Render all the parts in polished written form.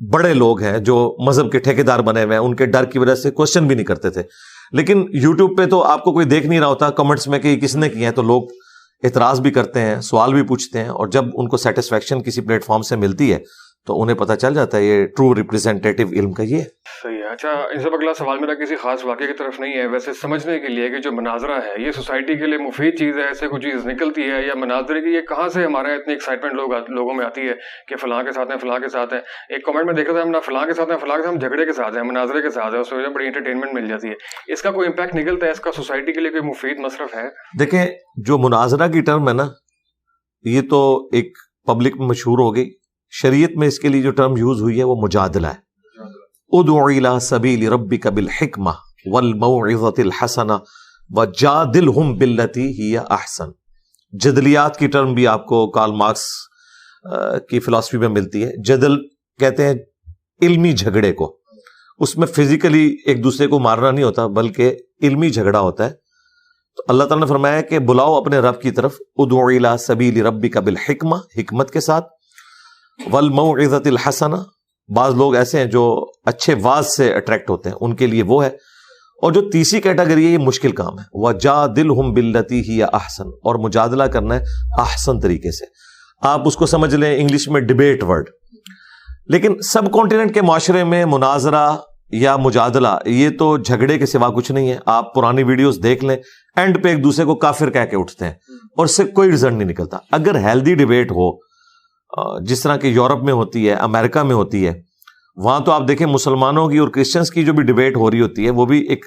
بڑے لوگ ہیں جو مذہب کے ٹھیکیدار بنے ہوئے ہیں, ان کے ڈر کی وجہ سے کوشچن بھی نہیں کرتے تھے. لیکن یوٹیوب پہ تو آپ کو کوئی دیکھ نہیں رہا ہوتا کمنٹس میں کہ یہ کس نے کیا ہے, تو لوگ اعتراض بھی کرتے ہیں, سوال بھی پوچھتے ہیں, اور جب ان کو سیٹسفیکشن کسی پلیٹ فارم سے ملتی ہے تو انہیں پتہ چل جاتا ہے یہ ٹرو ریپرزینٹیٹیو علم کا یہ ہے. صحیح ہے. اچھا, ان سے اگلا سوال میرا کسی خاص واقعے کی طرف نہیں ہے, ویسے سمجھنے کے لیے کہ جو مناظرہ ہے یہ سوسائٹی کے لیے مفید چیز ہے, ایسے کوئی چیز نکلتی ہے, یا مناظرے کی یہ کہاں سے ہمارے اتنی ایکسائٹمنٹ لوگوں میں آتی ہے کہ فلاں کے ساتھ ہیں, فلاں کے ساتھ ہیں. ایک کمنٹ میں دیکھ رہا تھا, ہم نہ فلاں کے ساتھ ہیں, فلاں کے ساتھ ہم جھگڑے کے ساتھ ہیں, مناظرے کے ساتھ ہیں, اس وجہ بڑی انٹرٹینمنٹ مل جاتی ہے. اس کا کوئی امپیکٹ نکلتا ہے, اس کا سوسائٹی کے لیے کوئی مفید مصرف ہے؟ دیکھیں, جو مناظرہ کی ٹرم ہے نا, یہ تو ایک پبلک میں مشہور ہو گئی. شریعت میں اس کے لیے جو ٹرم یوز ہوئی ہے وہ مجادلہ ہے. ادع الی سبیل ربک بالحکمہ والموعظۃ الحسنہ وجادلہم باللتی ہی احسن. جدلیات کی ٹرم بھی آپ کو کارل مارکس کی فلسفی میں ملتی ہے. جدل کہتے ہیں علمی جھگڑے کو, اس میں فزیکلی ایک دوسرے کو مارنا نہیں ہوتا بلکہ علمی جھگڑا ہوتا ہے. تو اللہ تعالیٰ نے فرمایا کہ بلاؤ اپنے رب کی طرف, ادع الی سبیل ربک بالحکمہ, حکمت کے ساتھ, والموعظۃ الحسنہ. بعض لوگ ایسے ہیں جو اچھے واز سے اٹریکٹ ہوتے ہیں, ان کے لیے وہ ہے. اور جو تیسری کیٹیگری ہے یہ مشکل کام ہے, وجادلہم باللتی ہی احسن, اور مجادلہ کرنا ہے احسن طریقے سے. آپ اس کو سمجھ لیں انگلش میں ڈیبیٹ ورڈ. لیکن سب کانٹیننٹ کے معاشرے میں مناظرہ یا مجادلہ یہ تو جھگڑے کے سوا کچھ نہیں ہے. آپ پرانی ویڈیوز دیکھ لیں, اینڈ پہ ایک دوسرے کو کافر کہہ کے اٹھتے ہیں اور اس سے کوئی رزلٹ نہیں نکلتا. اگر ہیلدی ڈیبیٹ ہو جس طرح کہ یورپ میں ہوتی ہے, امریکہ میں ہوتی ہے, وہاں تو آپ دیکھیں مسلمانوں کی اور کرسچنس کی جو بھی ڈیبیٹ ہو رہی ہوتی ہے وہ بھی ایک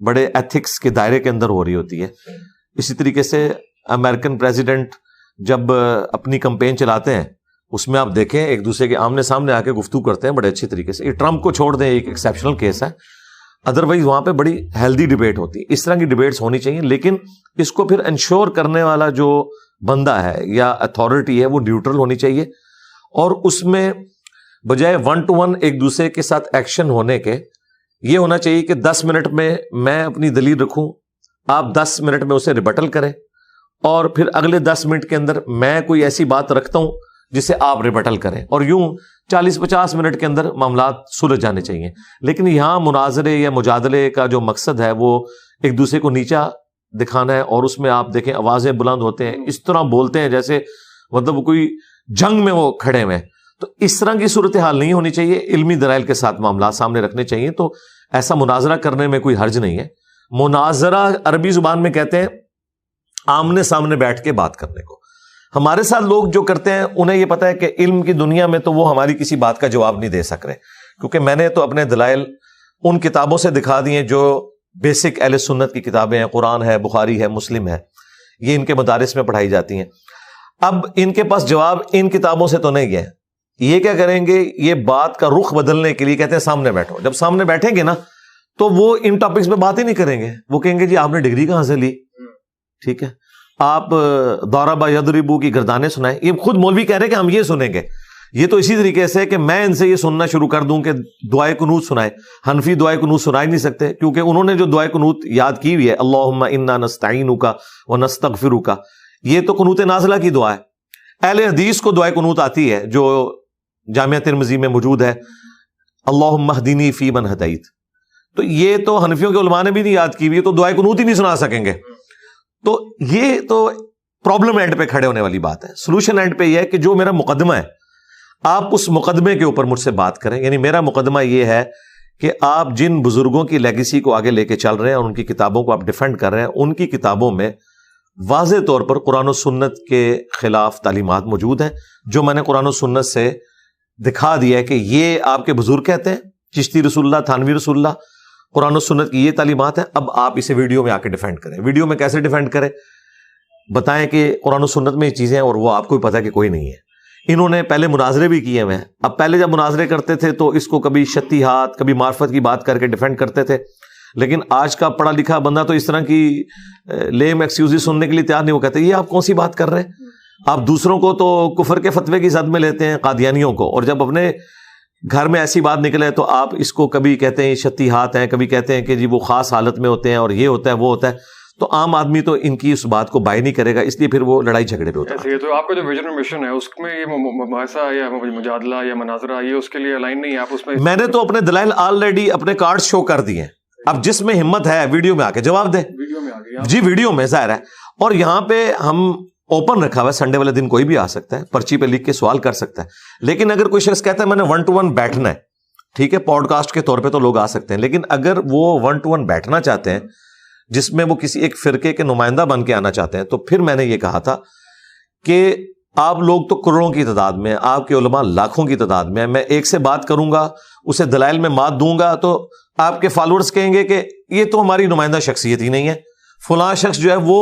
بڑے ایتھکس کے دائرے کے اندر ہو رہی ہوتی ہے. اسی طریقے سے امریکن پریزیڈنٹ جب اپنی کمپین چلاتے ہیں اس میں آپ دیکھیں ایک دوسرے کے آمنے سامنے آ کے گفتگو کرتے ہیں بڑے اچھی طریقے سے. یہ ٹرمپ کو چھوڑ دیں, ایک ایکسیپشنل کیس ہے, ادروائز وہاں پہ بڑی ہیلدی ڈیبیٹ ہوتی ہے. اس طرح کی ڈیبیٹس ہونی چاہیے, لیکن اس کو پھر انشور کرنے والا جو بندہ ہے یا اتھارٹی ہے وہ نیوٹرل ہونی چاہیے, اور اس میں بجائے 1 to 1 ایک دوسرے کے ساتھ ایکشن ہونے کے یہ ہونا چاہیے کہ 10 منٹ میں اپنی دلیل رکھوں, آپ 10 منٹ میں اسے ریبٹل کریں, اور پھر اگلے 10 منٹ کے اندر میں کوئی ایسی بات رکھتا ہوں جسے آپ ریبٹل کریں, اور یوں 40-50 منٹ کے اندر معاملات سلجھ جانے چاہیے. لیکن یہاں مناظرے یا مجادلے کا جو مقصد ہے وہ ایک دوسرے کو نیچا دکھانا ہے, اور اس میں آپ دیکھیں آوازیں بلند ہوتے ہیں, اس طرح بولتے ہیں جیسے مطلب کوئی جنگ میں وہ کھڑے ہوئے. تو اس طرح کی صورتحال نہیں ہونی چاہیے, علمی دلائل کے ساتھ معاملات سامنے رکھنے چاہیے. تو ایسا مناظرہ کرنے میں کوئی حرج نہیں ہے. مناظرہ عربی زبان میں کہتے ہیں آمنے سامنے بیٹھ کے بات کرنے کو. ہمارے ساتھ لوگ جو کرتے ہیں انہیں یہ پتا ہے کہ علم کی دنیا میں تو وہ ہماری کسی بات کا جواب نہیں دے سک رہے, کیونکہ میں نے تو اپنے دلائل ان کتابوں سے دکھا دیے جو بیسک اہل سنت کی کتابیں ہیں, قرآن ہے, بخاری ہے, مسلم ہے, یہ ان کے مدارس میں پڑھائی جاتی ہیں. اب ان کے پاس جواب ان کتابوں سے تو نہیں ہے. یہ کیا کریں گے, یہ بات کا رخ بدلنے کے لیے کہتے ہیں سامنے بیٹھو. جب سامنے بیٹھیں گے نا تو وہ ان ٹاپکس پہ بات ہی نہیں کریں گے, وہ کہیں گے جی آپ نے ڈگری کہاں سے لی, ٹھیک ہے, آپ ضرب یضرب کی گردانیں سنائیں. یہ خود مولوی کہہ رہے ہیں کہ ہم یہ سنیں گے. یہ تو اسی طریقے سے کہ میں ان سے یہ سننا شروع کر دوں کہ دعائے قنوت سنائے. حنفی دعائے قنوت سنا ہی نہیں سکتے, کیونکہ انہوں نے جو دعائے قنوت یاد کی ہوئی ہے, اللہم انا نستعینک ونستغفرک, یہ تو قنوت نازلہ کی دعا ہے. اہل حدیث کو دعائے قنوت آتی ہے جو جامعہ ترمذی میں موجود ہے, اللہم اہدنی فی من ہدیت. تو یہ تو حنفیوں کے علماء نے بھی نہیں یاد کی ہوئی, تو دعائے قنوت ہی نہیں سنا سکیں گے. تو یہ تو پرابلم اینڈ پہ کھڑے ہونے والی بات ہے. سولوشن اینڈ پہ یہ ہے کہ جو میرا مقدمہ ہے آپ اس مقدمے کے اوپر مجھ سے بات کریں. یعنی میرا مقدمہ یہ ہے کہ آپ جن بزرگوں کی لیگیسی کو آگے لے کے چل رہے ہیں اور ان کی کتابوں کو آپ ڈیفینڈ کر رہے ہیں, ان کی کتابوں میں واضح طور پر قرآن و سنت کے خلاف تعلیمات موجود ہیں, جو میں نے قرآن و سنت سے دکھا دیا ہے کہ یہ آپ کے بزرگ کہتے ہیں, چشتی رسول اللہ, تھانوی رسول اللہ, قرآن و سنت کی یہ تعلیمات ہیں. اب آپ اسے ویڈیو میں آ کے ڈیفینڈ کریں. ویڈیو میں کیسے ڈیفینڈ کریں, بتائیں کہ قرآن و سنت میں یہ چیزیں ہیں اور وہ آپ کو بھی پتا ہے کہ کوئی نہیں ہے. انہوں نے پہلے مناظرے بھی کیے ہوئے ہیں. اب پہلے جب مناظرے کرتے تھے تو اس کو کبھی شتی ہاتھ, کبھی معرفت کی بات کر کے ڈیفینڈ کرتے تھے. لیکن آج کا پڑھا لکھا بندہ تو اس طرح کی لیم ایکسکیوزز سننے کے لیے تیار نہیں. وہ کہتے ہیں یہ آپ کون سی بات کر رہے ہیں, آپ دوسروں کو تو کفر کے فتوے کی زد میں لیتے ہیں, قادیانیوں کو, اور جب اپنے گھر میں ایسی بات نکلے تو آپ اس کو کبھی کہتے ہیں شتی ہاتھ ہیں, کبھی کہتے ہیں کہ جی وہ خاص حالت میں ہوتے ہیں اور یہ ہوتا ہے وہ ہوتا ہے. تو عام آدمی تو ان کی اس بات کو بائی نہیں کرے گا, اس لیے پھر وہ لڑائی جھگڑے پہ ہوتا ہے. تو آپ کا جو ویژن اور مشن ہے اس میں یہ مباحثہ یا مجادلہ یا مناظرہ یہ اس کے لیے الائن نہیں ہے, آپ اس میں نے تو اپنے دلائل آلریڈی اپنے کارڈ شو کر دیے ہیں. اب جس میں ہمت ہے ویڈیو میں آ کے جواب دے. ویڈیو میں آ گئی جی, ویڈیو میں ظاہر ہے. اور یہاں پہ ہم اوپن رکھا ہوا ہے, سنڈے والے دن کوئی بھی آ سکتا ہے, پرچی پہ لکھ کے سوال کر سکتا ہے. لیکن اگر کوئی شخص کہتا ہے میں نے 1-to-1 بیٹھنا ہے, ٹھیک ہے, پوڈ کاسٹ کے طور پہ تو لوگ آ سکتے ہیں. لیکن اگر وہ 1-to-1 بیٹھنا چاہتے ہیں جس میں وہ کسی ایک فرقے کے نمائندہ بن کے آنا چاہتے ہیں, تو پھر میں نے یہ کہا تھا کہ آپ لوگ تو کروڑوں کی تعداد میں, آپ کے علماء لاکھوں کی تعداد میں ایک سے بات کروں گا, اسے دلائل میں مات دوں گا, تو آپ کے فالوورز کہیں گے کہ یہ تو ہماری نمائندہ شخصیت ہی نہیں ہے, فلاں شخص جو ہے وہ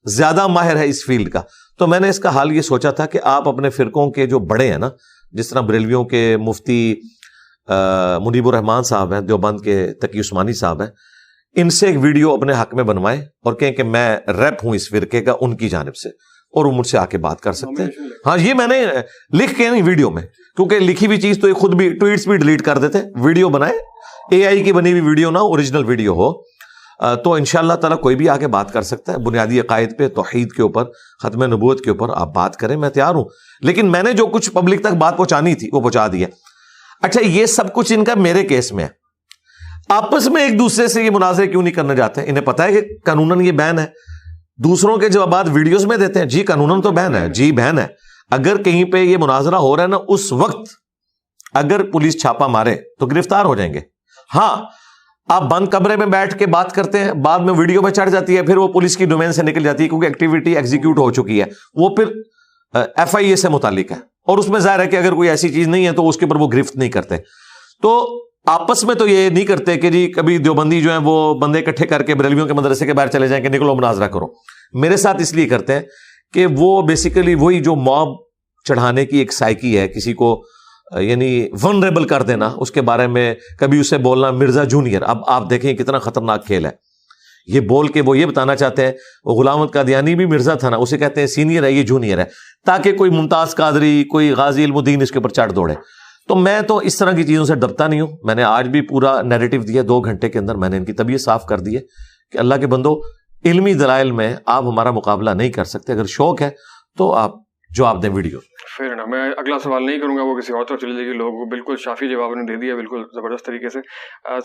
زیادہ ماہر ہے اس فیلڈ کا. تو میں نے اس کا حال یہ سوچا تھا کہ آپ اپنے فرقوں کے جو بڑے ہیں نا, جس طرح بریلویوں کے مفتی منیب الرحمان صاحب ہیں, دیوبند کے تقی عثمانی صاحب ہیں, ان سے ایک ویڈیو اپنے حق میں بنوائیں اور کہیں کہ میں ریپ ہوں اس فرقے کا ان کی جانب سے, اور وہ مجھ سے آ کے بات کر سکتے ہیں. ہاں, یہ میں نے لکھ کے نہیں ویڈیو میں, کیونکہ لکھی ہوئی چیز تو یہ خود بھی ٹویٹس بھی ڈیلیٹ کر دیتے. ویڈیو بنائے, اے آئی کی بنی ہوئی ویڈیو نہ اوریجنل ویڈیو ہو, تو انشاءاللہ تعالیٰ کوئی بھی آگے بات کر سکتا ہے. بنیادی عقائد پہ, توحید کے اوپر, ختم نبوت کے اوپر آپ بات کریں, میں تیار ہوں. لیکن میں نے جو کچھ پبلک تک بات پہنچانی تھی وہ پہنچا دیا. اچھا, یہ سب کچھ ان کا میرے کیس میں ہے. آپس میں ایک دوسرے سے یہ مناظرے کیوں نہیں کرنا چاہتے؟ انہیں پتا ہے کہ قانوناً یہ بین ہے. دوسروں کے جوابات ویڈیوز میں دیتے ہیں, جی قانوناً تو بین ہے, جی بین ہے. اگر کہیں پہ یہ مناظرہ ہو رہا ہے نا, اس وقت اگر پولیس چھاپا مارے تو گرفتار ہو جائیں گے. ہاں, آپ بند کمرے میں بیٹھ کے بات کرتے ہیں, بعد میں ویڈیو میں چڑھ جاتی ہے, پھر وہ پولیس کی ڈومین سے نکل جاتی ہے, کیونکہ ایکٹیویٹی ایگزیکیوٹ ہو چکی ہے, وہ پھر ایف آئی اے سے متعلق ہے, اور اس میں ظاہر ہے کہ اگر کوئی ایسی چیز نہیں ہے تو اس کے اوپر وہ گرفت نہیں کرتے. تو آپس میں تو یہ نہیں کرتے کہ جی کبھی دیوبندی جو ہیں وہ بندے اکٹھے کر کے بریلویوں کے مدرسے کے باہر چلے جائیں کہ نکلو مناظرہ کرو. میرے ساتھ اس لیے کرتے ہیں کہ وہ بیسیکلی وہی جو موب چڑھانے کی ایک سائیکی ہے, کسی کو یعنی ونریبل کر دینا, اس کے بارے میں کبھی اسے بولنا مرزا جونیئر. اب آپ دیکھیں کتنا خطرناک کھیل ہے. یہ بول کے وہ یہ بتانا چاہتے ہیں وہ غلام احمد قادیانی بھی مرزا تھا نا, اسے کہتے ہیں سینئر ہے, یہ جونیئر ہے, تاکہ کوئی ممتاز قادری, کوئی غازی علم الدین اس کے اوپر چڑھ دوڑے. تو میں تو اس طرح کی چیزوں سے ڈرتا نہیں ہوں. میں نے آج بھی پورا نیریٹو دیا, 2 گھنٹے کے اندر میں نے ان کی طبیعت صاف کر دی ہے کہ اللہ کے بندو, علمی دلائل میں آپ ہمارا مقابلہ نہیں کر سکتے. اگر شوق ہے تو آپ جواب دیں ویڈیو. پھر نا میں اگلا سوال نہیں کروں گا, وہ کسی اور طرف چلے جائے گی. لوگوں کو بالکل شافی جواب نے دے دیا, بالکل زبردست طریقے سے.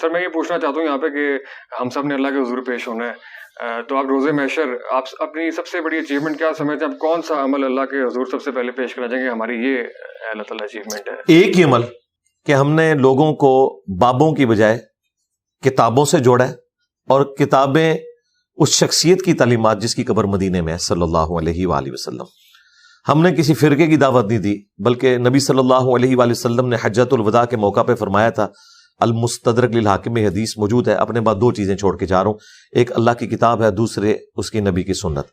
سر میں یہ پوچھنا چاہتا ہوں یہاں پہ کہ ہم سب نے اللہ کے حضور پیش ہونا ہے, تو آپ روزے محشر آپ اپنی سب سے بڑی اچیومنٹ کیا سمجھتے ہیں؟ آپ کون سا عمل اللہ کے حضور سب سے پہلے پیش کرنا چاہیں گے ہماری یہ اللہ تعالیٰ اچیومنٹ ہے؟ ایک ہی عمل کہ ہم نے لوگوں کو بابوں کی بجائے کتابوں سے جوڑا ہے, اور کتابیں اس شخصیت کی تعلیمات جس کی قبر مدینے میں ہے صلی اللہ علیہ وآلہ وسلم. ہم نے کسی فرقے کی دعوت نہیں دی, بلکہ نبی صلی اللہ علیہ وآلہ وسلم نے حجۃ الوداع کے موقع پہ فرمایا تھا, المستدرک للحاکم میں حدیث موجود ہے, اپنے بعد 2 چیزیں چھوڑ کے جا رہا ہوں, ایک اللہ کی کتاب ہے, دوسرے اس کی نبی کی سنت.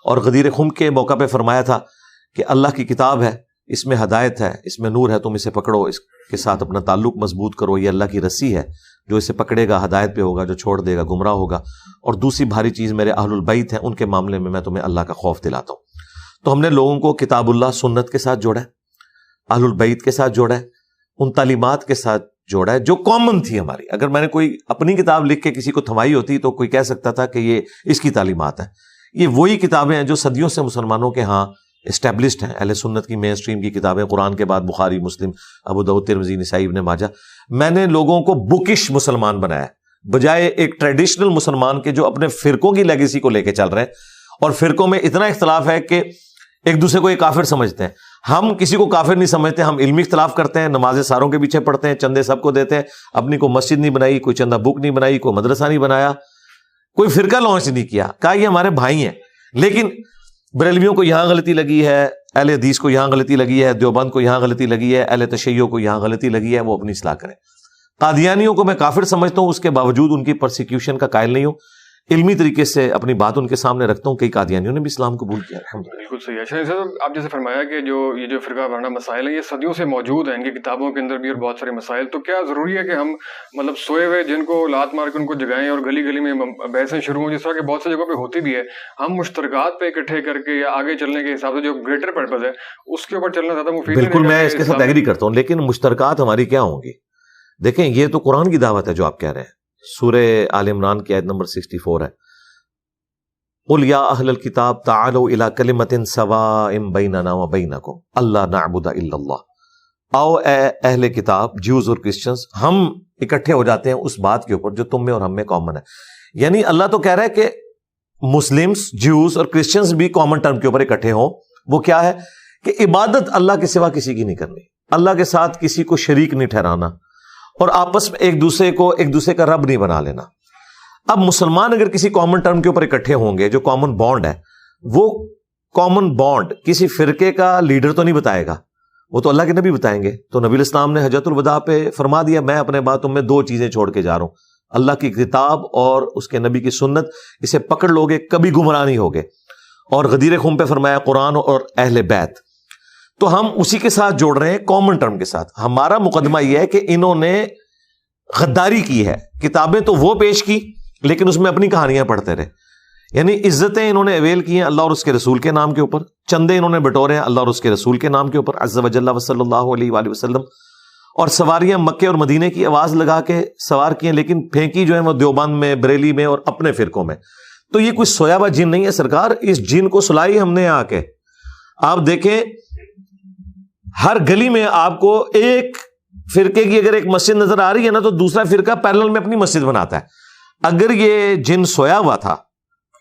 اور غدیر خم کے موقع پہ فرمایا تھا کہ اللہ کی کتاب ہے, اس میں ہدایت ہے, اس میں نور ہے, تم اسے پکڑو, اس کے ساتھ اپنا تعلق مضبوط کرو, یہ اللہ کی رسی ہے, جو اسے پکڑے گا ہدایت پہ ہوگا, جو چھوڑ دے گا گمراہ ہوگا. اور دوسری بھاری چیز میرے اہل البیت ہیں, ان کے معاملے میں تمہیں اللہ کا خوف دلاتا ہوں. تو ہم نے لوگوں کو کتاب اللہ سنت کے ساتھ جوڑا ہے, اہل البیت کے ساتھ جوڑا ہے, ان تعلیمات کے ساتھ جوڑا ہے جو کامن تھی ہماری. اگر میں نے کوئی اپنی کتاب لکھ کے کسی کو تھمائی ہوتی تو کوئی کہہ سکتا تھا کہ یہ اس کی تعلیمات ہیں. یہ وہی کتابیں ہیں جو صدیوں سے مسلمانوں کے ہاں اسٹیبلشڈ ہیں, اہل سنت کی مین سٹریم کی کتابیں, قرآن کے بعد بخاری, مسلم, ابو داؤد, ترمذی, نسائی, ابن ماجہ. میں نے لوگوں کو بکش مسلمان بنایا بجائے ایک ٹریڈیشنل مسلمان کے جو اپنے فرقوں کی لیگیسی کو لے کے چل رہے ہیں. اور فرقوں میں اتنا اختلاف ہے کہ ایک دوسرے کو ایک کافر سمجھتے ہیں. ہم کسی کو کافر نہیں سمجھتے, ہم علمی اختلاف کرتے ہیں, نمازیں ساروں کے پیچھے پڑھتے ہیں, چندے سب کو دیتے ہیں, اپنی کو مسجد نہیں بنائی, کوئی چندہ بک نہیں بنائی, کوئی مدرسہ نہیں بنایا, کوئی فرقہ لانچ نہیں کیا, کہا یہ ہمارے بھائی ہیں. لیکن بریلویوں کو یہاں غلطی لگی ہے, اہل حدیث کو یہاں غلطی لگی ہے, دیوبند کو یہاں غلطی لگی ہے, اہل تشیع کو یہاں غلطی لگی ہے, وہ اپنی اصلاح کریں. قادیانیوں کو میں کافر سمجھتا ہوں, اس کے باوجود ان کی پرسیکیوشن کا قائل نہیں ہوں, علمی طریقے سے اپنی بات ان کے سامنے رکھتا ہوں. کئی قادیانیوں نے بھی اسلام قبول کیا. بالکل صحیح ہے. شاہد صاحب آپ جیسے فرمایا کہ یہ جو فرقہ وارانہ مسائل ہیں یہ صدیوں سے موجود ہیں, ان کی کتابوں کے اندر بھی اور بہت سارے مسائل. تو کیا ضروری ہے کہ ہم مطلب سوئے ہوئے جن کو لات مار کے ان کو جگائیں اور گلی گلی میں بحثیں شروع ہوں, جس طرح کہ بہت سی جگہوں پہ ہوتی بھی ہے, ہم مشترکات پہ اکٹھے کر کے یا آگے چلنے کے حساب سے جو گریٹر پرپز ہے اس کے اوپر چلنا زیادہ مفید ہے؟ بالکل, میں اس کے ساتھ ایگری کرتا ہوں, لیکن مشترکات ہماری کیا ہوں گی؟ دیکھیں, یہ تو قرآن کی دعوت ہے جو آپ کہہ رہے ہیں. سورہ آل عمران کی آیت نمبر 64 ہے, قل یا اہل الکتاب تعالوا الی کلمۃ سواء بیننا وبینکم اللہ نعبد الا اللہ. آؤ اے اہل کتاب، جیوز اور کرسچنز، ہم اکٹھے ہو جاتے ہیں اس بات کے اوپر جو تم میں اور ہم میں کامن ہے. یعنی اللہ تو کہہ رہا ہے کہ مسلمز، جیوز اور کرسچنز بھی کامن ٹرم کے اوپر اکٹھے ہوں. وہ کیا ہے کہ عبادت اللہ کے سوا کسی کی نہیں کرنی، اللہ کے ساتھ کسی کو شریک نہیں ٹھہرانا، اور آپس میں ایک دوسرے کا رب نہیں بنا لینا. اب مسلمان اگر کسی کامن ٹرم کے اوپر اکٹھے ہوں گے، جو کامن بانڈ ہے، وہ کامن بانڈ کسی فرقے کا لیڈر تو نہیں بتائے گا، وہ تو اللہ کے نبی بتائیں گے. تو نبی الاسلام نے حجۃ الوداع پہ فرما دیا، میں اپنے بعد تم میں 2 چیزیں چھوڑ کے جا رہا ہوں، اللہ کی کتاب اور اس کے نبی کی سنت. اسے پکڑ لوگے کبھی گمراہ نہیں ہوگے. اور غدیر خم پہ فرمایا قرآن اور اہل بیت. تو ہم اسی کے ساتھ جوڑ رہے ہیں، کامن ٹرم کے ساتھ. ہمارا مقدمہ یہ ہے کہ انہوں نے غداری کی ہے. کتابیں تو وہ پیش کی لیکن اس میں اپنی کہانیاں پڑھتے رہے. یعنی عزتیں انہوں نے اویل کی ہیں اللہ اور اس کے رسول کے نام کے اوپر، چندے انہوں نے بٹورے ہیں اللہ اور اس کے رسول کے نام کے اوپر عز وجل وصلی اللہ علیہ وآلہ وسلم. اور سواریاں مکے اور مدینے کی آواز لگا کے سوار کی ہیں، لیکن پھینکی جو ہے وہ دیوبند میں، بریلی میں اور اپنے فرقوں میں. تو یہ کوئی سویا ہوا جن نہیں ہے سرکار، اس جن کو سلائی ہم نے آ کے. آپ دیکھیں ہر گلی میں آپ کو ایک فرقے کی اگر ایک مسجد نظر آ رہی ہے نا، تو دوسرا فرقہ پیرلل میں اپنی مسجد بناتا ہے. اگر یہ جن سویا ہوا تھا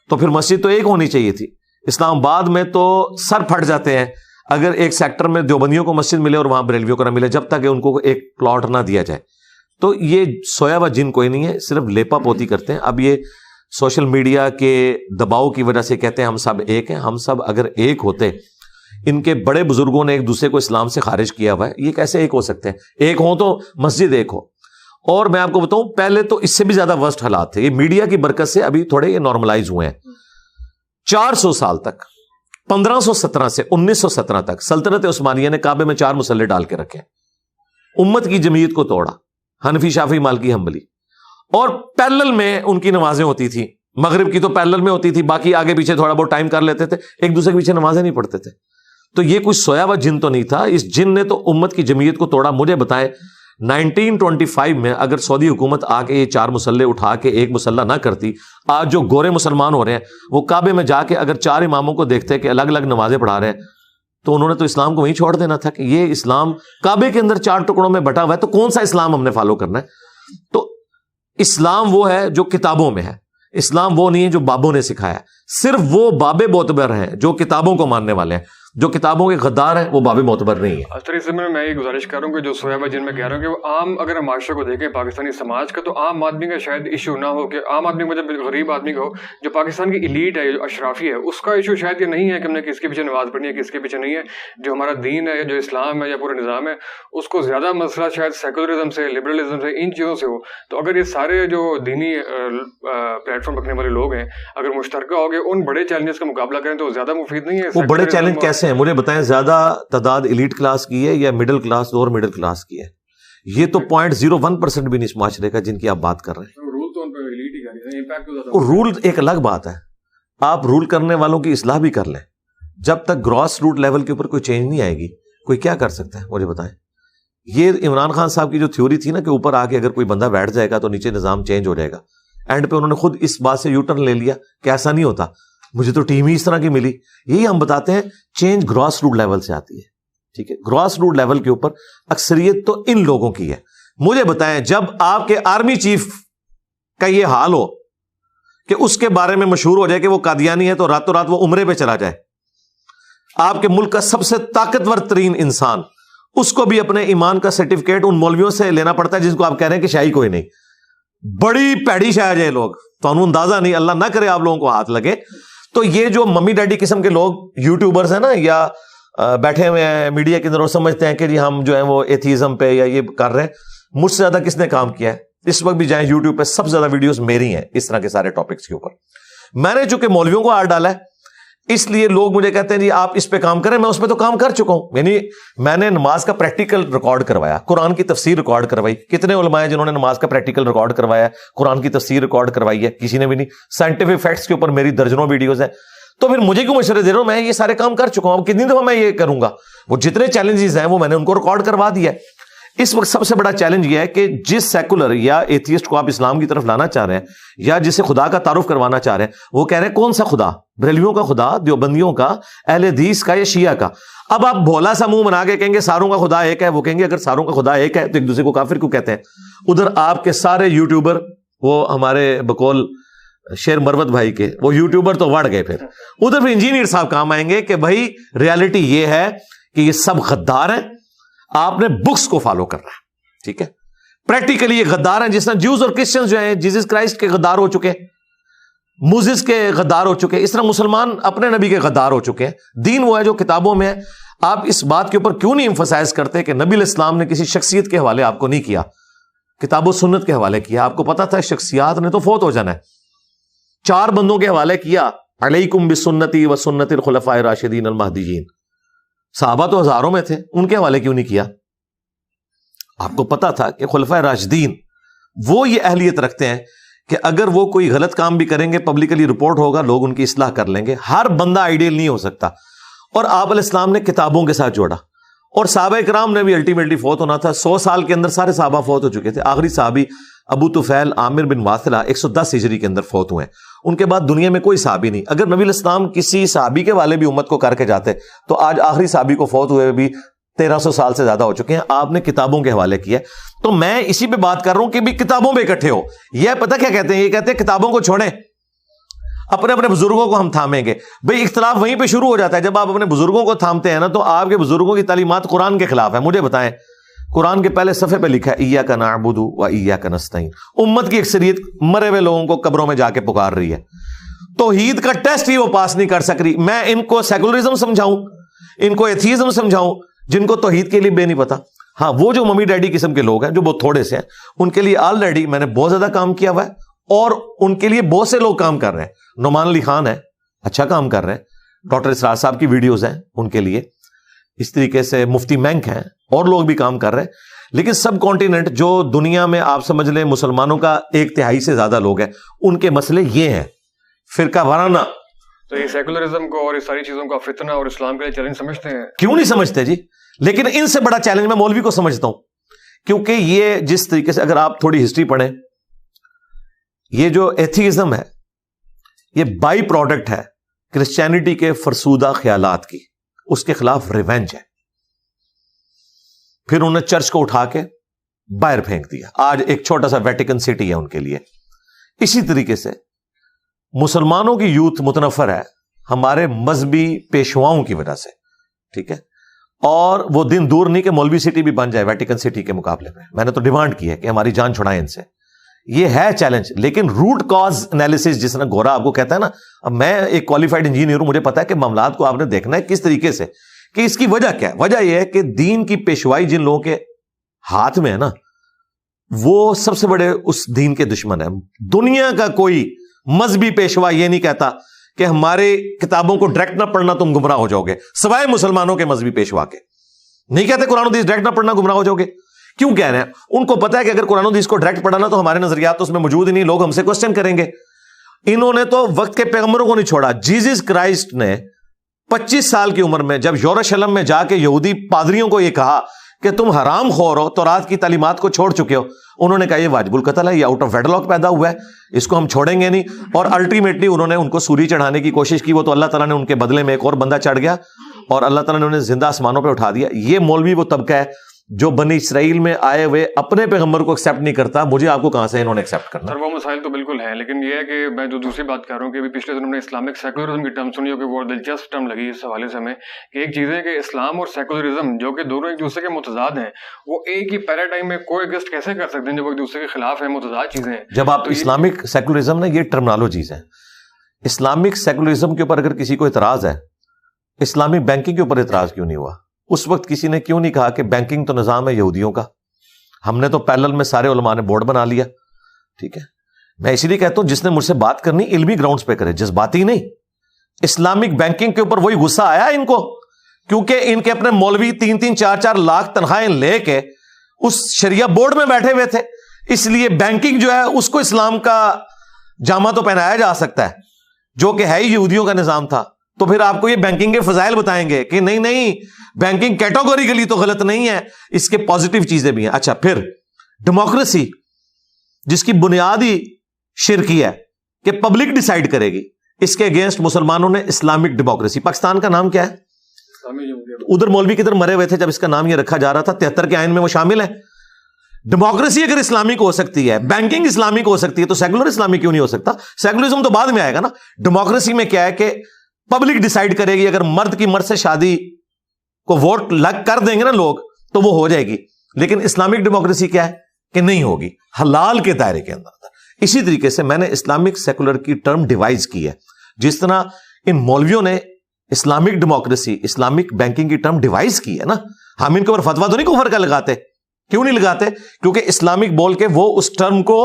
تو پھر مسجد تو ایک ہونی چاہیے تھی. اسلام آباد میں تو سر پھٹ جاتے ہیں اگر ایک سیکٹر میں دیوبندیوں کو مسجد ملے اور وہاں بریلویوں کو نہ ملے، جب تک کہ ان کو ایک پلاٹ نہ دیا جائے. تو یہ سویا ہوا جن کوئی نہیں ہے، صرف لیپا پوتی کرتے ہیں. اب یہ سوشل میڈیا کے دباؤ کی وجہ سے کہتے ہیں ہم سب ایک ہیں. ہم سب اگر ایک ہوتے، ان کے بڑے بزرگوں نے ایک دوسرے کو اسلام سے خارج کیا ہوا ہے، یہ کیسے ایک ہو سکتے ہیں؟ ایک ہوں تو مسجد ایک ہو. اور میں آپ کو بتاؤں پہلے تو اس سے بھی زیادہ ورسٹ حالات تھے. یہ میڈیا کی برکت سے ابھی تھوڑے یہ نارملائز ہوئے ہیں. 400 سال تک، 1517 سے 1917 تک سلطنت عثمانیہ نے کعبے میں 4 مصلے ڈال کے رکھے، امت کی جمعیت کو توڑا، حنفی شافعی مالکی حنبلی. اور پیرلل میں ان کی نمازیں ہوتی تھی. مغرب کی تو پیرلل میں ہوتی تھی، باقی آگے پیچھے تھوڑا بہت ٹائم کر لیتے تھے، ایک دوسرے کے پیچھے نمازیں نہیں پڑھتے تھے. تو یہ کوئی سویا ہوا جن تو نہیں تھا. اس جن نے تو امت کی جمعیت کو توڑا. مجھے بتائیں 1925 میں اگر سعودی حکومت آ کے یہ 4 مصلے اٹھا کے ایک مصلہ نہ کرتی، آج جو گورے مسلمان ہو رہے ہیں وہ کعبے میں جا کے اگر 4 اماموں کو دیکھتے کہ الگ الگ نمازیں پڑھا رہے ہیں، تو انہوں نے تو اسلام کو وہیں چھوڑ دینا تھا کہ یہ اسلام کعبے کے اندر 4 ٹکڑوں میں بٹا ہوا ہے، تو کون سا اسلام ہم نے فالو کرنا ہے؟ تو اسلام وہ ہے جو کتابوں میں ہے، اسلام وہ نہیں ہے جو بابوں نے سکھایا. صرف وہ بابے معتبر ہیں جو کتابوں کو ماننے والے ہیں، جو کتابوں کے غدار ہیں وہ باب معتبر نہیں ہے. اس طریقے سے میں یہ گزارش کر رہا ہوں کہ جو سویا جن میں کہہ رہا ہوں کہ وہ عام اگر ہم معاشرے کو دیکھیں پاکستانی سماج کا، تو عام آدمی کا شاید ایشو نہ ہو، کہ عام آدمی کو جب غریب آدمی کو جو پاکستان کی ایلیٹ ہے، جو اشرافی ہے، اس کا ایشو شاید یہ نہیں ہے کہ ہم نے کس کے پیچھے نماز پڑھنی ہے، کس کے پیچھے نہیں ہے. جو ہمارا دین ہے، جو اسلام ہے یا پورا نظام ہے، اس کو زیادہ مسئلہ شاید سیکولرزم سے، لبرلزم سے، ان چیزوں سے ہو. تو اگر یہ سارے جو دینی پلیٹ فارم رکھنے والے لوگ ہیں اگر مشترکہ ہو گئے ان بڑے چیلنجز کا مقابلہ کریں تو زیادہ مفید نہیں ہے. وہ بڑے چیلنج کیسے ہیں مجھے بتائیں؟ زیادہ تعداد ایلیٹ کلاس کی ہے یا مڈل کلاس اور مڈل کلاس کی ہے؟ یہ تو 0.01% بھی نہیں اس معاشرے کا جن کی آپ بات کر رہے ہیں. رول ایک الگ بات ہے، آپ رول کرنے والوں کی اصلاح بھی کر لیں. جب تک گراس روٹ لیول کے اوپر کوئی چینج نہیں آئے گی، کوئی کیا کر سکتا ہے مجھے بتائیں. یہ عمران خان صاحب کی جو تھیوری تھی نا کہ اوپر آ کے اگر کوئی بندہ بیٹھ جائے گا تو نیچے نظام چینج ہو جائے گا، اینڈ پہ انہوں نے خود اس بات سے یو ٹرن لے لیا کہ ایسا نہیں ہوتا. مجھے تو ٹیم ہی اس طرح کی ملی. یہی ہم بتاتے ہیں چینج گراس روٹ لیول سے آتی ہے. ٹھیک ہے، گراس روٹ لیول کے اوپر اکثریت تو ان لوگوں کی ہے. مجھے بتائیں جب آپ کے آرمی چیف کا یہ حال ہو کہ اس کے بارے میں مشہور ہو جائے کہ وہ قادیانی ہے، تو راتوں رات وہ عمرے پہ چلا جائے، آپ کے ملک کا سب سے طاقتور ترین انسان، اس کو بھی اپنے ایمان کا سرٹیفکیٹ ان مولویوں سے لینا پڑتا ہے جن کو آپ کہہ رہے ہیں کہ شاہی کوئی نہیں. بڑی پیڑی شاہ ہے لوگ، تو انہوں اندازہ نہیں، اللہ نہ کرے آپ لوگوں کو ہاتھ لگے. تو یہ جو ممی ڈیڈی قسم کے لوگ یوٹیوبرز ہیں نا، یا بیٹھے ہوئے ہیں میڈیا کے اندر، وہ سمجھتے ہیں کہ جی ہم جو ہیں وہ ایتھیزم پہ یا یہ کر رہے ہیں. مجھ سے زیادہ کس نے کام کیا ہے اس وقت بھی جائیں یوٹیوب پہ، سب سے زیادہ ویڈیوز میری ہیں اس طرح کے سارے ٹاپکس کے اوپر. میں نے چونکہ مولویوں کو ہاتھ ڈالا ہے اس لیے لوگ مجھے کہتے ہیں جی آپ اس پہ کام کریں. میں اس پہ تو کام کر چکا ہوں. یعنی میں نے نماز کا پریکٹیکل ریکارڈ کروایا، قرآن کی تفسیر ریکارڈ کروائی. کتنے علماء ہیں جنہوں نے نماز کا پریکٹیکل ریکارڈ کروایا ہے، قرآن کی تفسیر ریکارڈ کروائی ہے؟ کسی نے بھی نہیں. سائنٹیفک فیکٹس کے اوپر میری درجنوں ویڈیوز ہیں. تو پھر مجھے کیوں مشورے دے رہا ہوں؟ میں یہ سارے کام کر چکا ہوں. اب کتنی دفعہ میں یہ کروں گا؟ وہ جتنے چیلنجز ہیں وہ میں نے ان کو ریکارڈ کروا دیا ہے. اس وقت سب سے بڑا چیلنج یہ ہے کہ جس سیکولر یا ایتھیسٹ کو آپ اسلام کی طرف لانا چاہ رہے ہیں یا جسے خدا کا تعارف کروانا چاہ رہے ہیں، وہ کہہ رہے ہیں کون سا خدا؟ بریلویوں کا خدا، دیوبندیوں کا، اہل حدیث کا یا شیعہ کا؟ اب آپ بھولا سا منہ بنا کے کہیں گے ساروں کا خدا ایک ہے، وہ کہیں گے اگر ساروں کا خدا ایک ہے تو ایک دوسرے کو کافر کیوں کہتے ہیں؟ ادھر آپ کے سارے یوٹیوبر، وہ ہمارے بقول شیر مروت بھائی کے وہ یوٹیوبر تو وڑ گئے، پھر ادھر بھی انجینئر صاحب کام آئیں گے کہ بھائی ریالٹی یہ ہے کہ یہ سب غدار ہیں، آپ نے بکس کو فالو کرنا ہے، ٹھیک ہے؟ پریکٹیکلی یہ غدار ہیں، جس طرح جیوز اور کرسچنز جو ہیں جیسس کرائسٹ کے غدار ہو چکے، موزس کے غدار ہو چکے، اس طرح مسلمان اپنے نبی کے غدار ہو چکے ہیں۔ دین وہ ہے جو کتابوں میں ہے۔ آپ اس بات کے اوپر کیوں نہیں ایمفسائز کرتے کہ نبی علیہ السلام نے کسی شخصیت کے حوالے آپ کو نہیں کیا، کتاب و سنت کے حوالے کیا؟ آپ کو پتا تھا شخصیات نے تو فوت ہو جانا ہے، 4 بندوں کے حوالے کیا، علیکم بسنتی و سنت الخلفاء الراشدین المہدیین۔ صحابہ تو ہزاروں میں تھے، ان کے حوالے کیوں نہیں کیا؟ آپ کو پتا تھا کہ خلفاء راشدین وہ یہ اہلیت رکھتے ہیں کہ اگر وہ کوئی غلط کام بھی کریں گے پبلکلی رپورٹ ہوگا، لوگ ان کی اصلاح کر لیں گے۔ ہر بندہ آئیڈیل نہیں ہو سکتا، اور آپ علیہ السلام نے کتابوں کے ساتھ جوڑا، اور صحابہ کرام نے بھی الٹیمیٹلی فوت ہونا تھا۔ 100 سال کے اندر سارے صحابہ فوت ہو چکے تھے۔ آخری صحابی ابو طفیل عامر بن واثلہ 110 ہجری کے اندر فوت ہوئے، ان کے بعد دنیا میں کوئی صحابی نہیں۔ اگر نبی علیہ السلام کسی صحابی کے والے بھی امت کو کر کے جاتے تو آج آخری صحابی کو فوت ہوئے بھی 1300 سال سے زیادہ ہو چکے ہیں۔ آپ نے کتابوں کے حوالے کیا، تو میں اسی پہ بات کر رہا ہوں کہ بھی کتابوں پہ اکٹھے ہو۔ یہ پتہ کیا کہتے ہیں؟ یہ کہتے ہیں کتابوں کو چھوڑیں، اپنے اپنے بزرگوں کو ہم تھامیں گے۔ بھئی اختلاف وہیں پہ شروع ہو جاتا ہے، جب آپ اپنے بزرگوں کو تھامتے ہیں نا تو آپ کے بزرگوں کی تعلیمات قرآن کے خلاف ہے۔ مجھے بتائیں، قرآن کے پہلے صفحے پہ لکھا ہے ایاک نعبد و ایاک نستعین۔ امت کی اکثریت مرے ہوئے لوگوں کو قبروں میں جا کے پکار رہی ہے، توحید کا ٹیسٹ ہی وہ پاس نہیں کر سک رہی۔ میں ان کو سیکولرزم سمجھاؤں، ان کو ایتھیزم سمجھاؤں، جن کو توحید کے لیے بے نہیں پتا؟ ہاں، وہ جو ممی ڈیڈی قسم کے لوگ ہیں جو بہت تھوڑے سے ہیں، ان کے لیے آلریڈی میں نے بہت زیادہ کام کیا ہوا ہے، اور ان کے لیے بہت سے لوگ کام کر رہے ہیں۔ نعمان علی خان ہے، اچھا کام کر رہے ہیں، ڈاکٹر اسرار صاحب کی ویڈیوز ہیں ان کے لیے، اس طریقے سے مفتی مینک ہیں، اور لوگ بھی کام کر رہے ہیں۔ لیکن سب کانٹیننٹ جو دنیا میں آپ سمجھ لیں مسلمانوں کا 1/3 سے زیادہ لوگ ہیں، ان کے مسئلے یہ ہیں، فرقہ وارانہ۔ تو یہ سیکولرزم کو اور اس ساری چیزوں کا فتنہ اور اسلام کے لیے چیلنج سمجھتے ہیں؟ کیوں نہیں سمجھتے جی؟ لیکن ان سے بڑا چیلنج میں مولوی کو سمجھتا ہوں، کیونکہ یہ جس طریقے سے اگر آپ تھوڑی ہسٹری پڑھیں، یہ جو ایتھیزم ہے یہ بائی پروڈکٹ ہے کرسچینٹی کے فرسودہ خیالات کی، اس کے خلاف ریونج ہے۔ پھر انہوں نے چرچ کو اٹھا کے باہر پھینک دیا، آج ایک چھوٹا سا ویٹیکن سٹی ہے ان کے لیے۔ اسی طریقے سے مسلمانوں کی یوتھ متنفر ہے ہمارے مذہبی پیشواؤں کی وجہ سے، ٹھیک ہے؟ اور وہ دن دور نہیں کہ مولوی سٹی بھی بن جائے ویٹیکن سٹی کے مقابلے میں نے تو ڈیمانڈ کی ہے کہ ہماری جان چھڑائیں ان سے۔ یہ ہے چیلنج، لیکن روٹ کاز انالیسس جس نے گورا آپ کو کہتا ہے نا، اب میں ایک کوالیفائڈ انجینئر ہوں، مجھے پتا ہے کہ معاملات کو آپ نے دیکھنا ہے کس طریقے سے، کہ اس کی وجہ کیا ہے۔ وجہ یہ ہے کہ دین کی پیشوائی جن لوگوں کے ہاتھ میں ہے نا، وہ سب سے بڑے اس دین کے دشمن ہیں۔ دنیا کا کوئی مذہبی پیشوا یہ نہیں کہتا کہ ہمارے کتابوں کو ڈائریکٹ نہ پڑھنا تم گمراہ ہو جاؤ گے، سوائے مسلمانوں کے مذہبی پیشوا کے۔ نہیں کہتے قرآن و حدیث ڈائریکٹ نہ پڑھنا گمراہ ہو جاؤ گے، کیوں کہہ رہے ہیں؟ ان کو پتا ہے کہ اگر قرآن و حدیث کو ڈائریکٹ پڑھانا تو ہمارے نظریات تو اس میں موجود ہی نہیں، لوگ ہم سے کوسچن کریں گے۔ انہوں نے تو وقت کے پیغمبروں کو نہیں چھوڑا۔ جیسس کرائسٹ نے 25 سال کی عمر میں جب یروشلم میں جا کے یہودی پادریوں کو یہ کہا کہ تم حرام خور ہو، تورات کی تعلیمات کو چھوڑ چکے ہو، انہوں نے کہا یہ واجب القتل ہے، یہ آؤٹ آف ویڈلاک پیدا ہوا ہے، اس کو ہم چھوڑیں گے نہیں۔ اور الٹیمیٹلی انہوں نے ان کو سولی چڑھانے کی کوشش کی، وہ تو اللہ تعالیٰ نے ان کے بدلے میں ایک اور بندہ چڑھ گیا اور اللہ تعالیٰ نے انہیں زندہ آسمانوں پہ اٹھا دیا۔ یہ مولوی وہ طبقہ ہے جو بنی اسرائیل میں آئے ہوئے اپنے پیغمبر کو ایکسیپٹ نہیں کرتا، مجھے آپ کو کہاں سے انہوں نے ایکسیپٹ کرنا؟ سر وہ مسائل تو بالکل ہیں، لیکن یہ ہے کہ میں جو دوسری بات کر رہا ہوں کہ پچھلے دنوں میں اسلامک سیکولرزم کی ٹرم سنی ہو کہ وہ دلچسپ ٹرم لگی اس حوالے سے ہمیں، کہ ایک چیز ہے کہ اسلام اور سیکولرزم جو کہ دونوں ایک دوسرے کے متضاد ہیں، وہ ایک ہی پیراڈائم میں کو ایگزسٹ کیسے کر سکتے ہیں جب وہ ایک دوسرے کے خلاف ہیں، متضاد چیزیں ہیں؟ جب آپ اسلامک سیکولرزم نا، یہ ٹرمنالوجیز ہیں۔ اسلامک سیکولرزم کے اوپر اگر کسی کو اعتراض ہے، اسلامک بینکنگ کے اوپر اعتراض کیوں نہیں ہوا؟ اس وقت کسی نے کیوں نہیں کہا کہ بینکنگ تو نظام ہے یہودیوں کا، ہم نے تو پیرلل میں سارے علماء نے بورڈ بنا لیا، ٹھیک ہے؟ میں اسی لیے کہتا ہوں جس نے مجھ سے بات کرنی علمی گراؤنڈز پہ کرے، جذباتی نہیں۔ اسلامک بینکنگ کے اوپر وہی غصہ آیا ان کو، کیونکہ ان کے اپنے مولوی 3-3 4-4 لاکھ تنخواہیں لے کے اس شریعہ بورڈ میں بیٹھے ہوئے تھے، اس لیے بینکنگ جو ہے اس کو اسلام کا جامہ تو پہنایا جا سکتا ہے، جو کہ ہے ہی یہودیوں کا نظام تھا۔ تو پھر آپ کو یہ بینکنگ کے فضائل بتائیں گے کہ نہیں بینکنگ کیٹیگوریکلی تو غلط نہیں ہے, اس کے پازیٹیو چیزیں بھی ہیں. اچھا, پھر ڈیموکریسی جس کی بنیادی شرکی ہے کہ پبلک ڈیسائیڈ کرے گی, اس کے اگینسٹ مسلمانوں نے اسلامک ڈیموکریسی. پاکستان کا نام کیا ہے؟ ادھر مولوی کدھر مرے ہوئے تھے جب اس کا نام یہ رکھا جا رہا تھا, 73 کے آئین میں وہ شامل ہے. ڈیموکریسی اگر اسلامک ہو سکتی ہے, بینکنگ اسلامک ہو سکتی ہے, تو سیکولر اسلامک کیوں نہیں ہو سکتا؟ سیکولرزم تو بعد میں آئے گا نا. ڈیموکریسی میں کیا ہے کہ پبلک ڈیسائیڈ کرے گی, اگر مرد کی مرد سے شادی کو ووٹ لگ کر دیں گے نا لوگ تو وہ ہو جائے گی. لیکن اسلامک ڈیموکریسی کیا ہے کہ نہیں ہوگی, حلال کے دائرے کے اندر. اسی طریقے سے میں نے اسلامک سیکولر کی ٹرم ڈیوائز کی ہے, جس طرح ان مولویوں نے اسلامک ڈیموکریسی, اسلامک بینکنگ کی ٹرم ڈیوائز کی ہے نا. ہم ان کے اوپر فتوا تو نہیں کفر کا لگاتے. کیوں نہیں لگاتے؟ کیونکہ اسلامک بول کے وہ اس ٹرم کو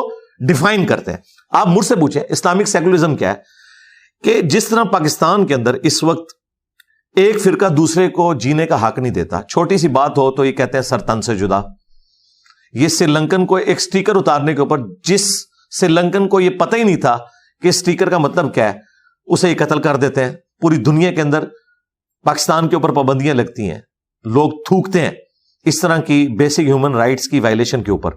ڈیفائن کرتے ہیں. آپ مجھ سے پوچھیں اسلامک سیکولرزم کیا ہے, کہ جس طرح پاکستان کے اندر اس وقت ایک فرقہ دوسرے کو جینے کا حق نہیں دیتا, چھوٹی سی بات ہو تو یہ کہتے ہیں سر تن سے جدا. یہ سری لنکن کو ایک سٹیکر اتارنے کے اوپر, جس سری لنکن کو یہ پتہ ہی نہیں تھا کہ سٹیکر کا مطلب کیا ہے, اسے یہ قتل کر دیتے ہیں. پوری دنیا کے اندر پاکستان کے اوپر پابندیاں لگتی ہیں, لوگ تھوکتے ہیں اس طرح کی بیسک ہیومن رائٹس کی وائلیشن کے اوپر.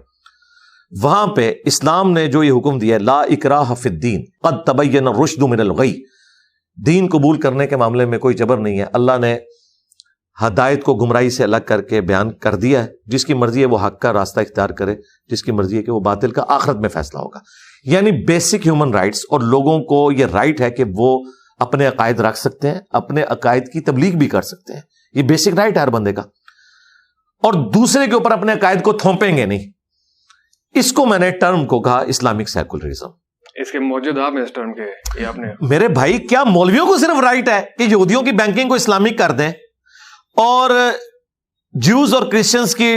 وہاں پہ اسلام نے جو یہ حکم دیا ہے, لا اکراہ فی الدین قد تبین الرشد من الغی, دین قبول کرنے کے معاملے میں کوئی جبر نہیں ہے. اللہ نے ہدایت کو گمراہی سے الگ کر کے بیان کر دیا ہے. جس کی مرضی ہے وہ حق کا راستہ اختیار کرے, جس کی مرضی ہے کہ وہ باطل کا آخرت میں فیصلہ ہوگا. یعنی بیسک ہیومن رائٹس, اور لوگوں کو یہ رائٹ ہے کہ وہ اپنے عقائد رکھ سکتے ہیں, اپنے عقائد کی تبلیغ بھی کر سکتے ہیں. یہ بیسک رائٹ ہے ہر بندے کا, اور دوسرے کے اوپر اپنے عقائد کو تھوپیں گے نہیں. اس کو میں نے ٹرم کو کہا اسلامک سیکولرزم. اس کے موجود آپ اس ٹرم کے یہ آپ نے, میرے بھائی کیا مولویوں کو صرف رائٹ ہے کہ یہودیوں کی بینکنگ کو اسلامک کر دیں اور جیوز اور کرسچنز کی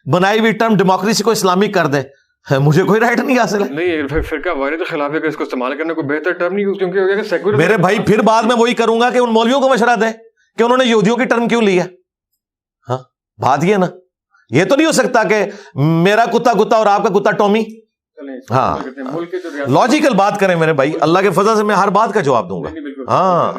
بنائی ہوئی ٹرم ڈیموکریسی کو اسلامک کر دیں؟ مجھے کوئی رائٹ نہیں حاصل ہے. نہیں, فرقہ واحد کے خلاف ہے کہ اس کو استعمال کرنے کو بہتر ٹرم نہیں, کیونکہ سیکولر. میرے بھائی پھر بعد میں وہی کروں گا کہ ان مولویوں کو مشورہ دیں کہ انہوں نے یہودیوں کی ٹرم کیوں لی ہے. ہاں, بات یہ نا, یہ تو نہیں ہو سکتا کہ میرا کتا کتا اور آپ کا کتا ٹومی. ہاں, لاجیکل بات کریں میرے بھائی, اللہ کے فضل سے میں ہر بات کا جواب دوں گا. ہاں,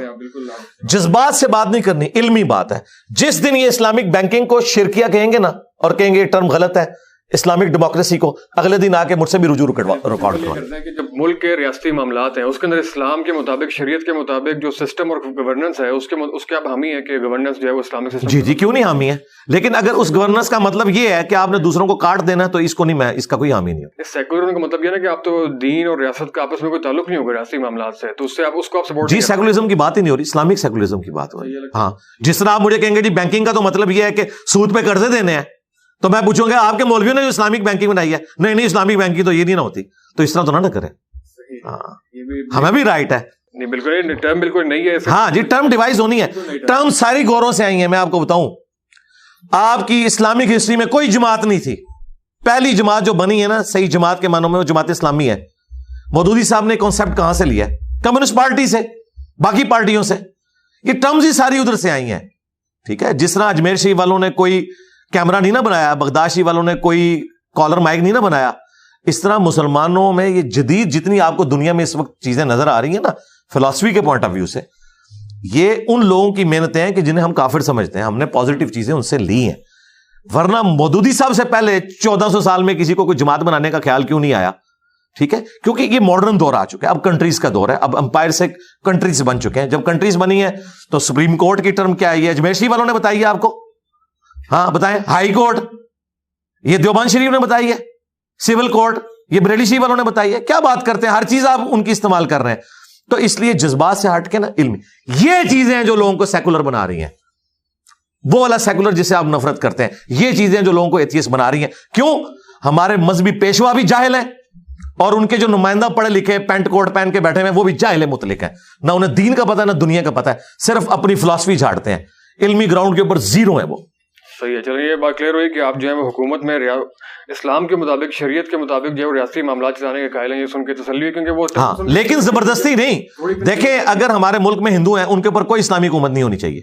جذبات سے بات نہیں کرنی, علمی بات ہے. جس دن یہ اسلامک بینکنگ کو شرکیہ کہیں گے نا, اور کہیں گے یہ ٹرم غلط ہے, اسلامک ڈیموکریسی کو, اگلے دن آ کے مجھ سے بھی رجوع ریکارڈ کروانا. کہ جب ملک کے ریاستی معاملات ہیں اس کے اندر اسلام کے مطابق, شریعت کے مطابق جو سسٹم اور گورننس ہے اس کے آپ حامی ہے کہ گورننس جو ہے وہ اسلامک سسٹم. جی کیوں نہیں حامی ہے, لیکن اگر اس گورننس کا مطلب یہ ہے کہ آپ نے دوسروں کو کاٹ دینا تو اس کو نہیں, میں اس کا کوئی حامی نہیں ہوں. سیکولرزم کا مطلب یہ ہے کہ آپ تو دین اور ریاست کا آپس میں کوئی تعلق نہیں ہوگا ریاستی معاملات سے, تو اس سے آپ اس کو آپ سپورٹ. جی, سیکولرزم کی بات ہی نہیں ہو رہی, اسلامک سیکولرزم کی بات ہو رہی ہے. ہاں, جس طرح آپ مجھے کہیں گے جی بینکنگ کا تو مطلب یہ ہے کہ سود پہ قرضے دینے ہیں, تو میں پوچھوں گا آپ کے مولویوں نے جو اسلامک بینکنگ بنائی ہے, نہیں اسلامک بینکنگ تو یہ نہیں نہ ہوتی, تو اس طرح تو نہ کریں. ہمیں بھی رائٹ ہے. نہیں, بالکل ٹرم بالکل نہیں ہے. ہاں جی, ٹرم ڈیوائز ہونی ہے. ٹرم ساری گوروں سے آئی ہیں. میں آپ کو بتاؤں, آپ کی اسلامک ہسٹری میں کوئی جماعت نہیں تھی. پہلی جماعت جو بنی ہے نا صحیح جماعت کے معنوں میں, وہ جماعت اسلامی ہے. مودودی صاحب نے کانسیپٹ کہاں سے لیا ہے؟ کمیونسٹ پارٹی سے, باقی پارٹیوں سے. یہ ٹرمز ہی ساری ادھر سے آئی ہیں. ٹھیک ہے, جس طرح اجمیر شریف والوں نے کوئی کیمرہ نہیں نہ بنایا, بغداد شریف والوں نے کوئی کالر مائک نہیں نہ بنایا, اس طرح مسلمانوں میں یہ جدید جتنی آپ کو دنیا میں اس وقت چیزیں نظر آ رہی ہیں نا فلسفی کے پوائنٹ آف ویو سے, یہ ان لوگوں کی محنتیں ہیں کہ جنہیں ہم کافر سمجھتے ہیں. ہم نے پازیٹیو چیزیں ان سے لی ہیں, ورنہ مودودی صاحب سے پہلے 1400 سال میں کسی کو کوئی جماعت بنانے کا خیال کیوں نہیں آیا؟ ٹھیک ہے, کیونکہ یہ ماڈرن دور آ چکا ہے, اب کنٹریز کا دور ہے, اب امپائر سے کنٹریز بن چکے ہیں. جب کنٹریز بنی ہیں تو سپریم کورٹ کی ٹرم کیا ہے, یہ اجمیر شریف والوں نے بتائی ہے آپ کو. ہاں بتائیں. ہائی کورٹ یہ دیوبند شریف نے بتائی ہے, سول کورٹ یہ بریلی شریف والوں نے بتائی ہے. کیا بات کرتے ہیں, ہر چیز آپ ان کی استعمال کر رہے ہیں. تو اس لیے جذبات سے ہٹ کے نا علم, یہ چیزیں ہیں جو لوگوں کو سیکولر بنا رہی ہیں. وہ والا سیکولر جسے آپ نفرت کرتے ہیں, یہ چیزیں جو لوگوں کو ایتھیسٹ بنا رہی ہیں. کیوں؟ ہمارے مذہبی پیشوا بھی جاہل ہیں, اور ان کے جو نمائندہ پڑھے لکھے پینٹ کوٹ پہن کے بیٹھے ہوئے وہ بھی جاہل مطلق ہیں. نہ انہیں دین کا پتہ نہ دنیا کا پتہ ہے, صرف اپنی فلسفی جھاڑتے ہیں. علمی گراؤنڈ کے اوپر زیرو ہے وہ. صحیح ہے, چلیے یہ بات کلیئر ہوئی کہ آپ جو ہے وہ حکومت میں اسلام کے مطابق, شریعت کے مطابق جو ہے ریاستی معاملات چلانے کے قائل ہیں. یہ سن کے تسلی ہوئی, کیونکہ وہ ہاں, لیکن زبردستی نہیں. دیکھیں, اگر ہمارے ملک میں ہندو ہیں ان کے اوپر کوئی اسلامی حکومت نہیں ہونی چاہیے.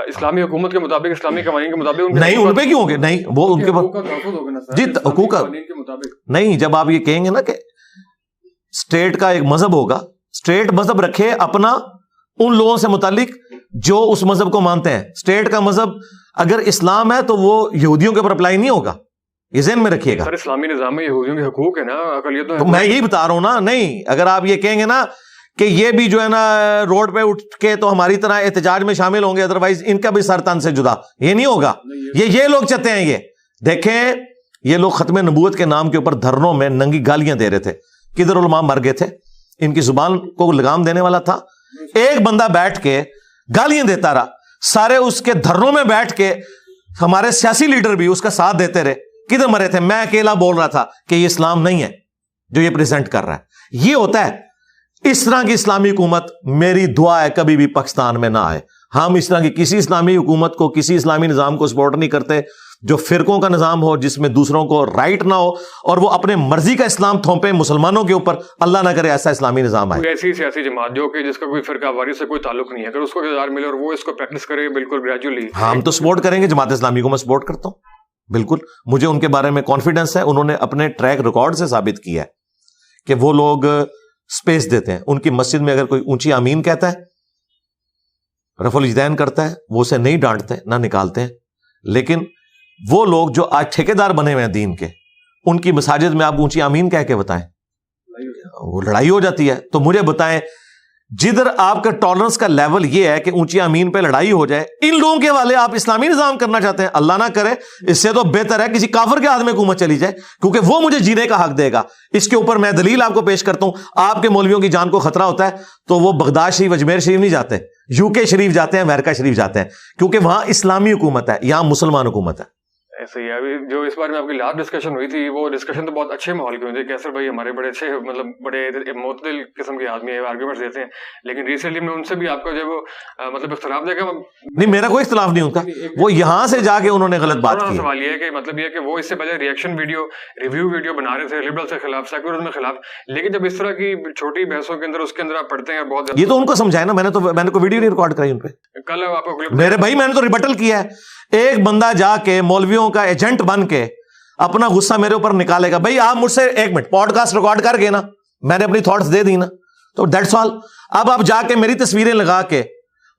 اسلامی حکومت کے مطابق, اسلامی قوانین کے مطابق نہیں, ان پہ کیوں ہوگے؟ نہیں, وہ ان کے اوپر جی حقوق نہیں. جب آپ یہ کہیں گے نا کہ اسٹیٹ کا ایک مذہب ہوگا, اسٹیٹ مذہب رکھے اپنا ان لوگوں سے متعلق جو اس مذہب کو مانتے ہیں. اسٹیٹ کا مذہب اگر اسلام ہے تو وہ یہودیوں کے اوپر اپلائی نہیں ہوگا, یہ ذہن میں رکھیے گا. سر اسلامی نظام میں یہودیوں کے حقوق ہے نا, اقلیتوں. تو میں یہی بتا رہا ہوں نا. نہیں, اگر آپ یہ کہیں گے نا کہ یہ بھی جو ہے نا روڈ پہ اٹھ کے تو ہماری طرح احتجاج میں شامل ہوں گے, ادروائز ان کا بھی سر تن سے جدا, یہ نہیں ہوگا. یہ لوگ چاہتے ہیں. یہ دیکھیں, یہ لوگ ختم نبوت کے نام کے اوپر دھرنوں میں ننگی گالیاں دے رہے تھے. کدھر علماء مر گئے تھے, ان کی زبان کو لگام دینے والا تھا. ایک بندہ بیٹھ کے گالیاں دیتا رہا, سارے اس کے دھرنوں میں بیٹھ کے ہمارے سیاسی لیڈر بھی اس کا ساتھ دیتے رہے. کدھر مرے تھے؟ میں اکیلا بول رہا تھا کہ یہ اسلام نہیں ہے جو یہ پریزنٹ کر رہا ہے. یہ ہوتا ہے. اس طرح کی اسلامی حکومت میری دعا ہے کبھی بھی پاکستان میں نہ آئے. ہم اس طرح کی کسی اسلامی حکومت کو, کسی اسلامی نظام کو سپورٹ نہیں کرتے جو فرقوں کا نظام ہو, جس میں دوسروں کو رائٹ نہ ہو اور وہ اپنے مرضی کا اسلام تھوپے مسلمانوں کے اوپر. اللہ نہ کرے ایسا اسلامی نظام آئے. ایسی سیاسی جماعت جو کہ جس کا کوئی فرقہ واری سے کوئی تعلق نہیں ہے, اگر اس کو اقتدار ملے اور وہ اس کو پریکٹس کرے بالکل گریجولی, ہم تو سپورٹ کریں گے. جماعت اسلامی کو میں سپورٹ کرتا ہوں بالکل. مجھے ان کے بارے میں کانفیڈنس ہے. انہوں نے اپنے ٹریک ریکارڈ سے ثابت کیا ہے کہ وہ لوگ سپیس دیتے ہیں. ان کی مسجد میں اگر کوئی اونچی آمین کہتا ہے, رفع الاجدین کرتا ہے, وہ اسے نہیں ڈانٹتے نہ نکالتے ہیں. لیکن وہ لوگ جو آج ٹھیکیدار بنے ہوئے ہیں دین کے, ان کی مساجد میں آپ اونچی آمین کہہ کے بتائیں, وہ لڑائی ہو جاتی ہے. تو مجھے بتائیں, جدھر آپ کا ٹالرنس کا لیول یہ ہے کہ اونچی امین پہ لڑائی ہو جائے, ان لوگوں کے والے آپ اسلامی نظام کرنا چاہتے ہیں. اللہ نہ کرے, اس سے تو بہتر ہے کسی کافر کے ہاتھ میں حکومت چلی جائے, کیونکہ وہ مجھے جینے کا حق دے گا. اس کے اوپر میں دلیل آپ کو پیش کرتا ہوں. آپ کے مولویوں کی جان کو خطرہ ہوتا ہے تو وہ بغداد شریف, اجمیر شریف نہیں جاتے, UK شریف جاتے ہیں, امریکہ شریف جاتے ہیں, کیونکہ وہاں اسلامی حکومت ہے, یہاں مسلمان حکومت ہے. ایسے ہی ابھی جو اس بارے میں آپ کی لاسٹ ڈسکشن ہوئی تھی, وہ ڈسکشن تو بہت اچھے ماحول کی ہوئی تھی. کیسر بھائی ہمارے بڑے اچھے, مطلب بڑے معتدل قسم کے آدمی ہیں, آرگیومنٹس دیتے ہیں. لیکن ریسنٹلی میں ان سے بھی آپ کا جو مطلب اختلاف دیکھا. نہیں, میرا کوئی اختلاف نہیں ہوتا. وہ یہاں سے جا کے انہوں نے غلط بات کی. سوال یہ ہے کہ مطلب یہ کہ وہ اس سے پہلے ریئیکشن ویڈیو, ریویو ویڈیو بنا رہے تھے لبرل کے خلاف, سیکولرزم کے خلاف. لیکن جب اس طرح کی چھوٹی بحثوں کے اندر اس کے اندر آپ پڑھتے ہیں بہت زیادہ, یہ تو ان کو سمجھائے نا. میں نے کوئی ویڈیو نہیں ریکارڈ کرائی ان پہ. کل آپ کو میرے بھائی میں نے تو ریبٹل کیا ہے. ایک بندہ جا کے مولویوں کا ایجنٹ بن کے اپنا غصہ میرے اوپر نکالے گا. بھائی آپ مجھ سے ایک منٹ پوڈ کاسٹ ریکارڈ کر کے نا, میں نے اپنی تھاٹس دے دی نا, تو دیٹس آل. اب آپ جا کے میری تصویریں لگا کے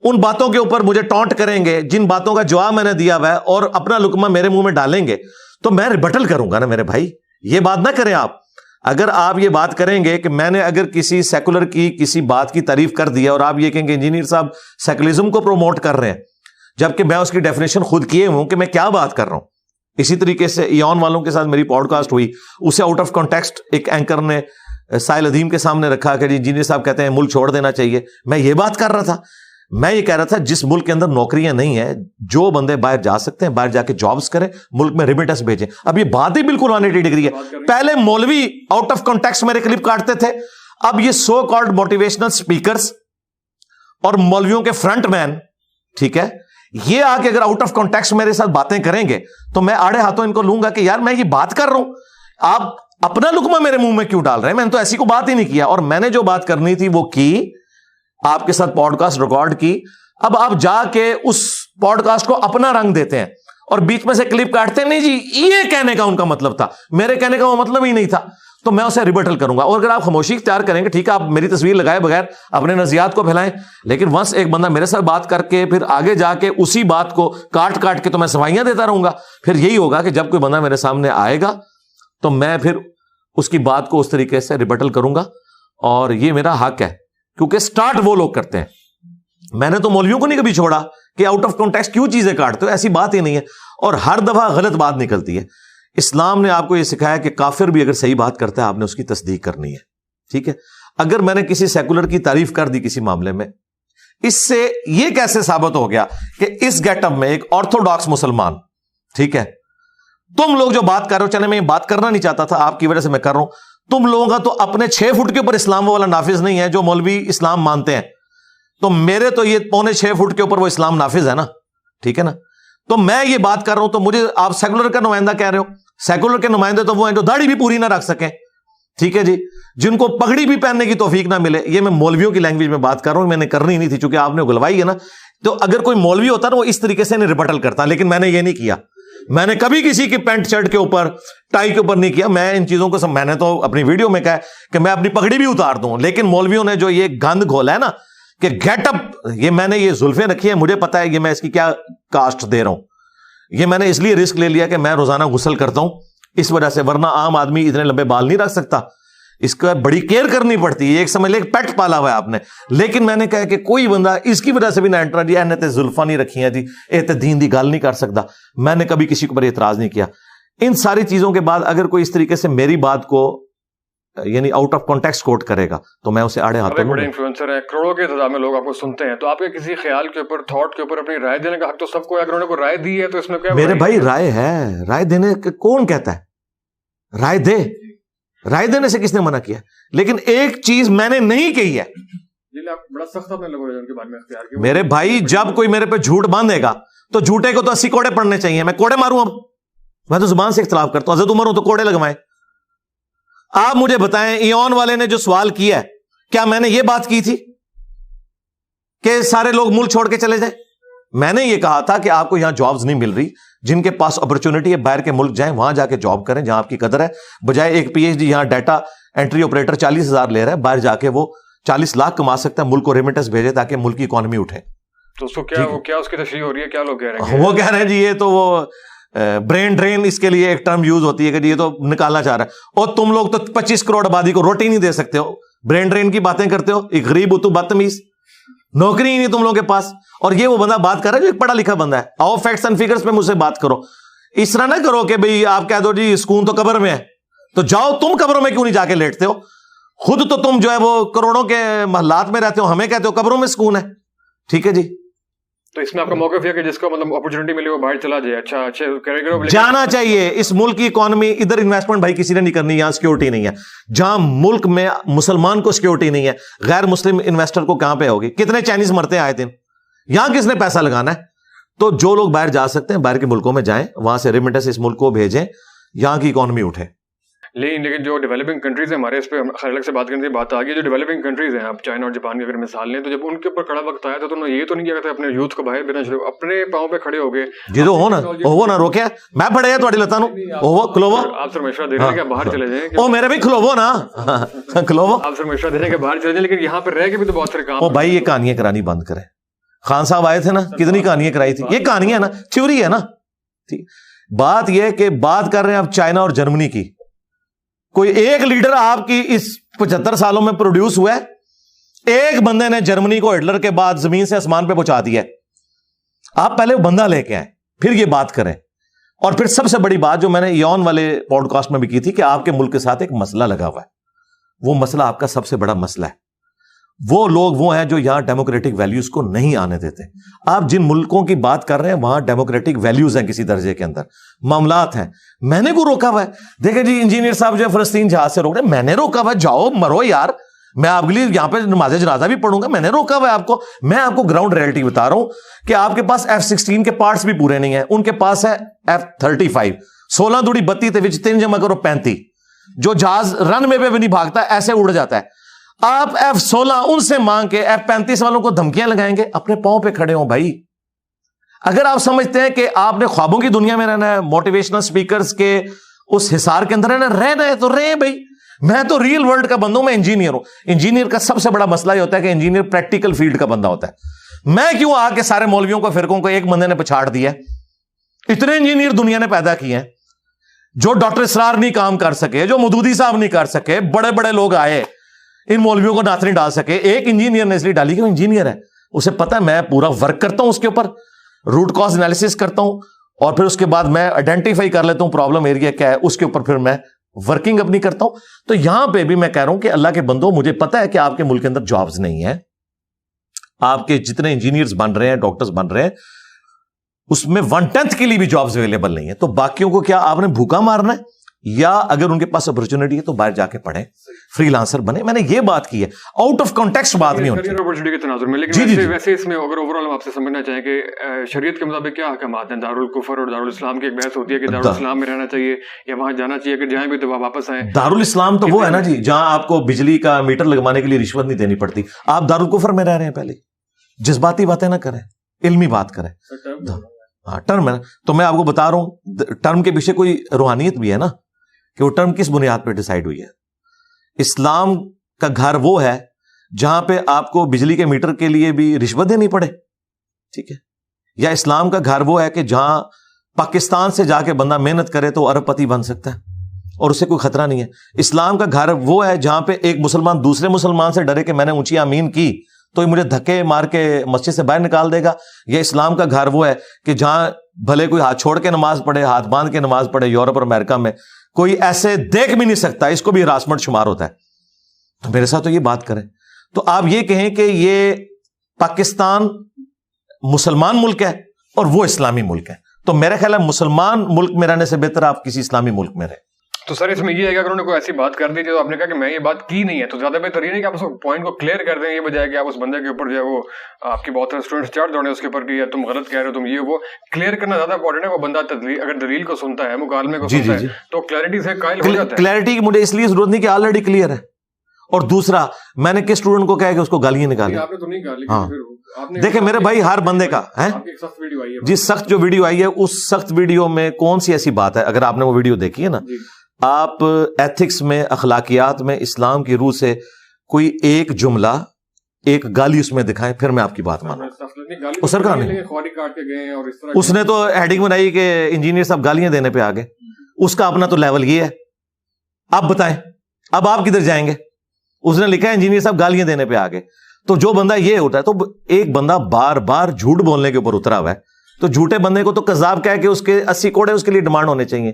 ان باتوں کے اوپر مجھے ٹونٹ کریں گے جن باتوں کا جواب میں نے دیا ہوا ہے, اور اپنا لقمہ میرے منہ میں ڈالیں گے, تو میں ریبٹل کروں گا نا میرے بھائی. یہ بات نہ کریں آپ. اگر آپ یہ بات کریں گے کہ میں نے اگر کسی سیکولر کی کسی بات کی تعریف کر دیا, اور آپ یہ کہیں گے انجینئر صاحب سیکولرزم کو پروموٹ کر رہے ہیں, جبکہ میں اس کی ڈیفینیشن خود کیے ہوں کہ میں کیا بات کر رہا ہوں. اسی طریقے سے ایون والوں کے ساتھ میری پوڈ کاسٹ ہوئی, اسے آؤٹ آف کانٹیکسٹ ایک اینکر نے سائل ادیم کے سامنے رکھا کہ انجینئر صاحب کہتے ہیں ملک چھوڑ دینا چاہیے. میں یہ بات کر رہا تھا, میں یہ کہہ رہا تھا جس ملک کے اندر نوکریاں نہیں ہیں, جو بندے باہر جا سکتے ہیں باہر جا کے جابس کریں, ملک میں ریمیٹنس بھیجیں. اب یہ بات ہی بالکل 180 ڈگری ہے. پہلے مولوی آؤٹ آف کانٹیکسٹ میرے کلپ کاٹتے تھے, اب یہ سو کالڈ موٹیویشنل اسپیکرز اور مولویوں کے فرنٹ مین, ٹھیک ہے, یہ آ کے اگر آؤٹ آف کانٹیکسٹ میرے ساتھ باتیں کریں گے تو میں آڑے ہاتھوں ان کو لوں گا کہ یار میں یہ بات کر رہا ہوں, آپ اپنا لقمہ میرے منہ میں کیوں ڈال رہے ہیں. میں نے تو ایسی کو بات ہی نہیں کیا, اور میں نے جو بات کرنی تھی وہ کی, آپ کے ساتھ پوڈ کاسٹ ریکارڈ کی. اب آپ جا کے اس پوڈ کاسٹ کو اپنا رنگ دیتے ہیں اور بیچ میں سے کلپ کاٹتے ہیں. نہیں جی, یہ کہنے کا ان کا مطلب تھا, میرے کہنے کا وہ مطلب ہی نہیں تھا, تو میں اسے ریبٹل کروں گا. اور اگر آپ خاموشی اختیار کریں گے, ٹھیک ہے, آپ میری تصویر لگائے بغیر اپنے نظریات کو پھیلائیں, لیکن ونس ایک بندہ میرے ساتھ بات کر کے پھر آگے جا کے اسی بات کو کاٹ کاٹ کے تو میں صفائیاں دیتا رہوں گا, پھر یہی ہوگا کہ جب کوئی بندہ میرے سامنے آئے گا تو میں پھر اس کی بات کو اس طریقے سے ریبٹل کروں گا, اور یہ میرا حق ہے, کیونکہ سٹارٹ وہ لوگ کرتے ہیں. میں نے تو مولویوں کو نہیں کبھی چھوڑا کہ آؤٹ آف کانٹیکسٹ کیوں چیزیں کاٹتے ہو, ایسی بات ہی نہیں ہے, اور ہر دفعہ غلط بات نکلتی ہے. اسلام نے آپ کو یہ سکھایا کہ کافر بھی اگر صحیح بات کرتا ہے آپ نے اس کی تصدیق کرنی ہے, ٹھیک ہے. اگر میں نے کسی سیکولر کی تعریف کر دی کسی معاملے میں, اس سے یہ کیسے ثابت ہو گیا کہ اس گیٹ اپ میں ایک آرتھوڈاکس مسلمان, ٹھیک ہے, تم لوگ جو بات کر رہے ہو, چلے میں یہ بات کرنا نہیں چاہتا تھا, آپ کی وجہ سے میں کر رہا ہوں, تم لوگوں کا تو اپنے 6 فٹ کے اوپر اسلام والا نافذ نہیں ہے جو مولوی اسلام مانتے ہیں, تو میرے تو یہ 6.25 فٹ کے اوپر وہ اسلام نافذ ہے نا, ٹھیک ہے نا. تو میں یہ بات کر رہا ہوں, تو مجھے آپ سیکولر کا نمائندہ کہہ رہے ہو. سیکولر کے نمائندے تو وہ ہیں جو داڑھی بھی پوری نہ رکھ سکیں, ٹھیک ہے جی, جن کو پگڑی بھی پہننے کی توفیق نہ ملے. یہ میں مولویوں کی لینگویج میں بات کر رہا ہوں, میں نے کرنی نہیں تھی چونکہ آپ نے گلوائی ہے نا. تو اگر کوئی مولوی ہوتا نا وہ اس طریقے سے نہیں ریبٹل کرتا, لیکن میں نے یہ نہیں کیا. میں نے کبھی کسی کی پینٹ شرٹ کے اوپر, ٹائی کے اوپر نہیں کیا. میں ان چیزوں کو میں نے تو اپنی ویڈیو میں کہا کہ میں اپنی پگڑی بھی اتار دوں, لیکن مولویوں نے جو یہ گند گھولا ہے نا کہ گیٹ اپ، یہ میں نے یہ زلفیں رکھی ہیں، مجھے پتا ہے یہ میں اس کی کیا کاسٹ دے رہا ہوں، یہ میں نے اس لیے رسک لے لیا کہ میں روزانہ غسل کرتا ہوں اس وجہ سے، ورنہ عام آدمی اتنے لمبے بال نہیں رکھ سکتا، اس کا بڑی کیئر کرنی پڑتی ہے، ایک سمجھ لے پیٹ پالا ہوا ہے آپ نے. لیکن میں نے کہا کہ کوئی بندہ اس کی وجہ سے بھی نہ انٹرا جی نے تے زلفاں نہیں رکھی ہیں جی، اے تے دین دی گل نہیں کر سکتا. میں نے کبھی کسی کے اوپر اعتراض نہیں کیا. ان ساری چیزوں کے بعد اگر کوئی اس طریقے سے میری بات کو یعنی آؤٹ آف کانٹیکسٹ کوٹ کرے گا تو میں اسے آڑے ہاتھوں میں. بڑے انفلوئنسر ہیں، کروڑوں کے تعداد میں لوگ آپ کو سنتے ہیں، تو آپ کے کسی خیال کے اوپر، تھاٹ کے اوپر اپنی رائے دینے کا حق تو سب کو ہے. اگر انہوں نے کوئی رائے دی ہے تو اس میں کیا میرے بھائی رائے ہے، رائے دینے کون کہتا ہے رائے دے، رائے دینے سے کس نے منع کیا؟ لیکن ایک چیز میں نے نہیں کہی ہے، بڑا سخت اپنے لوگوں نے بارے میں اختیار کیا. میرے بھائی جب کوئی میرے پہ جھوٹ باندھے گا تو جھوٹے کو تو 80 کوڑے پڑنے چاہیے. میں کوڑے ماروں؟ اب میں تو زبان سے اختلاف کرتا ہوں، حضرت عمر ہوں تو کوڑے لگوائیں. آپ مجھے بتائیں ایون والے نے جو سوال کیا ہے، کیا میں نے یہ بات کی تھی کہ سارے لوگ ملک چھوڑ کے چلے جائیں؟ میں نے یہ کہا تھا کہ آپ کو یہاں جابز نہیں مل رہی، جن کے پاس اپرچونٹی ہے باہر کے ملک جائیں، وہاں جا کے جاب کریں جہاں آپ کی قدر ہے، بجائے ایک پی ایچ ڈی یہاں ڈیٹا انٹری آپریٹر 40,000 لے رہا ہے، باہر جا کے وہ 40 لاکھ کما سکتا ہے، ملک کو ریمیٹنس بھیجے تاکہ ملک کی اکانومی اٹھے. تو اس کو کیا اس کی تشریح ہو رہی ہے؟ کیا لوگ کہہ رہے ہیں؟ وہ کہہ رہے ہیں جی یہ تو وہ برین ڈرین، اس کے لیے ایک ٹرم یوز ہوتی ہے کہ جی یہ تو نکالنا چاہ رہا ہے، اور تم لوگ تو 25 کروڑ آبادی کو روٹی نہیں دے سکتے ہو، برین ڈرین کی باتیں کرتے ہو، ایک غریب ہو تو بدتمیز، نوکری ہی نہیں تم لوگوں کے پاس. اور یہ وہ بندہ بات کر رہا ہے جو ایک پڑھا لکھا بندہ ہے. آؤ فیکٹس اینڈ فگرز پہ مجھ سے بات کرو، اس طرح نہ کرو کہ بھئی آپ کہہ دو جی سکون تو قبر میں ہے، تو جاؤ تم قبروں میں کیوں نہیں جا کے لیٹتے ہو؟ خود تو تم جو ہے وہ کروڑوں کے محلات میں رہتے ہو، ہمیں کہتے ہو قبروں میں سکون ہے. ٹھیک ہے جی، تو اس میں آپ کا موقف یہ کہ جس کو مطلب اپرچونٹی ملی وہ باہر چلا جائے. اچھا جانا چاہیے. اس ملک کی اکانومی ادھر انویسٹمنٹ بھائی کسی نے نہیں کرنی، یہاں سیکورٹی نہیں ہے. جہاں ملک میں مسلمان کو سیکورٹی نہیں ہے، غیر مسلم انویسٹر کو کہاں پہ ہوگی؟ کتنے چائنیز مرتے ہیں آئے دن، یہاں کس نے پیسہ لگانا ہے؟ تو جو لوگ باہر جا سکتے ہیں باہر کے ملکوں میں جائیں، وہاں سے ریمیٹنس اس ملک کو بھیجیں، یہاں کی اکانومی اٹھے. لیکن جو ڈیولپنگ کنٹریز ہیں ہمارے، اس پہ الگ سے بات کرنے کی بات آ گئی، جو ڈیولپنگ کنٹریز ہیں، آپ چائنا اور جاپان کی اگر مثال لیں، تو جب ان کے اوپر کڑا وقت آیا تھا تو انہوں نے یہ تو نہیں کیا تھا اپنے یوتھ کو باہر بھیجنا شروع، اپنے پاؤں پہ کھڑے ہو گئے. جی تو ہو نا روکیا میں پڑے ہیں تھوڑی لتانوں کھلوو. آپ سر مشورہ دے رہے ہیں کہ باہر چلے جائیں. او میرے بھی کھلوو نا، کھلوو. آپ سر مشورہ دے رہے ہیں کہ باہر چلے جائیں، لیکن یہاں پہ رہ کے بھی تو بہت سارے کام. او بھائی یہ کہانیاں کرانی بند کریں. خان صاحب آئے تھے نا، کتنی کہانیاں کرائی تھی. یہ کہانیاں نا، تھیوری ہے نا. بات یہ کہ بات کر رہے ہیں آپ چائنا اور جرمنی کی. کوئی ایک لیڈر آپ کی اس 75 سالوں میں پروڈیوس ہوا ہے؟ ایک بندے نے جرمنی کو ہٹلر کے بعد زمین سے آسمان پہ پہنچا دیا ہے. آپ پہلے وہ بندہ لے کے آئیں پھر یہ بات کریں. اور پھر سب سے بڑی بات جو میں نے ایون والے پوڈ کاسٹ میں بھی کی تھی کہ آپ کے ملک کے ساتھ ایک مسئلہ لگا ہوا ہے. وہ مسئلہ آپ کا سب سے بڑا مسئلہ ہے. وہ لوگ وہ ہیں جو یہاں ڈیموکریٹک ویلیوز کو نہیں آنے دیتے. آپ جن ملکوں کی بات کر رہے ہیں وہاں ڈیموکریٹک ویلیوز ہیں کسی درجے کے اندر، معاملات ہیں. میں نے کو روکا ہوا ہے؟ دیکھیں جی انجینئر صاحب جو فلسطین جہاز سے روک رہے ہیں، میں نے روکا ہوا ہے؟ جاؤ مرو یار، میں آپ کے لیے یہاں پہ نماز جنازہ بھی پڑھوں گا. میں نے روکا ہوا ہے آپ کو؟ میں آپ کو گراؤنڈ ریئلٹی بتا رہا ہوں کہ آپ کے پاس F-16 کے پارٹس بھی پورے نہیں ہیں، ان کے پاس ہے F-35 16 دوڑی 32 3 جمع کرو 35، جو جہاز رن وے پہ بھی نہیں بھاگتا، ایسے اڑ جاتا ہے. آپ F-16 ان سے مانگ کے F-35 والوں کو دھمکیاں لگائیں گے؟ اپنے پاؤں پہ کھڑے ہوں بھائی. اگر آپ سمجھتے ہیں کہ آپ نے خوابوں کی دنیا میں رہنا ہے، موٹیویشنل سپیکرز کے اس حصار کے اندر رہنا ہے تو رہے بھائی. میں تو ریل ورلڈ کا بندہ ہوں، میں انجینئر ہوں. انجینئر کا سب سے بڑا مسئلہ یہ ہوتا ہے کہ انجینئر پریکٹیکل فیلڈ کا بندہ ہوتا ہے. میں کیوں آ کے سارے مولویوں کو فرقوں کو ایک بندے نے پچھاڑ دیا؟ اتنے انجینئر دنیا نے پیدا کیے ہیں جو ڈاکٹر اسرار نہیں کام کر سکے، جو مودودی صاحب نہیں کر سکے. بڑے بڑے لوگ آئے ان مولویوں کو نعت نہیں ڈال سکے. ایک انجینئر نے اس لیے ڈالی کہ وہ انجینئر ہے، اسے پتا ہے میں پورا ورک کرتا ہوں، اس کے اوپر روٹ کاز انالیسس کرتا ہوں، اور پھر اس کے بعد میں آئیڈینٹیفائی کر لیتا ہوں پرابلم ایریا کیا ہے، اس کے اوپر پھر میں ورکنگ اپنی کرتا ہوں. تو یہاں پہ بھی میں کہہ رہا ہوں کہ اللہ کے بندوں، مجھے پتا ہے کہ آپ کے ملک کے اندر جابز نہیں ہیں. آپ کے جتنے انجینئرز بن رہے ہیں، ڈاکٹرز بن رہے ہیں، اس میں 1/10 کے لیے بھی جابز اویلیبل نہیں ہے. تو باقیوں کو کیا آپ نے بھوکا مارنا ہے؟ یا اگر ان کے پاس اپرچونٹی ہے تو باہر جا کے پڑھیں، فری لانسر بنے. میں نے یہ بات کی ہے، آؤٹ آف کانٹیکسٹ بات نہیں ہوتی اپرچونٹی کے تناظر میں. لیکن ویسے اس میں اگر اوور آل ہم آپ سے سمجھنا چاہیں کہ شریعت کے مطابق کیا احکامات ہیں؟ دارالکفر اور دارالاسلام کی ایک بحث ہوتی ہے کہ دارالاسلام میں رہنا چاہیے یا وہاں جانا چاہیے، اگر جائیں بھی تو واپس آئیں. دارالاسلام تو وہ ہے نا جی جہاں آپ کو بجلی کا میٹر لگوانے کے لیے رشوت نہیں دینی پڑتی. آپ دارالکفر میں رہ رہے ہیں. پہلے جذباتی باتیں نہ کریں، علمی بات کریں. ہاں ٹرم ہے نا، تو میں آپ کو بتا رہا ہوں ٹرم کے پیچھے کوئی روحانیت بھی ہے نا، کہ وہ ٹرم کس بنیاد پہ ڈیسائیڈ ہوئی ہے. اسلام کا گھر وہ ہے جہاں پہ آپ کو بجلی کے میٹر کے لیے بھی رشوت دینی پڑے؟ ٹھیک ہے. یا اسلام کا گھر وہ ہے کہ جہاں پاکستان سے جا کے بندہ محنت کرے تو ارب پتی بن سکتا ہے اور اسے کوئی خطرہ نہیں ہے. اسلام کا گھر وہ ہے جہاں پہ ایک مسلمان دوسرے مسلمان سے ڈرے کہ میں نے اونچی آمین کی تو یہ مجھے دھکے مار کے مسجد سے باہر نکال دے گا. یا اسلام کا گھر وہ ہے کہ جہاں بھلے کوئی ہاتھ چھوڑ کے نماز پڑھے, ہاتھ باندھ کے نماز پڑھے, یورپ اور امریکہ میں کوئی ایسے دیکھ بھی نہیں سکتا, اس کو بھی ہراسمنٹ شمار ہوتا ہے. تو میرے ساتھ تو یہ بات کریں تو آپ یہ کہیں کہ یہ پاکستان مسلمان ملک ہے اور وہ اسلامی ملک ہے, تو میرا خیال ہے مسلمان ملک میں رہنے سے بہتر آپ کسی اسلامی ملک میں رہیں. تو سر اس میں یہ ہے کہ اگر انہوں نے کوئی ایسی بات کر دی جو آپ نے کہا کہ میں یہ بات کی نہیں ہے, تو زیادہ بہتر یہ نہیں کہ آپ اس پوائنٹ کو کلیئر کر دیں, یہ بجائے کہ آپ اس بندے کے اوپر جو ہے وہ آپ کی بہت سارے اسٹوڈنٹس چارج دوڑیں اس کے اوپر کہ تم غلط کہہ رہے ہو, تم یہ وہ کلیئر کرنا زیادہ امپورٹنٹ ہے. وہ بندہ اگر دلیل کو سنتا ہے, مکالمے کو سنتا ہے, تو کلیئرٹی سے قائل ہو جاتا ہے. کلیئرٹی کی مجھے اس لیے ضرورت نہیں کہ آلریڈی کلیئر ہے. اور دوسرا, میں نے کس اسٹوڈنٹ کو کہا کہ اس کو گالیاں نکالیں؟ آپ نے تو نہیں کہا, ہاں دیکھیں میرے بھائی, ہر بندے کا ہے جی سخت جو ویڈیو آئی ہے, اس سخت ویڈیو میں کون سی ایسی بات ہے؟ اگر آپ نے وہ ویڈیو دیکھی ہے نا, آپ ایتھکس میں, اخلاقیات میں اسلام کی روح سے کوئی ایک جملہ, ایک گالی اس میں دکھائیں, پھر میں آپ کی بات مانوں. اس سرکار نے اس نے تو ہیڈنگ بنائی کہ انجینئر صاحب گالیاں دینے پہ آ گئے. اس کا اپنا تو لیول یہ ہے. آپ بتائیں اب آپ کدھر جائیں گے؟ اس نے لکھا ہے انجینئر صاحب گالیاں دینے پہ آ گئے. تو جو بندہ یہ ہوتا ہے, تو ایک بندہ بار بار جھوٹ بولنے کے اوپر اترا ہوا ہے, تو جھوٹے بندے کو تو کذاب کہہ کے اس کے 80 کوڑے اس کے لیے ڈیمانڈ ہونے چاہیے.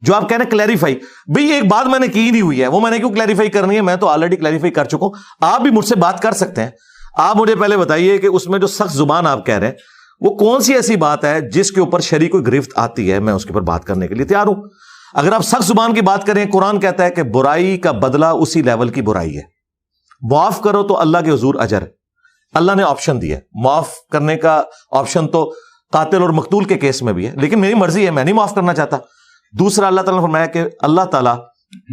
جو آپ کہہ رہے ہیں کلیریفائی, بھئی ایک بات میں نے کی نہیں ہوئی ہے, وہ میں نے کیوں کلیریفائی کرنی ہے؟ میں تو آلریڈی کلیریفائی کر چکا ہوں. آپ بھی مجھ سے بات کر سکتے ہیں. آپ مجھے پہلے بتائیے کہ اس میں جو سخت زبان آپ کہہ رہے ہیں وہ کون سی ایسی بات ہے جس کے اوپر شرعی کوئی گرفت آتی ہے؟ میں اس کے اوپر بات کرنے کے لیے تیار ہوں. اگر آپ سخت زبان کی بات کریں, قرآن کہتا ہے کہ برائی کا بدلہ اسی لیول کی برائی ہے. معاف کرو تو اللہ کے حضور اجر ہے. اللہ نے آپشن دیا ہے, معاف کرنے کا آپشن تو قاتل اور مقتول کے کیس میں بھی ہے, لیکن میری مرضی ہے, میں نہیں معاف کرنا چاہتا. دوسرا, اللہ تعالیٰ نے فرمایا کہ اللہ تعالیٰ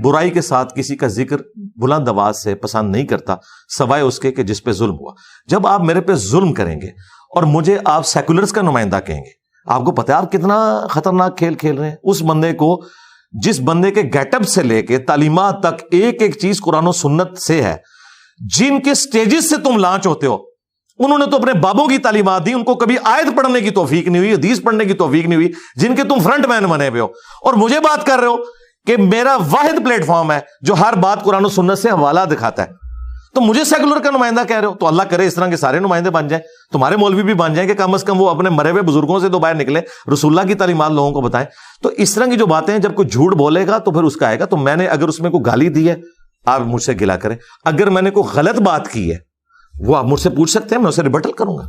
برائی کے ساتھ کسی کا ذکر بلند آواز سے پسند نہیں کرتا سوائے اس کے کہ جس پہ ظلم ہوا. جب آپ میرے پہ ظلم کریں گے اور مجھے آپ سیکولرز کا نمائندہ کہیں گے, آپ کو پتہ ہے آپ کتنا خطرناک کھیل کھیل رہے ہیں. اس بندے کو, جس بندے کے گیٹ اپ سے لے کے تعلیمات تک ایک ایک چیز قرآن و سنت سے ہے, جن کے سٹیجز سے تم لانچ ہوتے ہو, انہوں نے تو اپنے بابوں کی تعلیمات دی, ان کو کبھی آیت پڑھنے کی توفیق نہیں ہوئی, حدیث پڑھنے کی توفیق نہیں ہوئی, جن کے تم فرنٹ مین بنے ہوئے ہو, اور مجھے بات کر رہے ہو کہ میرا واحد پلیٹ فارم ہے جو ہر بات قرآن و سنت سے حوالہ دکھاتا ہے. تو مجھے سیکولر کا نمائندہ کہہ رہے ہو. تو اللہ کرے اس طرح کے سارے نمائندے بن جائیں, تمہارے مولوی بھی بن جائیں کہ کم از کم وہ اپنے مرے ہوئے بزرگوں سے تو باہر نکلے, رسول اللہ کی تعلیمات لوگوں کو بتائیں. تو اس طرح کی جو باتیں ہیں, جب کوئی جھوٹ بولے گا تو پھر اس کا آئے گا. تو میں نے اگر اس میں کوئی گالی دی ہے, آپ مجھ سے گلا کریں. اگر میں نے کوئی غلط بات کی ہے, وہ آپ مجھ سے پوچھ سکتے ہیں, میں اسے ریبٹل کروں گا.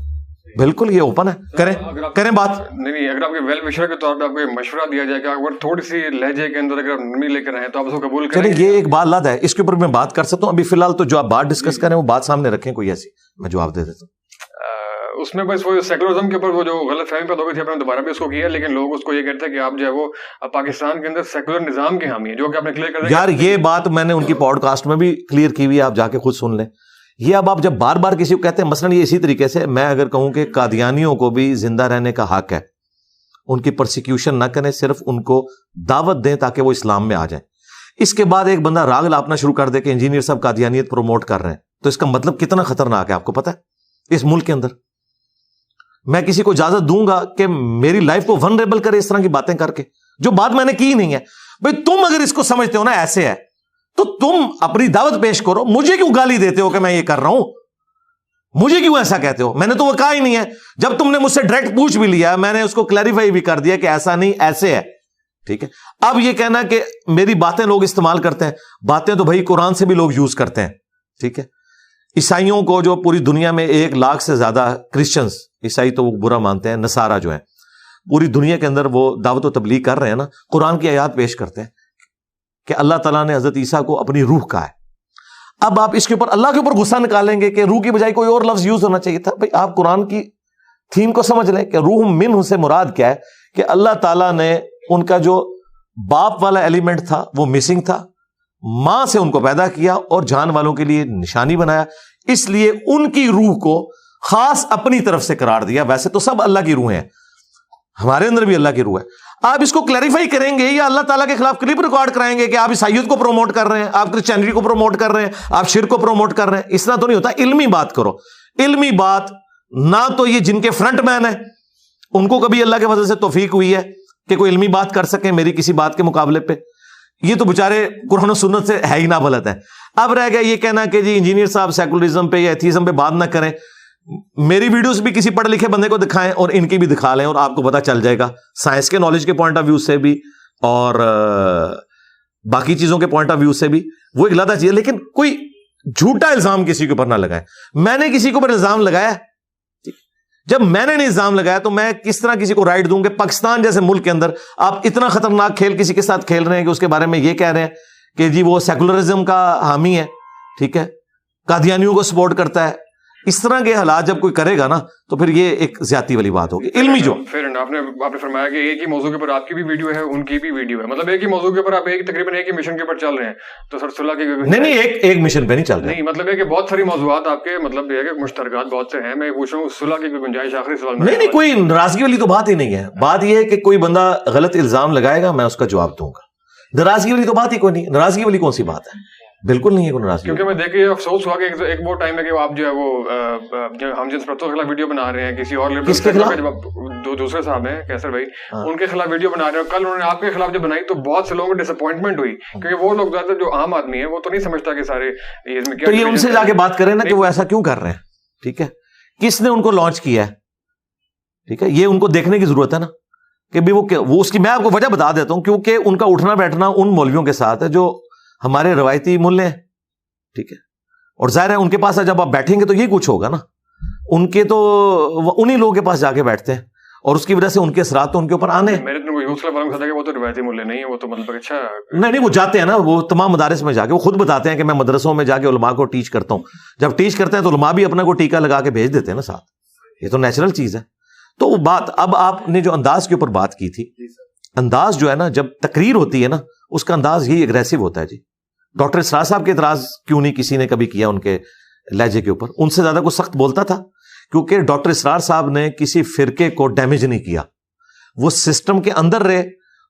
بالکل یہ اوپن ہے, کریں بات. نہیں, اگر آپ کے ویل وشر کے طور پہ آپ کو مشورہ دیا جائے کہ اگر تھوڑی سی لہجے کے اندر اگر نرمی لے کر آئیں تو آپ اس کو قبول کریں. چلیں, یہ ایک بات لاد ہے, اس کے اوپر میں بات کر سکتا ہوں. ابھی فی الحال تو جو آپ بات ڈسکس کریں وہ بات سامنے رکھیں, کوئی ایسی میں جواب دے دیتا ہوں. اس میں بس وہ سیکولرزم کے اوپر وہ جو غلط فہمی پیدا ہو گئی تھی, آپ نے دوبارہ بھی اس کو کیا, لیکن لوگ اس کو یہ کہتے ہیں کہ آپ جو ہے وہ پاکستان کے اندر سیکولر نظام کے حامی ہیں, جو کہ آپ نے کلیئر کر دیا. یار یہ بات میں نے ان کی پوڈ کاسٹ میں بھی کلیئر کی ہوئی ہے, آپ جا کے خود سن لیں. یہ اب آپ جب بار بار کسی کو کہتے ہیں, مثلا یہ اسی طریقے سے میں اگر کہوں کہ قادیانیوں کو بھی زندہ رہنے کا حق ہے, ان کی پرسیکیوشن نہ کریں, صرف ان کو دعوت دیں تاکہ وہ اسلام میں آ جائیں. اس کے بعد ایک بندہ راگ لاپنا شروع کر دے کہ انجینئر صاحب قادیانیت پروموٹ کر رہے ہیں, تو اس کا مطلب کتنا خطرناک ہے آپ کو پتا ہے؟ اس ملک کے اندر میں کسی کو اجازت دوں گا کہ میری لائف کو ونریبل کرے اس طرح کی باتیں کر کے, جو بات میں نے کی نہیں ہے. بھئی تم اگر اس کو سمجھتے ہو نا ایسے ہے, تو تم اپنی دعوت پیش کرو. مجھے کیوں گالی دیتے ہو کہ میں یہ کر رہا ہوں؟ مجھے کیوں ایسا کہتے ہو؟ میں نے تو وہ کہا ہی نہیں ہے. جب تم نے مجھ سے ڈائریکٹ پوچھ بھی لیا, میں نے اس کو کلیریفائی بھی کر دیا کہ ایسا نہیں, ایسے ہے. ٹھیک ہے, اب یہ کہنا کہ میری باتیں لوگ استعمال کرتے ہیں, باتیں تو بھائی قرآن سے بھی لوگ یوز کرتے ہیں. ٹھیک ہے, عیسائیوں کو جو پوری دنیا میں 1 لاکھ سے زیادہ کرسچنز, عیسائی تو وہ برا مانتے ہیں, نصارہ جو ہیں پوری دنیا کے اندر وہ دعوت و تبلیغ کر رہے ہیں نا, قرآن کی آیات پیش کرتے ہیں کہ اللہ تعالیٰ نے حضرت عیسیٰ کو اپنی روح کہا ہے. اب آپ اس کے اوپر اللہ کے اوپر غصہ نکالیں گے کہ روح کی بجائے کوئی اور لفظ یوز ہونا چاہیے تھا. بھائی آپ قرآن کی تھیم کو سمجھ لیں کہ روح منہ سے مراد کیا ہے, کہ اللہ تعالیٰ نے ان کا جو باپ والا ایلیمنٹ تھا وہ مسنگ تھا, ماں سے ان کو پیدا کیا اور جان والوں کے لیے نشانی بنایا, اس لیے ان کی روح کو خاص اپنی طرف سے قرار دیا. ویسے تو سب اللہ کی روح ہیں, ہمارے اندر بھی اللہ کی روح ہے. آپ اس کو کلیریفائی کریں گے یا اللہ تعالیٰ کے خلاف کلپ ریکارڈ کرائیں گے کہ آپ عیسائیت کو پروموٹ کر رہے ہیں, آپ کرسچینٹی کو پروموٹ کر رہے ہیں, آپ شرک کو پروموٹ کر رہے ہیں. اس طرح تو نہیں ہوتا. علمی بات کرو, علمی بات. نہ تو یہ جن کے فرنٹ مین ہیں ان کو کبھی اللہ کے فضل سے توفیق ہوئی ہے کہ کوئی علمی بات کر سکیں میری کسی بات کے مقابلے پہ, یہ تو بےچارے قرآن و سنت سے ہے ہی نہ بلد ہے. اب رہ گیا یہ کہنا کہ جی انجینئر صاحب سیکولرزم پہ یا ایتھیزم پہ بات نہ کریں. میری ویڈیوز بھی کسی پڑھے لکھے بندے کو دکھائیں اور ان کی بھی دکھا لیں اور آپ کو پتا چل جائے گا سائنس کے نالج کے پوائنٹ آف ویو سے بھی اور باقی چیزوں کے پوائنٹ آف ویو سے بھی. وہ ایک علیحدہ چیز ہے, لیکن کوئی جھوٹا الزام کسی کے اوپر نہ لگائیں. میں نے کسی کے اوپر الزام لگایا, جب میں نے نہیں الزام لگایا تو میں کس طرح کسی کو رائٹ دوں کہ پاکستان جیسے ملک کے اندر آپ اتنا خطرناک کھیل کسی کے ساتھ کھیل رہے ہیں کہ اس کے بارے میں یہ کہہ رہے ہیں کہ جی وہ سیکولرزم کا حامی ہے, ٹھیک ہے, قادیانیوں کو سپورٹ کرتا ہے. اس طرح کے حالات جب کوئی کرے گا نا تو پھر یہ ایک زیادتی والی بات ہوگی. علمی جو پھر آپ نے فرمایا کہ ایک ہی موضوع کے اوپر آپ کی بھی ویڈیو ہے, ان کی بھی ویڈیو ہے, مطلب ایک ہی موضوع کے اوپر آپ تقریباً ایک ہی مشن کے اوپر چل رہے ہیں. تو سر صلح کی نہیں ایک مشن پہ نہیں چل رہے, نہیں مطلب ہے کہ بہت ساری موضوعات آپ کے مطلب یہ کہ مشترکات بہت سے ہیں. میں پوچھ رہا ہوں صلح کی کوئی گنجائش آخری سوال میں. نہیں کوئی ناراضگی والی تو بات ہی نہیں ہے. بات یہ ہے کہ کوئی بندہ غلط الزام لگائے گا میں اس کا جواب دوں گا. ناراضگی والی تو بات ہی کوئی نہیں. ناراضگی والی کون سی بات ہے؟ بالکل نہیں ہے کوئی ناراضگی. کیونکہ میں دیکھیے افسوس ہوا کہ ایک وہ ٹائم ہے کہ آپ جو ہے وہ ہم جنس پرستوں کے خلاف ویڈیو بنا رہے ہیں, کسی اور دوسرے صاحب ہیں کیسر بھائی, ان کے خلاف ویڈیو بنا رہے ہیں. کل انہوں نے آپ کے خلاف جب بنائی تو بہت سے لوگوں کو ڈس اپوائنٹمنٹ ہوئی, کیونکہ وہ لوگ زیادہ جو عام آدمی ہے وہ تو نہیں سمجھتا کہ سارے تو یہ ان سے جا کے بات کریں نا کہ وہ ایسا کیوں کر رہے ہیں, ٹھیک ہے, کس نے ان کو لانچ کیا ہے, ٹھیک ہے, یہ ان کو دیکھنے کی ضرورت ہے نا کہ بھی وہ اس کی میں آپ کو وجہ بتا دیتا ہوں. کیونکہ ان کا اٹھنا بیٹھنا ان مولویوں کے ساتھ ہے جو ہمارے روایتی ملے ہیں, ٹھیک ہے, اور ظاہر ہے ان کے پاس جب آپ بیٹھیں گے تو یہ کچھ ہوگا نا. ان کے تو انہی لوگوں کے پاس جا کے بیٹھتے ہیں اور اس کی وجہ سے ان کے اثرات تو ان کے اوپر آنے. وہ تو روایتی ملے نہیں ہے, وہ تو مطلب اچھا نہیں وہ جاتے ہیں نا, وہ تمام مدارس میں جا کے وہ خود بتاتے ہیں کہ میں مدرسوں میں جا کے علماء کو ٹیچ کرتا ہوں. جب ٹیچ کرتے ہیں تو علماء بھی اپنا کو ٹیکا لگا کے بھیج دیتے ہیں نا ساتھ. یہ تو نیچرل چیز ہے. تو وہ بات اب آپ نے جو انداز کے اوپر بات کی تھی, انداز جو ہے نا جب تقریر ہوتی ہے نا اس کا انداز یہی اگریسو ہوتا ہے. جی ڈاکٹر اسرار صاحب کے اعتراض کیوں نہیں کسی نے کبھی کیا ان کے لہجے کے اوپر؟ ان سے زیادہ کوئی سخت بولتا تھا کیونکہ ڈاکٹر اسرار صاحب نے کسی فرقے کو ڈیمیج نہیں کیا, وہ سسٹم کے اندر رہے,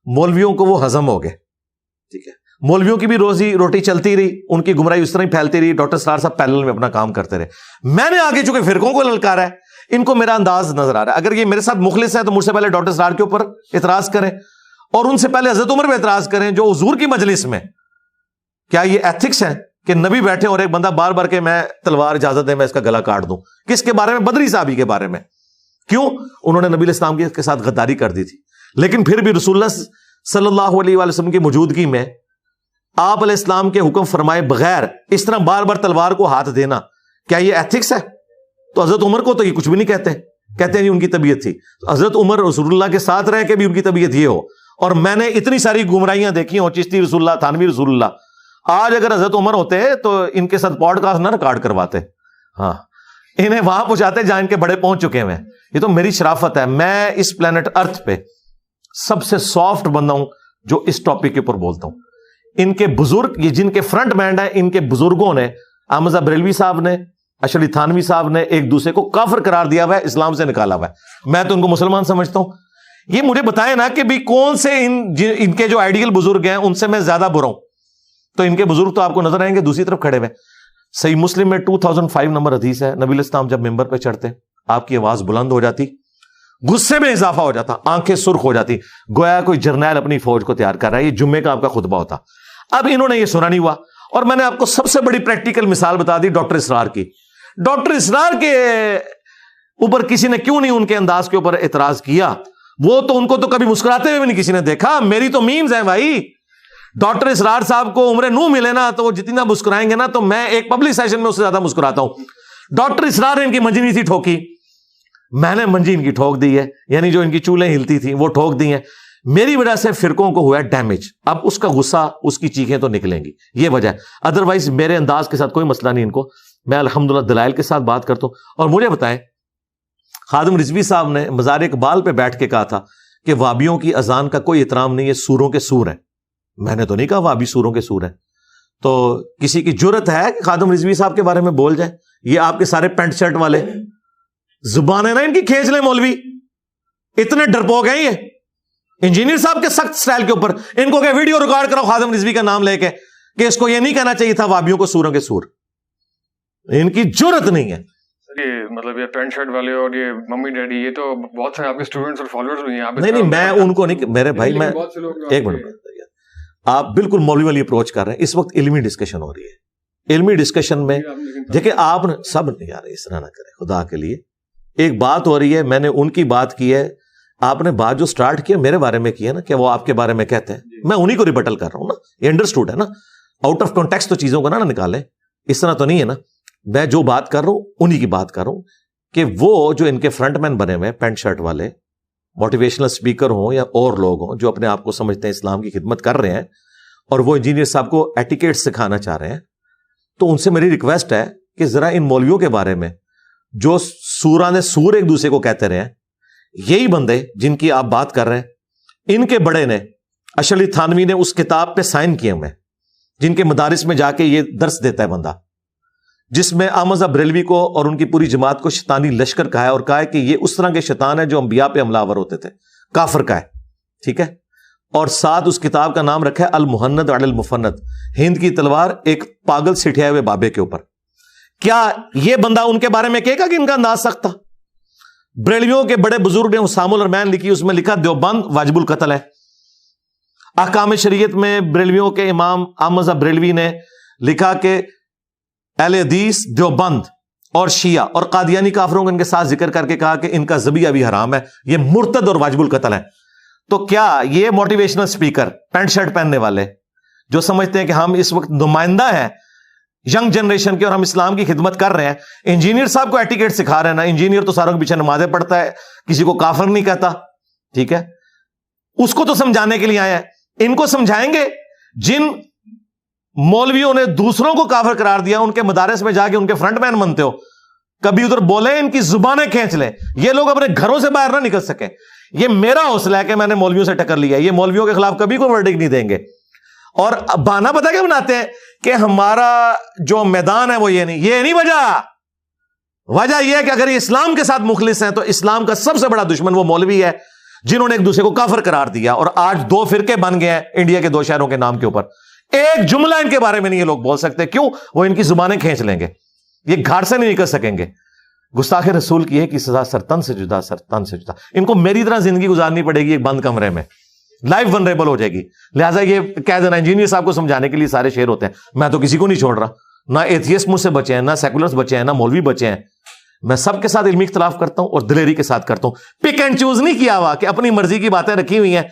مولویوں کو وہ ہضم ہو گئے, ٹھیک ہے, مولویوں کی بھی روزی روٹی چلتی رہی, ان کی گمراہی اس طرح ہی پھیلتی رہی, ڈاکٹر اسرار صاحب پیرلل میں اپنا کام کرتے رہے. میں نے آگے چونکہ فرقوں کو للکارا ہے, ان کو میرا انداز نظر آ رہا ہے. اگر یہ میرے ساتھ مخلص ہے تو مجھ سے پہلے ڈاکٹر اسرار کے اوپر اعتراض کریں اور ان سے پہلے حضرت عمر پہ اعتراض کریں جو حضور کی مجلس میں. کیا یہ ایتھکس ہے کہ نبی بیٹھے اور ایک بندہ بار بار کے میں تلوار اجازت دے میں اس کا گلا کاٹ دوں؟ کس کے بارے میں؟ بدری صحابی کے بارے میں. کیوں؟ انہوں نے نبی علیہ السلام کے ساتھ غداری کر دی تھی, لیکن پھر بھی رسول اللہ صلی اللہ علیہ وآلہ وسلم کی موجودگی میں آپ علیہ السلام کے حکم فرمائے بغیر اس طرح بار بار تلوار کو ہاتھ دینا, کیا یہ ایتھکس ہے؟ تو حضرت عمر کو تو یہ کچھ بھی نہیں کہتے ہیں ان کی طبیعت تھی. حضرت عمر رسول اللہ کے ساتھ رہ کے بھی ان کی طبیعت یہ ہو, اور میں نے اتنی ساری گمراہیاں دیکھی ہوں, چشتی رسول اللہ, تھانوی رسول اللہ. آج اگر حضرت عمر ہوتے تو ان کے ساتھ پوڈ کاسٹ نہ ریکارڈ کرواتے, ہاں انہیں وہاں پہنچاتے جہاں ان کے بڑے پہنچ چکے ہیں. یہ تو میری شرافت ہے, میں اس پلانٹ ارتھ پہ سب سے سافٹ بندہ ہوں جو اس ٹاپک کے اوپر بولتا ہوں. ان کے بزرگ, یہ جن کے فرنٹ مین ہیں, ان کے بزرگوں نے, احمد بریلوی صاحب نے, اشرف تھانوی صاحب نے ایک دوسرے کو کافر قرار دیا ہوا ہے, اسلام سے نکالا ہوا ہے. میں تو ان کو مسلمان سمجھتا ہوں. یہ مجھے بتائیں نا کہ بھی کون سے ان کے جو آئیڈیل بزرگ ہیں ان سے میں زیادہ برا ہوں. تو ان کے بزرگ تو آپ کو نظر آئیں گے دوسری طرف کھڑے ہوئے. صحیح مسلم میں 2005 نمبر حدیث ہے, نبی علیہ السلام جب ممبر پہ چڑھتے آپ کی آواز بلند ہو جاتی, غصے میں اضافہ ہو جاتا, آنکھیں سرخ ہو جاتی, گویا کوئی جرنیل اپنی فوج کو تیار کر رہا ہے. یہ جمعے کا آپ کا خطبہ ہوتا. اب انہوں نے یہ سنا نہیں ہوا, اور میں نے آپ کو سب سے بڑی پریکٹیکل مثال بتا دی ڈاکٹر اسرار کی. ڈاکٹر اسرار کے اوپر کسی نے کیوں نہیں ان کے انداز کے اوپر اعتراض کیا؟ وہ تو ان کو تو کبھی مسکراتے ہوئے بھی نہیں کسی نے دیکھا. میری تو میمز ہیں بھائی. ڈاکٹر اسرار صاحب کو عمر نو ملے نا تو وہ جتنا مسکرائیں گے نا تو میں ایک پبلک سیشن میں اس سے زیادہ مسکراتا ہوں. ڈاکٹر اسرار نے ان کی منجی نہیں تھی ٹھوکی, میں نے منجی ان کی ٹھوک دی ہے, یعنی جو ان کی چولیں ہلتی تھی وہ ٹھوک دی ہیں. میری وجہ سے فرقوں کو ہوا ہے ڈیمیج. اب اس کا غصہ, اس کی چیخیں تو نکلیں گی, یہ وجہ ہے. ادروائز میرے انداز کے ساتھ کوئی مسئلہ نہیں ان کو. میں الحمدللہ دلائل کے ساتھ بات کرتا ہوں. اور مجھے بتائیں, خادم رضوی صاحب نے مزار اقبال پہ بیٹھ کے کہا تھا کہ وابیوں کی اذان کا کوئی احترام نہیں ہے, سوروں کے سور ہیں. میں نے تو نہیں کہا وابی سوروں کے سور ہیں. تو کسی کی جرت ہے کہ خادم رضوی صاحب کے بارے میں بول جائے؟ یہ آپ کے سارے پینٹ شرٹ والے زبان ہے نا ان کی کھینچ لیں مولوی, اتنے ڈرپوک ہیں, انجینئر صاحب کے سخت سٹائل کے اوپر ان کو کہ ویڈیو ریکارڈ کرو خادم رضوی کا نام لے کے کہ اس کو یہ نہیں کہنا چاہیے تھا وابیوں کو سوروں کے سور. ان کی جرت نہیں ہے. یہ مطلب یہ پینٹ شرٹ والے اور یہ ممی ڈیڈی یہ تو بہت سارے آپ کے اسٹوڈنٹس اور فالوورز بھی ہیں. نہیں میں ان کو نہیں, میرے بھائی میں ایک منٹ, آپ بالکل مولوی والی اپروچ کر رہے ہیں. اس وقت علمی ڈسکشن ہو رہی ہے. علمی ڈسکشن میں دیکھیں آپ نے سب نہیں یار اس طرح نہ کریں خدا کے لیے. ایک بات ہو رہی ہے, میں نے ان کی بات کی ہے, آپ نے بات جو سٹارٹ کیا میرے بارے میں کیا نا کہ وہ آپ کے بارے میں کہتے ہیں, میں انہی کو ریبٹل کر رہا ہوں نا. یہ انڈرسٹوڈ ہے نا, آؤٹ آف کانٹیکسٹ تو چیزوں کو نہ نکالیں, اس طرح تو نہیں ہے نا. میں جو بات کر رہا ہوں انہی کی بات کر رہا ہوں کہ وہ جو ان کے فرنٹ مین بنے ہوئے پینٹ شرٹ والے موٹیویشنل اسپیکر ہوں یا اور لوگ ہوں جو اپنے آپ کو سمجھتے ہیں اسلام کی خدمت کر رہے ہیں اور وہ انجینئر صاحب کو ایٹیکیٹ سکھانا چاہ رہے ہیں, تو ان سے میری ریکویسٹ ہے کہ ذرا ان مولویوں کے بارے میں جو سوران سور ایک دوسرے کو کہتے رہے ہیں, یہی بندے جن کی آپ بات کر رہے ہیں, ان کے بڑے نے اشرف تھانوی نے اس کتاب پہ سائن کیے ہوئے جن کے مدارس میں جا کے یہ درس دیتا ہے بندہ, جس میں احمد بریلوی کو اور ان کی پوری جماعت کو شیطانی لشکر کہا ہے اور کہا ہے کہ یہ اس طرح کے شیطان ہے جو انبیاء پہ حملہ آور ہوتے تھے, کافر کا ہے. ٹھیک ہے, اور ساتھ اس کتاب کا نام رکھا ہے المحند علی المفند, ہند کی تلوار ایک پاگل سٹھائے ہوئے بابے کے اوپر. کیا یہ بندہ ان کے بارے میں کہے گا کہ ان کا انداز سخت تھا؟ بریلویوں کے بڑے بزرگ نے حسام الرحمن لکھی, اس میں لکھا دیوبند واجب القتل ہے. احکام شریعت میں بریلویوں کے امام احمد بریلوی نے لکھا کہ اہل حدیث دیوبند اور شیعہ اور قادیانی کافروں کو ان کے ساتھ ذکر کر کے کہا کہ ان کا ذبیحہ بھی حرام ہے, یہ مرتد اور واجب القتل ہے. تو کیا یہ موٹیویشنل اسپیکر پینٹ شرٹ پہننے والے جو سمجھتے ہیں کہ ہم اس وقت نمائندہ ہیں ینگ جنریشن کے اور ہم اسلام کی خدمت کر رہے ہیں, انجینئر صاحب کو ایٹیکیٹ سکھا رہے ہیں نا, انجینئر تو ساروں کے پیچھے نمازیں پڑھتا ہے, کسی کو کافر نہیں کہتا. ٹھیک ہے, اس کو تو سمجھانے کے لیے آئے ہیں. ان کو سمجھائیں گے جن مولویوں نے دوسروں کو کافر قرار دیا, ان کے مدارس میں جا کے ان کے فرنٹ مین بنتے ہو, کبھی ادھر بولیں ان کی زبانیں کھینچ لیں, یہ لوگ اپنے گھروں سے باہر نہ نکل سکیں. یہ میرا حوصلہ ہے کہ میں نے مولویوں سے ٹکر لیا, یہ مولویوں کے خلاف کبھی کوئی ورڈکٹ نہیں دیں گے. اور بہانہ پتہ کیا بناتے ہیں کہ ہمارا جو میدان ہے وہ یہ نہیں وجہ یہ ہے کہ اگر یہ اسلام کے ساتھ مخلص ہیں تو اسلام کا سب سے بڑا دشمن وہ مولوی ہے جنہوں نے ایک دوسرے کو کافر قرار دیا, اور آج 2 فرقے بن گئے ہیں انڈیا کے 2 شہروں کے نام کے اوپر. ایک جملہ ان کے بارے میں نہیں یہ لوگ بول سکتے. کیوں؟ وہ ان کی زبانیں کھینچ لیں گے, یہ گھاٹ سے نہیں نکل سکیں گے. گستاخ رسول کی ہے کہ سزا سرتن سے جدا, سرتن سے جدا. ان کو میری طرح زندگی گزارنی پڑے گی ایک بند کمرے میں, لائف ونریبل ہو جائے گی. لہٰذا یہ کہہ دینا انجینئر صاحب کو سمجھانے کے لیے سارے شعر ہوتے ہیں, میں تو کسی کو نہیں چھوڑ رہا, نہ ایتھیسٹ مجھ سے بچے ہیں, نہ سیکولرز بچے ہیں, نہ مولوی بچے ہیں. میں سب کے ساتھ علمی اختلاف کرتا ہوں اور دلیری کے ساتھ کرتا ہوں. پک اینڈ چوز نہیں کیا ہوا کہ اپنی مرضی کی باتیں رکھی ہوئی ہیں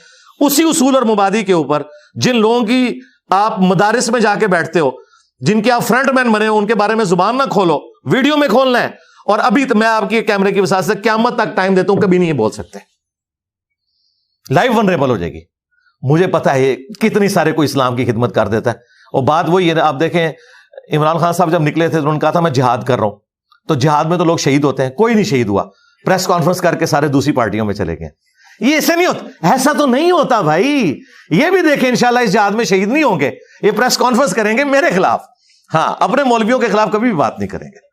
اسی اصول اور مبادی کے اوپر. جن لوگوں کی آپ مدارس میں جا کے بیٹھتے ہو, جن کے آپ فرنٹ مین بنے ہو, ان کے بارے میں زبان نہ کھولو, ویڈیو میں کھولنا ہے. اور ابھی میں آپ کی کیمرے کی وسعت سے قیامت تک ٹائم دیتا ہوں, کبھی نہیں بول سکتے, لائف ونریبل ہو جائے گی. مجھے پتا ہے کتنی سارے کوئی اسلام کی خدمت کر دیتا ہے. اور بات وہی ہے, آپ دیکھیں عمران خان صاحب جب نکلے تھے تو انہوں نے کہا تھا میں جہاد کر رہا ہوں, تو جہاد میں تو لوگ شہید ہوتے ہیں, کوئی نہیں شہید ہوا. پریس کانفرنس کر کے سارے دوسری پارٹیوں میں چلے گئے. یہ ایسے نہیں ہوتا, ایسا تو نہیں ہوتا بھائی. یہ بھی دیکھیں انشاءاللہ اس جہاد میں شہید نہیں ہوں گے, یہ پریس کانفرنس کریں گے میرے خلاف, ہاں اپنے مولویوں کے خلاف کبھی بھی بات نہیں کریں گے.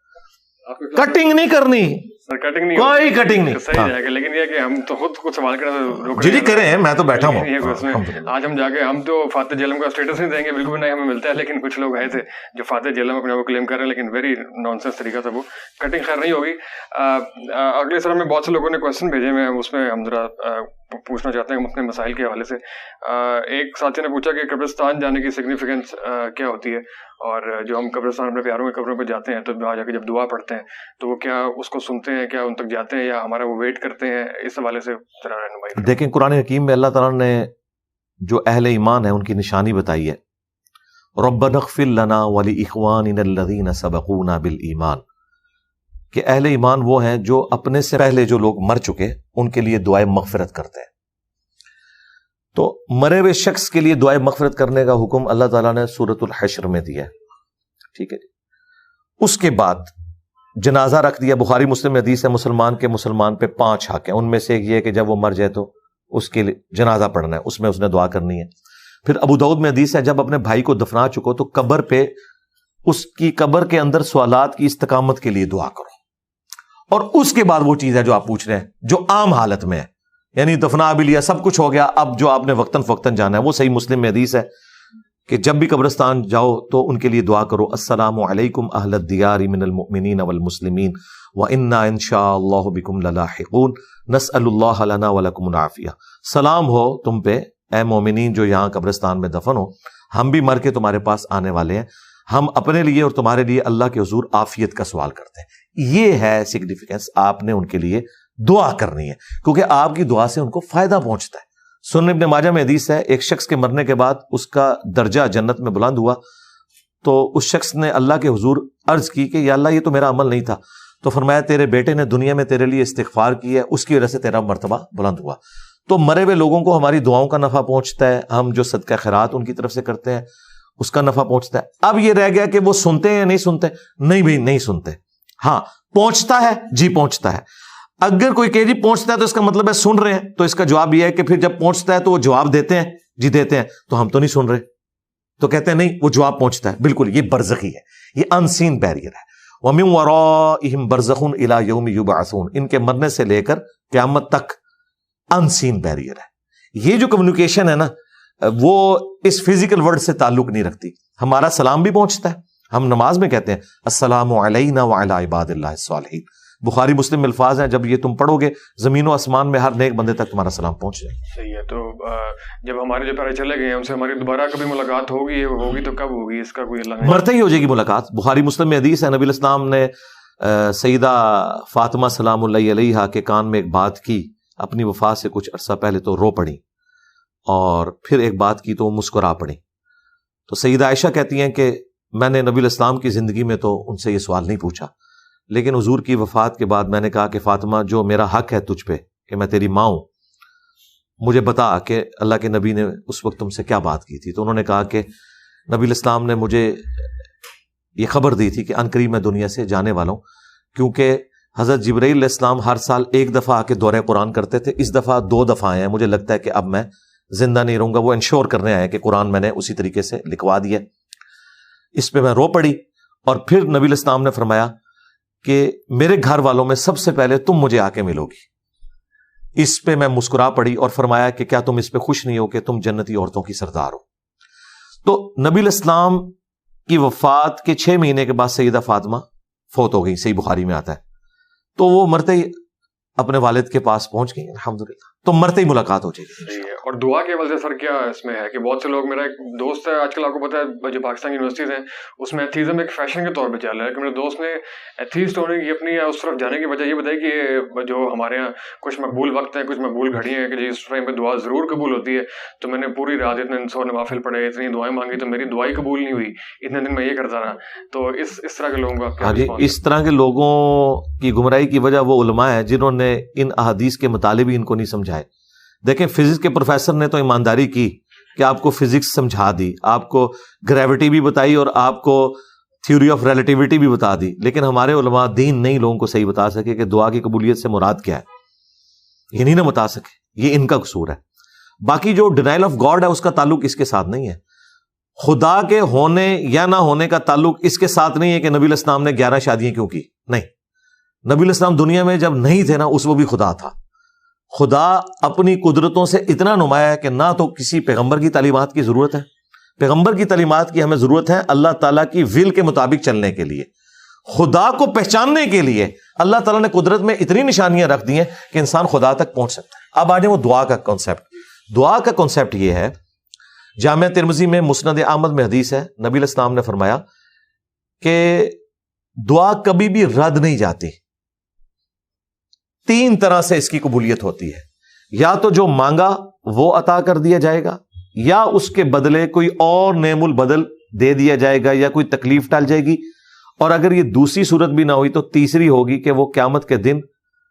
کٹنگ نہیں کرنی, کوئی کٹنگ نہیں. صحیح ہے, لیکن یہ کہ ہم تو خود کچھ سوال کرنا جی کریں, میں تو بیٹھا ہوں. آج ہم جا کے ہم تو فاتح جہلم کا اسٹیٹس نہیں دیں گے, بالکل بھی نہیں ہمیں ملتا ہے, لیکن کچھ لوگ آئے تھے جو فاتح جہلم اپنے آپ کو کلیم کر رہے ہیں, لیکن ویری نان سینس طریقہ تھا وہ. کٹنگ خیر نہیں ہوگی. اگلے سر میں بہت سے لوگوں نے کوشچن بھیجے, میں اس میں ہم ذرا پوچھنا چاہتے ہیں اپنے مسائل کے حوالے سے. ایک ساتھی نے پوچھا کہ قبرستان جانے کی سگنیفیکینس کیا ہوتی ہے, اور جو ہم قبرستان اپنے پیاروں کے قبروں پہ جاتے ہیں تو وہاں جا کے جب دعا پڑھتے ہیں تو وہ کیا اس کو سنتے ہیں, کیا ان تک جاتے ہیں, یا ہمارا وہ ویٹ کرتے ہیں, اس حوالے سے ذرا رہنمائی. دیکھیں قرآن حکیم میں اللہ تعالیٰ نے جو اہل ایمان ہے ان کی نشانی بتائی ہے, ربنا اغفر لنا ولاخواننا الذین سبقونا بالایمان, کہ اہل ایمان وہ ہیں جو اپنے سے پہلے جو لوگ مر چکے ان کے لیے دعائے مغفرت کرتے ہیں. تو مرے ہوئے شخص کے لیے دعائے مغفرت کرنے کا حکم اللہ تعالیٰ نے سورۃ الحشر میں دیا ہے. ٹھیک ہے, اس کے بعد جنازہ رکھ دیا. بخاری مسلم حدیث ہے, مسلمان پہ 5 حق ہیں, ان میں سے ایک یہ کہ جب وہ مر جائے تو اس کے لیے جنازہ پڑھنا ہے, اس میں اس نے دعا کرنی ہے. پھر ابو داؤد میں حدیث ہے, جب اپنے بھائی کو دفنا چکو تو قبر پہ اس کی قبر کے اندر سوالات کی استقامت کے لیے دعا کرو. اور اس کے بعد وہ چیز ہے جو آپ پوچھ رہے ہیں, جو عام حالت میں ہے, یعنی دفنا بھی لیا, سب کچھ ہو گیا, اب جو آپ نے وقتاً فوقتاً جانا ہے. وہ صحیح مسلم میں حدیث ہے کہ جب بھی قبرستان جاؤ تو ان کے لیے دعا کرو, السلام علیکم اہل الدیار من المؤمنین والمسلمین وَإِنَّا إِن شَاءَ اللَّهُ بِكُمْ لَلَاحِقُونَ نَسْأَلُ اللَّهَ لَنَا وَلَكُمُ الْعَافِيَةَ. سلام ہو تم پہ اے مومنین جو یہاں قبرستان میں دفن ہو, ہم بھی مر کے تمہارے پاس آنے والے ہیں, ہم اپنے لیے اور تمہارے لیے اللہ کے حضور عافیت کا سوال کرتے ہیں. یہ ہے سگنیفیکنس, آپ نے ان کے لیے دعا کرنی ہے کیونکہ آپ کی دعا سے ان کو فائدہ پہنچتا ہے. سنن ابن ماجہ میں حدیث ہے, ایک شخص کے مرنے کے بعد اس کا درجہ جنت میں بلند ہوا, تو اس شخص نے اللہ کے حضور عرض کی کہ یا اللہ یہ تو میرا عمل نہیں تھا, تو فرمایا تیرے بیٹے نے دنیا میں تیرے لیے استغفار کی ہے, اس کی وجہ سے تیرا مرتبہ بلند ہوا. تو مرے ہوئے لوگوں کو ہماری دعاؤں کا نفع پہنچتا ہے, ہم جو صدقہ خیرات ان کی طرف سے کرتے ہیں اس کا نفع پہنچتا ہے. اب یہ رہ گیا کہ وہ سنتے ہیں یا نہیں سنتے. نہیں بھائی نہیں سنتے, ہاں پہنچتا ہے, جی پہنچتا ہے. اگر کوئی کہ جی پہنچتا ہے تو اس کا مطلب ہے سن رہے ہیں, تو اس کا جواب یہ ہے کہ پھر جب پہنچتا ہے تو وہ جواب دیتے ہیں, جی دیتے ہیں, تو ہم تو نہیں سن رہے, تو کہتے ہیں نہیں وہ جواب پہنچتا ہے. بالکل یہ برزخی ہے, یہ ان سین بیریئر ہے. وَمِن وَرَائِهِمْ بَرْزَخٌ إِلَىٰ يَوْمِ يُبْعَثُونَ, ان کے مرنے سے لے کر قیامت تک ان سین بیریئر ہے. یہ جو کمیونیکیشن ہے نا وہ اس فزیکل ورڈ سے تعلق نہیں رکھتی. ہمارا سلام بھی پہنچتا ہے, ہم نماز میں کہتے ہیں السلام علینا وعلی عباد اللہ الصالحین. بخاری مسلم میں الفاظ ہیں, جب یہ تم پڑھو گے زمین و آسمان میں ہر نیک بندے تک تمہارا سلام پہنچ جائے. صحیح ہے. تو جب ہمارے جو پیارے چلے گئے ہم سے ہماری دوبارہ کبھی ملاقات ہوگی تو کب ہوگی, اس کا کوئی اللہ نہیں. مرتے ہی ہو جائے گی ملاقات. بخاری مسلم میں حدیث ہے, نبی الاسلام نے سیدہ فاطمہ سلام اللہ علیہا کے کان میں ایک بات کی اپنی وفات سے کچھ عرصہ پہلے, تو رو پڑی, اور پھر ایک بات کی تو وہ مسکرا پڑی. تو سیدہ عائشہ کہتی ہیں کہ میں نے نبی الاسلام کی زندگی میں تو ان سے یہ سوال نہیں پوچھا, لیکن حضور کی وفات کے بعد میں نے کہا کہ فاطمہ جو میرا حق ہے تجھ پہ کہ میں تیری ماں ہوں, مجھے بتا کہ اللہ کے نبی نے اس وقت تم سے کیا بات کی تھی. تو انہوں نے کہا کہ نبی الاسلام نے مجھے یہ خبر دی تھی کہ عنقریب میں دنیا سے جانے والا ہوں, کیونکہ حضرت جبرائیل علیہ السلام ہر سال ایک دفعہ آ کے دورہ قرآن کرتے تھے, اس دفعہ 2 دفعہ آئے ہیں, مجھے لگتا ہے کہ اب میں زندہ نہیں رہوں گا. وہ انشور کرنے آئے کہ قرآن میں نے اسی طریقے سے لکھوا دیا. اس پہ میں رو پڑی, اور پھر نبی الاسلام نے فرمایا کہ میرے گھر والوں میں سب سے پہلے تم مجھے آ کے ملو گی. اس پہ میں مسکرا پڑی اور فرمایا کہ کیا تم اس پہ خوش نہیں ہو کہ تم جنتی عورتوں کی سردار ہو. تو نبی الاسلام کی وفات کے 6 مہینے کے بعد سیدہ فاطمہ فوت ہو گئی, صحیح بخاری میں آتا ہے. تو وہ مرتے ہی اپنے والد کے پاس پہنچ گئی الحمدللہ, تو مرتے ہی ملاقات ہو جائے گی. اور دعا کے حوالے سے سر کیا اس میں ہے کہ بہت سے لوگ, میرا ایک دوست ہے آج کل آپ کو پتا ہے جو پاکستان یونیورسٹیز ہیں اس میں ایتھیزم ایک فیشن کے طور پہ چل رہا ہے, کہ میرے دوست نے ایتھیسٹ ہونے کی اپنی اس طرف جانے کی وجہ یہ بتائی کہ جو ہمارے یہاں کچھ مقبول وقت ہیں, کچھ مقبول گھڑیاں ہیں کہ جی اس ٹائم پہ دعا ضرور قبول ہوتی ہے, تو میں نے پوری رات اتنے 100 نوافل پڑھے, اتنی دعائیں مانگی, تو میری دعائیں قبول نہیں ہوئی, اتنے دن میں یہ کرتا رہا. تو اس طرح کے لوگوں کا کیا اس طرح کے لوگوں کی گمراہی کی وجہ وہ علماء ہیں جنہوں نے ان احادیث کے مطالب ہی ان کو نہیں سمجھائے. دیکھیں فزکس کے پروفیسر نے تو ایمانداری کی کہ آپ کو فزکس سمجھا دی, آپ کو گریوٹی بھی بتائی اور آپ کو تھیوری آف ریلیٹیوٹی بھی بتا دی, لیکن ہمارے علماء دین نہیں لوگوں کو صحیح بتا سکے کہ دعا کی قبولیت سے مراد کیا ہے, یہ نہیں نہ بتا سکے. یہ ان کا قصور ہے. باقی جو ڈینائل آف گاڈ ہے اس کا تعلق اس کے ساتھ نہیں ہے. خدا کے ہونے یا نہ ہونے کا تعلق اس کے ساتھ نہیں ہے کہ نبی الاسلام نے 11 شادیاں کیوں کی. نہیں, نبی الاسلام دنیا میں جب نہیں تھے نا اس وہ بھی خدا تھا. خدا اپنی قدرتوں سے اتنا نمایاں ہے کہ نہ تو کسی پیغمبر کی تعلیمات کی ضرورت ہے, پیغمبر کی تعلیمات کی ہمیں ضرورت ہے اللہ تعالیٰ کی ول کے مطابق چلنے کے لیے. خدا کو پہچاننے کے لیے اللہ تعالیٰ نے قدرت میں اتنی نشانیاں رکھ دی ہیں کہ انسان خدا تک پہنچ سکتا ہے. اب آ جائیں وہ دعا کا کانسیپٹ. دعا کا کانسیپٹ یہ ہے, جامعہ ترمذی میں مسند احمد میں حدیث ہے, نبی علیہ السلام نے فرمایا کہ دعا کبھی بھی رد نہیں جاتی. 3 طرح سے اس کی قبولیت ہوتی ہے, یا تو جو مانگا وہ عطا کر دیا جائے گا, یا اس کے بدلے کوئی اور نعم البدل دے دیا جائے گا, یا کوئی تکلیف ٹال جائے گی, اور اگر یہ دوسری صورت بھی نہ ہوئی تو تیسری ہوگی کہ وہ قیامت کے دن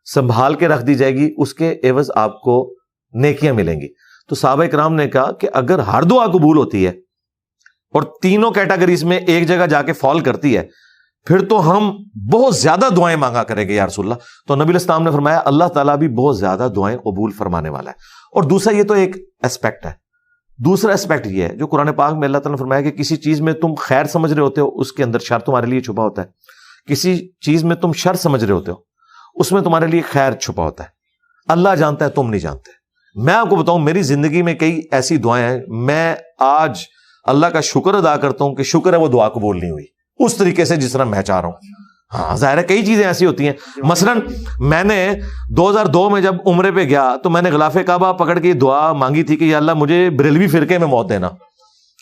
سنبھال کے رکھ دی جائے گی, اس کے عوض آپ کو نیکیاں ملیں گی. تو صحابہ کرام نے کہا کہ اگر ہر دعا قبول ہوتی ہے اور تینوں کیٹیگریز میں ایک جگہ جا کے فال کرتی ہے, پھر تو ہم بہت زیادہ دعائیں مانگا کریں گے یا رسول اللہ. تو نبی علیہ السلام نے فرمایا اللہ تعالیٰ بھی بہت زیادہ دعائیں قبول فرمانے والا ہے. اور دوسرا یہ تو ایک اسپیکٹ ہے. دوسرا اسپیکٹ یہ ہے جو قرآن پاک میں اللہ تعالیٰ نے فرمایا کہ کسی چیز میں تم خیر سمجھ رہے ہوتے ہو اس کے اندر شر تمہارے لیے چھپا ہوتا ہے, کسی چیز میں تم شر سمجھ رہے ہوتے ہو اس میں تمہارے لیے خیر چھپا ہوتا ہے. اللہ جانتا ہے، تم نہیں جانتے. میں آپ کو بتاؤں میری زندگی میں کئی ایسی دعائیں ہیں، میں آج اللہ کا شکر ادا کرتا ہوں کہ شکر ہے وہ دعا قبول نہیں ہوئی اس طریقے سے جس طرح میں چاہ رہا ہوں. ہاں ظاہر ہے کئی چیزیں ایسی ہوتی ہیں. مثلا میں نے 2002 میں جب عمرے پہ گیا تو میں نے غلاف کعبہ پکڑ کے دعا مانگی تھی کہ یا اللہ مجھے بریلوی فرقے میں موت دینا.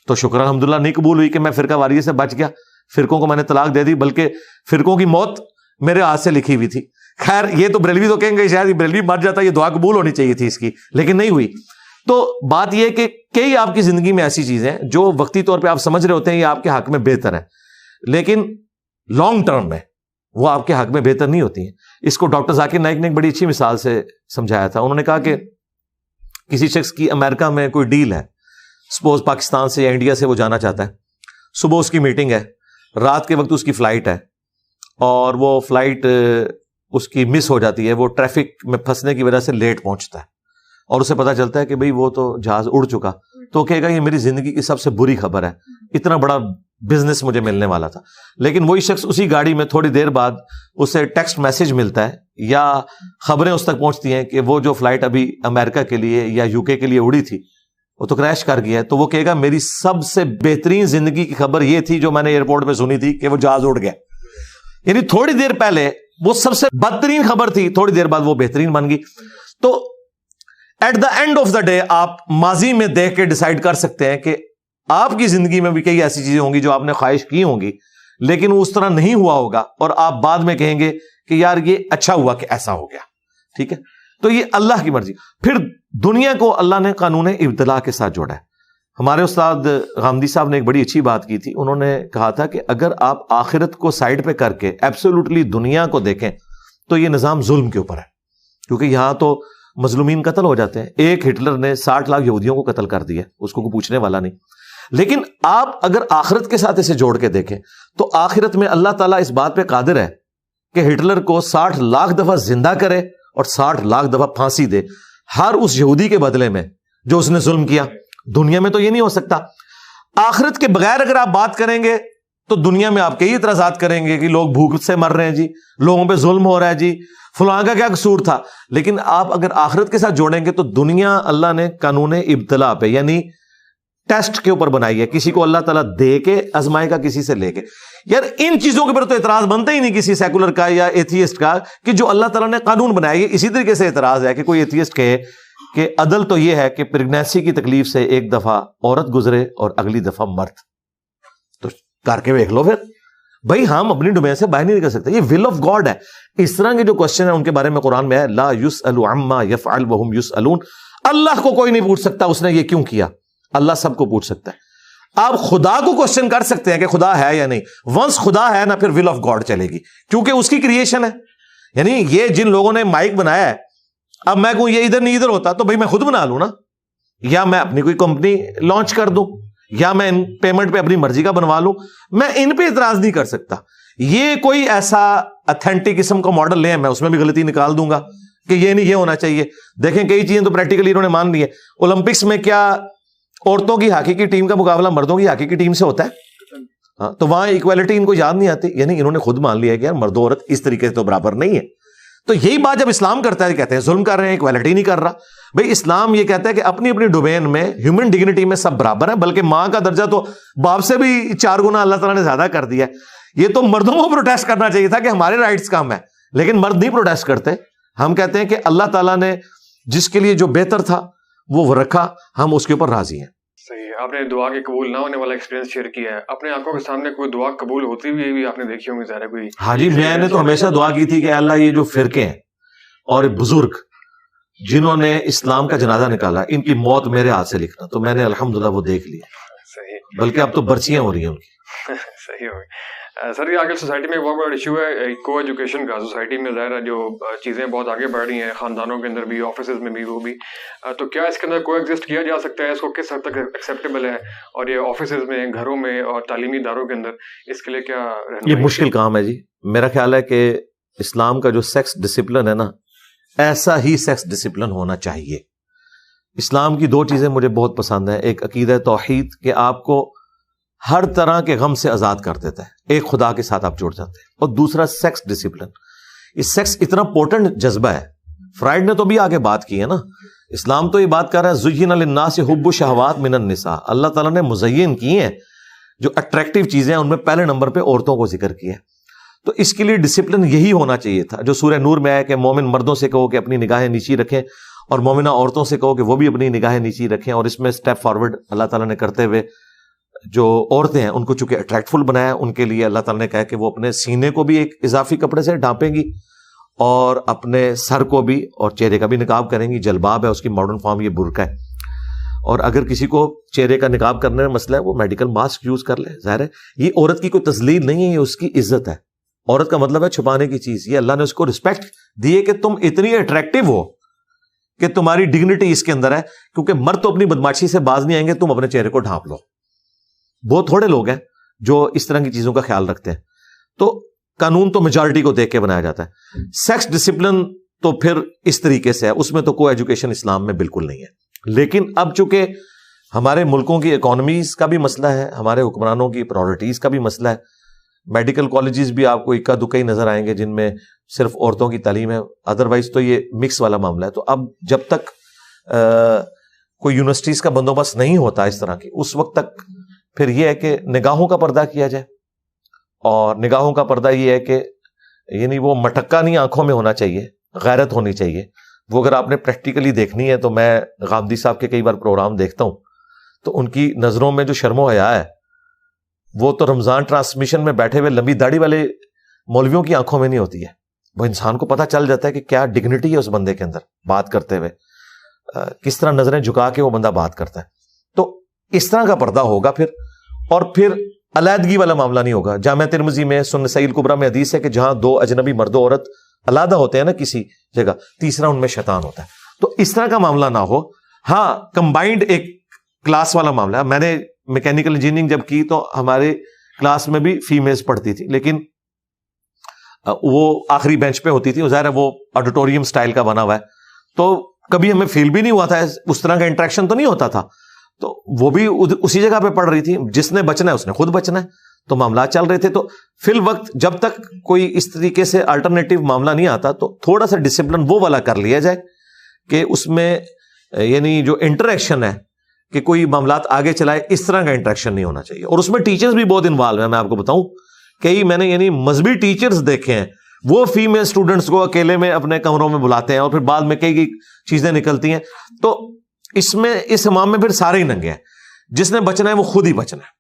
تو شکر الحمدللہ نہیں قبول ہوئی کہ میں فرقہ واریت سے بچ گیا، فرقوں کو میں نے طلاق دے دی، بلکہ فرقوں کی موت میرے ہاتھ سے لکھی ہوئی تھی. خیر یہ تو بریلوی تو کہیں گے شاید بریلوی مر جاتا، یہ دعا قبول ہونی چاہیے تھی اس کی، لیکن نہیں ہوئی. تو بات یہ کہ کئی آپ کی زندگی میں ایسی چیزیں ہیں جو وقتی طور پہ آپ سمجھ رہے ہوتے ہیں یہ آپ کے حق میں بہتر ہے، لیکن لانگ ٹرم میں وہ آپ کے حق میں بہتر نہیں ہوتی ہیں. اس کو ڈاکٹر ذاکر نائک نے ایک بڑی اچھی مثال سے سمجھایا تھا. انہوں نے کہا کہ کسی شخص کی امریکہ میں کوئی ڈیل ہے، سپوز پاکستان سے یا انڈیا سے وہ جانا چاہتا ہے، صبح اس کی میٹنگ ہے، رات کے وقت اس کی فلائٹ ہے، اور وہ فلائٹ اس کی مس ہو جاتی ہے، وہ ٹریفک میں پھنسنے کی وجہ سے لیٹ پہنچتا ہے، اور اسے پتا چلتا ہے کہ بھئی وہ تو جہاز اڑ چکا. تو کہے گا یہ میری زندگی کی سب سے بری خبر ہے، اتنا بڑا بزنس مجھے ملنے والا تھا. لیکن وہی شخص اسی گاڑی میں تھوڑی دیر بعد اسے ٹیکسٹ میسج ملتا ہے یا خبریں اس تک پہنچتی ہیں کہ وہ جو فلائٹ ابھی امریکہ کے لیے یا یو کے لیے اڑی تھی وہ تو کریش کر گیا ہے. تو وہ کہے گا میری سب سے بہترین زندگی کی خبر یہ تھی جو میں نے ایئرپورٹ پہ سنی تھی کہ وہ جہاز اڑ گیا. یعنی تھوڑی دیر پہلے وہ سب سے بدترین خبر تھی، تھوڑی دیر بعد وہ بہترین بن گئی. تو at the end of the day آپ ماضی میں دیکھ کے ڈیسائیڈ کر سکتے ہیں کہ آپ کی زندگی میں بھی کئی ایسی چیزیں ہوں گی جو آپ نے خواہش کی ہوں گی لیکن وہ اس طرح نہیں ہوا ہوگا، اور آپ بعد میں کہیں گے کہ یار یہ اچھا ہوا کہ ایسا ہو گیا. ٹھیک ہے، تو یہ اللہ کی مرضی. پھر دنیا کو اللہ نے قانون ابتلا کے ساتھ جوڑا ہے. ہمارے استاد غامدی صاحب نے ایک بڑی اچھی بات کی تھی. انہوں نے کہا تھا کہ اگر آپ آخرت کو سائڈ پہ کر کے ایبسولوٹلی دنیا کو دیکھیں تو یہ نظام ظلم کے اوپر ہے، کیونکہ یہاں تو مظلومین قتل ہو جاتے ہیں. ایک ہٹلر نے 60 لاکھ یہودیوں کو قتل کر دیا، اس کو کوئی پوچھنے والا نہیں. لیکن آپ اگر آخرت کے ساتھ اسے جوڑ کے دیکھیں تو آخرت میں اللہ تعالیٰ اس بات پہ قادر ہے کہ ہٹلر کو 60 لاکھ دفعہ زندہ کرے اور 60 لاکھ دفعہ پھانسی دے ہر اس یہودی کے بدلے میں جو اس نے ظلم کیا. دنیا میں تو یہ نہیں ہو سکتا. آخرت کے بغیر اگر آپ بات کریں گے تو دنیا میں آپ کئی اعتراضات کریں گے کہ لوگ بھوک سے مر رہے ہیں جی، لوگوں پہ ظلم ہو رہا ہے جی، فلاں کا کیا قصور تھا. لیکن آپ اگر آخرت کے ساتھ جوڑیں گے تو دنیا اللہ نے قانون ابتلا پہ یعنی ٹیسٹ کے اوپر بنائی ہے. کسی کو اللہ تعالیٰ دے کے آزمائے گا، کسی سے لے کے. یار ان چیزوں کے اوپر تو اعتراض بنتا ہی نہیں کسی سیکولر کا یا ایتھیسٹ کا کہ جو اللہ تعالیٰ نے قانون بنایا ہے. اسی طریقے سے اعتراض ہے کہ کوئی ایتھیسٹ کہے کہ عدل تو یہ ہے کہ پریگنینسی کی تکلیف سے ایک دفعہ عورت گزرے اور اگلی دفعہ مرد. تو کر کے دیکھ لو پھر. بھائی ہم اپنی ڈومین سے باہر نہیں نکل سکتے، یہ ول آف گاڈ ہے. اس طرح کے جو کوشچن ہیں ان کے بارے میں قرآن میں ہے لا یسأل عما یفعل وہم یسألون. اللہ کو کوئی نہیں پوچھ سکتا اس نے یہ کیوں کیا، اللہ سب کو پوچھ سکتا ہے. آپ خدا کو کوشچن کر سکتے ہیں کہ خدا ہے یا نہیں. ونس خدا ہے نا پھر ول آف گاڈ چلے گی، کیونکہ اس کی کریشن ہے. یعنی یہ جن لوگوں نے مائک بنایا ہے، اب میں کہوں یہ ادھر نہیں ادھر ہوتا تو بھائی میں خود بنا لوں نا، یا میں اپنی کوئی کمپنی لانچ کر دوں، یا میں ان پیمنٹ پہ اپنی مرضی کا بنوا لوں. میں ان پہ اعتراض نہیں کر سکتا. یہ کوئی ایسا اتھینٹک قسم کا ماڈل لے میں اس میں بھی غلطی نکال دوں گا کہ یہ نہیں یہ ہونا چاہیے. دیکھیں کئی چیزیں تو پریکٹیکلی انہوں نے مان لی ہے. اولمپکس میں کیا عورتوں کی ہاکی کی ٹیم کا مقابلہ مردوں کی ہاکی کی ٹیم سے ہوتا ہے؟ تو وہاں ایکویلٹی ان کو یاد نہیں آتی. یعنی انہوں نے خود مان لیا کہ یار مرد و عورت اس طریقے سے تو برابر نہیں ہے. تو یہی بات جب اسلام کرتا ہے کہتے ہیں ظلم کر رہے ہیں، ایکویلٹی نہیں کر رہا. بھائی اسلام یہ کہتا ہے کہ اپنی اپنی ڈومین میں ہیومن ڈگنیٹی میں سب برابر ہیں، بلکہ ماں کا درجہ تو باپ سے بھی 4 گنا اللہ تعالیٰ نے زیادہ کر دیا ہے. یہ تو مردوں کو پروٹیسٹ کرنا چاہیے تھا کہ ہمارے رائٹس کم ہیں، لیکن مرد نہیں پروٹیسٹ کرتے. ہم کہتے ہیں کہ اللہ تعالیٰ نے جس کے لیے جو بہتر تھا وہ رکھا، ہم اس کے اوپر راضی ہیں. صحیح ہے. آپ نے دعا کے قبول نہ ہونے والا ایکسپیرینس شیئر کیا ہے. اپنے آنکھوں کے سامنے کوئی دعا قبول ہوتی ہوئی بھی آپ نے دیکھی ہوگی ظاہر ہے کوئی؟ ہاں جی، میں نے تو ہمیشہ دعا کی تھی کہ اللہ یہ جو فرقے ہیں اور بزرگ جنہوں نے اسلام کا جنازہ نکالا ان کی موت میرے ہاتھ سے لکھنا. تو میں نے الحمدللہ وہ دیکھ لیا. صحیح. بلکہ اب تو برچیاں ہو رہی ہیں ان کی. صحیح ہو گئی. سر یہ آگے سوسائٹی میں ایک بہت بڑا ایشو ہے کو ایجوکیشن کا. سوسائٹی میں ظاہر ہے جو چیزیں بہت آگے بڑھ رہی ہیں، خاندانوں کے اندر بھی، آفیسز میں بھی، وہ بھی. تو کیا اس کے اندر کو ایگزسٹ کیا جا سکتا ہے؟ اس کو کس حد تک ایکسیپٹیبل ہے؟ اور یہ آفیسز میں، گھروں میں اور تعلیمی اداروں کے اندر اس کے لیے کیا یہ مشکل کام ہے جی. میرا خیال ہے کہ اسلام کا جو سیکس ڈسپلن ہے نا، ایسا ہی سیکس ڈسپلن ہونا چاہیے. اسلام کی 2 چیزیں مجھے بہت پسند ہیں. ایک عقیدہ توحید کہ آپ کو ہر طرح کے غم سے آزاد کر دیتا ہے، ایک خدا کے ساتھ آپ جڑ جاتے ہیں. اور دوسرا سیکس ڈسپلن. یہ سیکس اتنا پورٹنٹ جذبہ ہے فرائڈ نے تو بھی آگے بات کی ہے نا, اسلام تو یہ بات کر رہا ہے زُیِّنَ لِلنَّاسِ حُبُّ الشَّهَوَاتِ مِنَ النِّسَاءِ, اللہ تعالیٰ نے مزین کی ہیں جو اٹریکٹیو چیزیں ہیں, ان میں پہلے نمبر پہ عورتوں کو ذکر کیا ہے. تو اس کے لیے ڈسپلن یہی ہونا چاہیے تھا جو سورہ نور میں ہے کہ مومن مردوں سے کہو کہ اپنی نگاہیں نیچی رکھیں اور مومنہ عورتوں سے کہو کہ وہ بھی اپنی نگاہیں نیچی رکھیں. اور اس میں سٹیپ فارورڈ اللہ تعالیٰ نے کرتے ہوئے جو عورتیں ہیں ان کو چونکہ اٹریکٹفل بنایا, ان کے لیے اللہ تعالیٰ نے کہا کہ وہ اپنے سینے کو بھی ایک اضافی کپڑے سے ڈھانپیں گی اور اپنے سر کو بھی اور چہرے کا بھی نقاب کریں گی. جلباب ہے, اس کی ماڈرن فارم یہ برقع ہے. اور اگر کسی کو چہرے کا نقاب کرنے میں مسئلہ ہے وہ میڈیکل ماسک یوز کر لے. ظاہر ہے یہ عورت کی کوئی تذلیل نہیں ہے, یہ اس کی عزت ہے. عورت کا مطلب ہے چھپانے کی چیز. یہ اللہ نے اس کو رسپیکٹ دی ہے کہ تم اتنی اٹریکٹیو ہو کہ تمہاری ڈگنیٹی اس کے اندر ہے, کیونکہ مرد تو اپنی بدماشی سے باز نہیں آئیں گے, تم اپنے چہرے کو ڈھانپ لو. بہت تھوڑے لوگ ہیں جو اس طرح کی چیزوں کا خیال رکھتے ہیں. تو قانون تو میجارٹی کو دیکھ کے بنایا جاتا ہے. سیکس ڈسپلن تو پھر اس طریقے سے ہے, اس میں تو کوئی ایجوکیشن اسلام میں بالکل نہیں ہے. لیکن اب چونکہ ہمارے ملکوں کی اکانومیز کا بھی مسئلہ ہے, ہمارے حکمرانوں کی پرائورٹیز کا بھی مسئلہ ہے. میڈیکل کالجز بھی آپ کو اکا دکا ہی نظر آئیں گے جن میں صرف عورتوں کی تعلیم ہے, ادروائز تو یہ مکس والا معاملہ ہے. تو اب جب تک کوئی یونیورسٹیز کا بندوبست نہیں ہوتا اس طرح کی, اس وقت تک پھر یہ ہے کہ نگاہوں کا پردہ کیا جائے. اور نگاہوں کا پردہ یہ ہے کہ یعنی وہ مٹکا نہیں آنکھوں میں ہونا چاہیے, غیرت ہونی چاہیے. وہ اگر آپ نے پریکٹیکلی دیکھنی ہے تو میں غامدی صاحب کے کئی بار پروگرام دیکھتا ہوں, تو ان کی نظروں میں جو شرم و حیا ہے وہ تو رمضان ٹرانسمیشن میں بیٹھے ہوئے لمبی داڑھی والے مولویوں کی آنکھوں میں نہیں ہوتی ہے. وہ انسان کو پتہ چل جاتا ہے کہ کیا ڈگنیٹی ہے اس بندے کے اندر بات کرتے ہوئے, کس طرح نظریں جھکا کے وہ بندہ بات کرتا ہے. تو اس طرح کا پردہ ہوگا پھر, اور پھر علیحدگی والا معاملہ نہیں ہوگا. جامع ترمذی میں سنن نسائی الکبریٰ میں حدیث ہے کہ جہاں دو اجنبی مرد و عورت علیحدہ ہوتے ہیں نا کسی جگہ, تیسرا ان میں شیطان ہوتا ہے. تو اس طرح کا معاملہ نہ ہو. ہاں کمبائنڈ ایک کلاس والا معاملہ ہے. میں نے میکینیکل انجینئرنگ جب کی تو ہمارے کلاس میں بھی فیمیلز پڑھتی تھی, لیکن وہ آخری بینچ پہ ہوتی تھی. ظاہر ہے وہ آڈیٹوریم سٹائل کا بنا ہوا ہے, تو کبھی ہمیں فیل بھی نہیں ہوا تھا, اس طرح کا انٹریکشن تو نہیں ہوتا تھا. تو وہ بھی اسی جگہ پہ پڑھ رہی تھی, جس نے بچنا ہے اس نے خود بچنا ہے. تو معاملات چل رہے تھے. تو فی الوقت جب تک کوئی اس طریقے سے الٹرنیٹیو معاملہ نہیں آتا تو تھوڑا سا ڈسپلن وہ والا کر لیا جائے کہ اس میں یعنی جو انٹریکشن ہے کہ کوئی معاملات آگے چلائے, اس طرح کا انٹریکشن نہیں ہونا چاہیے. اور اس میں ٹیچرز بھی بہت انوالو ہیں. میں آپ کو بتاؤں کئی میں نے یعنی مذہبی ٹیچرز دیکھے ہیں, وہ فیمیل اسٹوڈنٹس کو اکیلے میں اپنے کمروں میں بلاتے ہیں اور پھر بعد میں کئی چیزیں نکلتی ہیں. تو اس میں اس امام میں پھر سارے ہی ننگے ہیں, جس نے بچنا ہے وہ خود ہی بچنا ہے.